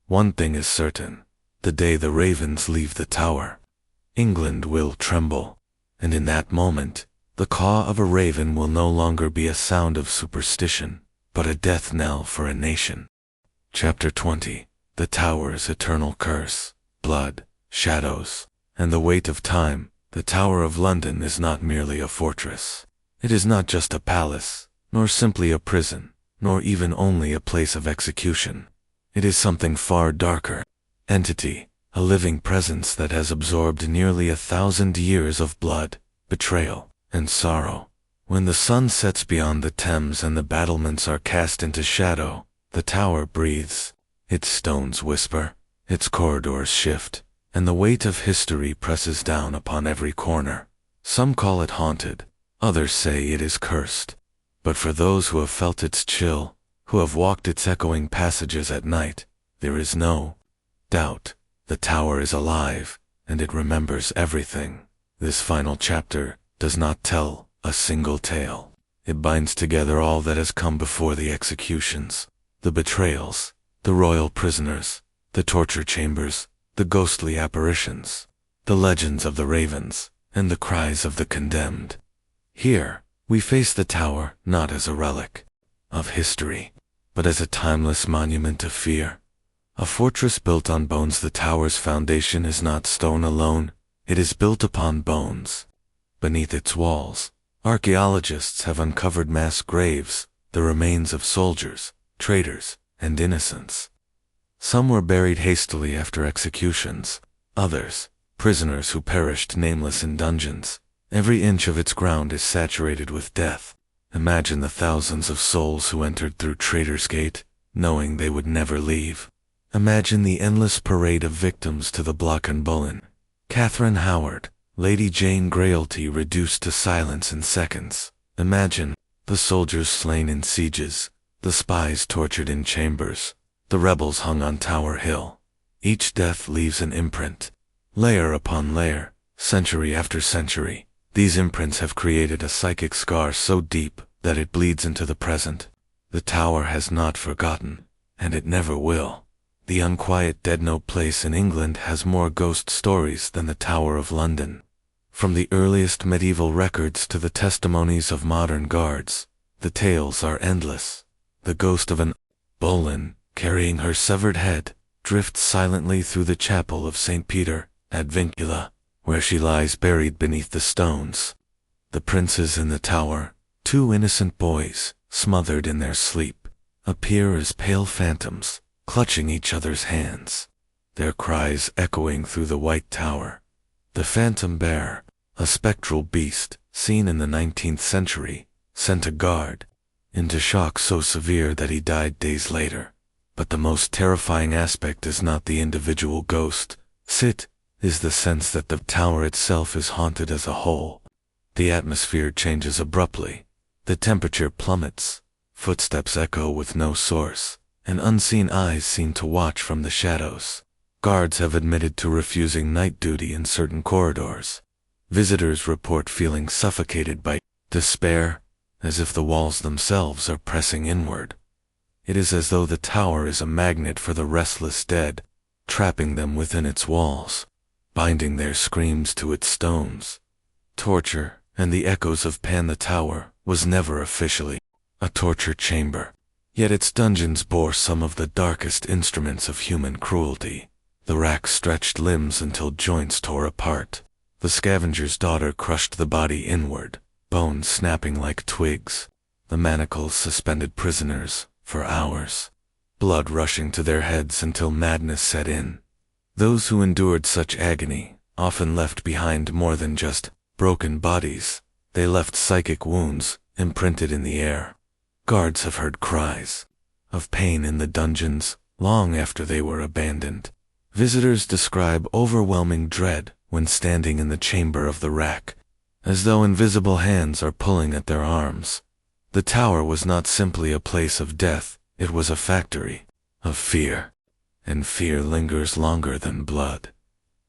one thing is certain: the day the ravens leave the tower, England will tremble, and in that moment, the caw of a raven will no longer be a sound of superstition, but a death knell for a nation. Chapter 20: The Tower's Eternal Curse. Blood, shadows, and the weight of time. The Tower of London is not merely a fortress. It is not just a palace, nor simply a prison, nor even only a place of execution. It is something far darker. Entity, a living presence that has absorbed nearly 1,000 years of blood, betrayal, and sorrow. When the sun sets beyond the Thames and the battlements are cast into shadow, the tower breathes. Its stones whisper, its corridors shift, and the weight of history presses down upon every corner. Some call it haunted, others say it is cursed. But for those who have felt its chill, who have walked its echoing passages at night, there is no doubt. The tower is alive, and it remembers everything. This final chapter does not tell a single tale. It binds together all that has come before the executions, the betrayals, the royal prisoners, the torture chambers, the ghostly apparitions, the legends of the ravens, and the cries of the condemned. Here, we face the tower not as a relic of history, but as a timeless monument of fear. A fortress built on bones. The tower's foundation is not stone alone, it is built upon bones. Beneath its walls, archaeologists have uncovered mass graves, the remains of soldiers, traitors, and innocents. Some were buried hastily after executions, others, prisoners who perished nameless in dungeons. Every inch of its ground is saturated with death. Imagine the thousands of souls who entered through Traitor's Gate, knowing they would never leave. Imagine the endless parade of victims to the block and Boleyn. Catherine Howard, Lady Jane Greyalty reduced to silence in seconds. Imagine the soldiers slain in sieges, the spies tortured in chambers, the rebels hung on Tower Hill. Each death leaves an imprint, layer upon layer, century after century. These imprints have created a psychic scar so deep that it bleeds into the present. The tower has not forgotten, and it never will. The unquiet dead. No place in England has more ghost stories than the Tower of London. From the earliest medieval records to the testimonies of modern guards, the tales are endless. The ghost of an Boleyn, carrying her severed head, drifts silently through the chapel of St. Peter, at Vincula, where she lies buried beneath the stones. The princes in the tower, two innocent boys, smothered in their sleep, appear as pale phantoms, clutching each other's hands, their cries echoing through the white tower. The phantom bear, a spectral beast, seen in the 19th century, sent a guard, into shock so severe that he died days later. But the most terrifying aspect is not the individual ghost. It is the sense that the tower itself is haunted as a whole. The atmosphere changes abruptly. The temperature plummets. Footsteps echo with no source, and unseen eyes seem to watch from the shadows. Guards have admitted to refusing night duty in certain corridors. Visitors report feeling suffocated by despair, as if the walls themselves are pressing inward. It is as though the tower is a magnet for the restless dead, trapping them within its walls, binding their screams to its stones. Torture and the echoes of Pan the Tower was never officially a torture chamber, yet its dungeons bore some of the darkest instruments of human cruelty. The rack stretched limbs until joints tore apart. The scavenger's daughter crushed the body inward, bones snapping like twigs. The manacles suspended prisoners for hours, blood rushing to their heads until madness set in. Those who endured such agony often left behind more than just broken bodies. They left psychic wounds imprinted in the air. Guards have heard cries of pain in the dungeons long after they were abandoned. Visitors describe overwhelming dread when standing in the chamber of the rack, as though invisible hands are pulling at their arms. The tower was not simply a place of death, it was a factory of fear, and fear lingers longer than blood.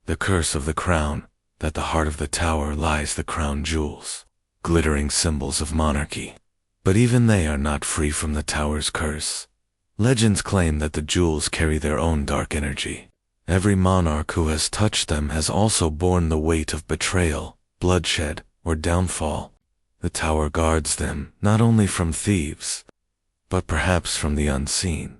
The curse of the crown. At the heart of the tower lies the crown jewels, glittering symbols of monarchy. But even they are not free from the tower's curse. Legends claim that the jewels carry their own dark energy. Every monarch who has touched them has also borne the weight of betrayal, bloodshed, or downfall. The tower guards them not only from thieves, but perhaps from the unseen.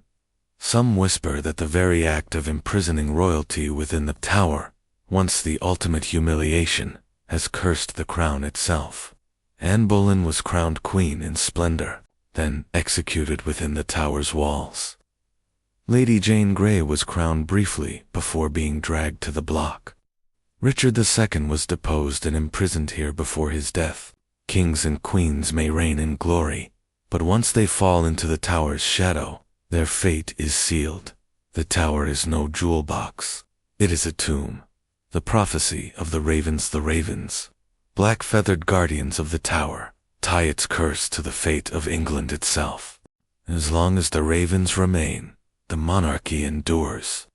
Some whisper that the very act of imprisoning royalty within the tower, once the ultimate humiliation, has cursed the crown itself. Anne Boleyn was crowned queen in splendor, then executed within the tower's walls. Lady Jane Grey was crowned briefly before being dragged to the block. Richard II was deposed and imprisoned here before his death. Kings and queens may reign in glory, but once they fall into the tower's shadow, their fate is sealed. The tower is no jewel box. It is a tomb. The prophecy of the ravens, black-feathered guardians of the tower, tie its curse to the fate of England itself. As long as the ravens remain, the monarchy endures.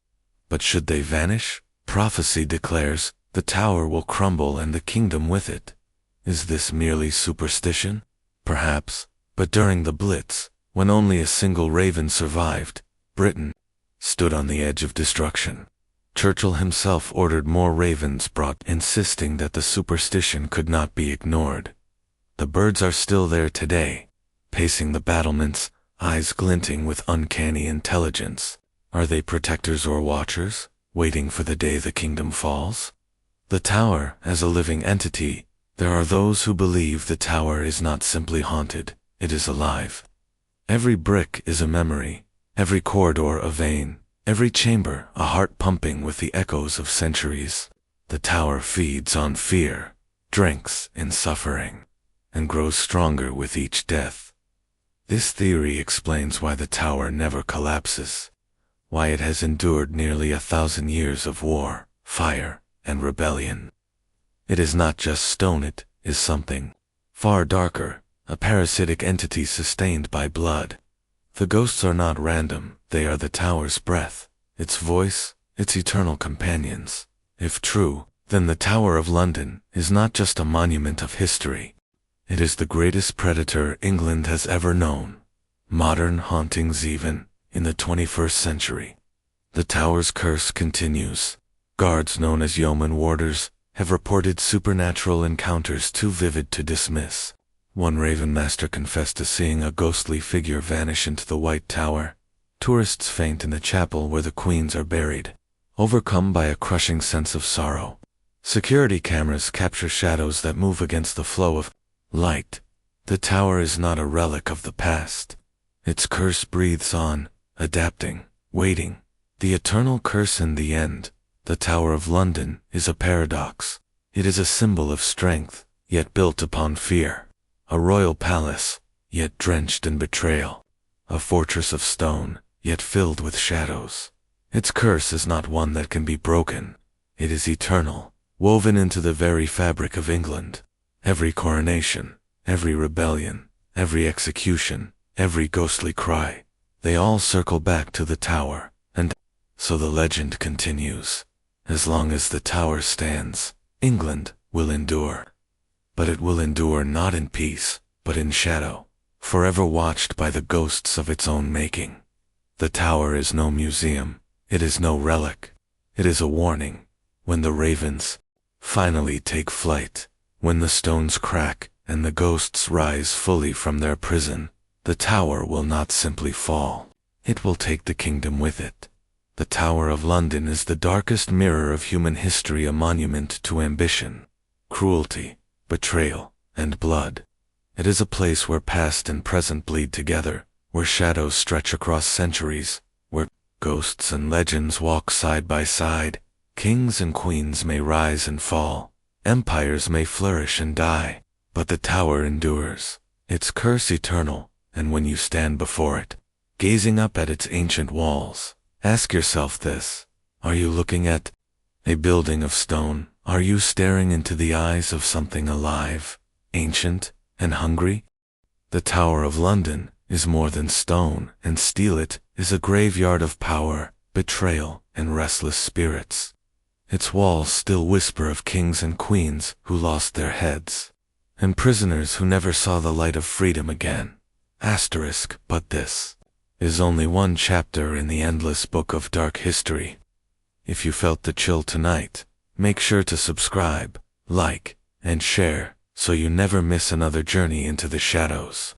But should they vanish, prophecy declares, the tower will crumble and the kingdom with it. Is this merely superstition? Perhaps, but during the Blitz, when only a single raven survived, Britain stood on the edge of destruction. Churchill himself ordered more ravens brought, insisting that the superstition could not be ignored. The birds are still there today, pacing the battlements, eyes glinting with uncanny intelligence. Are they protectors or watchers, waiting for the day the kingdom falls? The tower, as a living entity, there are those who believe the tower is not simply haunted, it is alive. Every brick is a memory, every corridor a vein, every chamber a heart pumping with the echoes of centuries. The tower feeds on fear, drinks in suffering, and grows stronger with each death. This theory explains why the tower never collapses, why it has endured nearly 1,000 years of war, fire, and rebellion. It is not just stone, it is something far darker, a parasitic entity sustained by blood. The ghosts are not random, they are the tower's breath, its voice, its eternal companions. If true, then the Tower of London is not just a monument of history. It is the greatest predator England has ever known. Modern hauntings even, in the 21st century. The tower's curse continues. Guards known as yeoman warders have reported supernatural encounters too vivid to dismiss. One Raven Master confessed to seeing a ghostly figure vanish into the White Tower. Tourists faint in the chapel where the queens are buried, overcome by a crushing sense of sorrow. Security cameras capture shadows that move against the flow of light. The tower is not a relic of the past. Its curse breathes on, adapting, waiting. The eternal curse in the end. The Tower of London is a paradox. It is a symbol of strength, yet built upon fear. A royal palace, yet drenched in betrayal. A fortress of stone, yet filled with shadows. Its curse is not one that can be broken. It is eternal, woven into the very fabric of England. Every coronation, every rebellion, every execution, every ghostly cry, they all circle back to the tower, and so the legend continues. As long as the tower stands, England will endure. But it will endure not in peace, but in shadow, forever watched by the ghosts of its own making. The tower is no museum, it is no relic. It is a warning. When the ravens finally take flight, when the stones crack and the ghosts rise fully from their prison, the tower will not simply fall. It will take the kingdom with it. The Tower of London is the darkest mirror of human history, a monument to ambition, cruelty, betrayal, and blood. It is a place where past and present bleed together, where shadows stretch across centuries, where ghosts and legends walk side by side. Kings and queens may rise and fall, empires may flourish and die, but the tower endures, its curse eternal, and when you stand before it, gazing up at its ancient walls, ask yourself this: are you looking at a building of stone? Are you staring into the eyes of something alive, ancient, and hungry? The Tower of London is more than stone and steel. It is a graveyard of power, betrayal, and restless spirits. Its walls still whisper of kings and queens who lost their heads, and prisoners who never saw the light of freedom again. But this is only one chapter in the endless book of dark history. If you felt the chill tonight, make sure to subscribe, like, and share, so you never miss another journey into the shadows.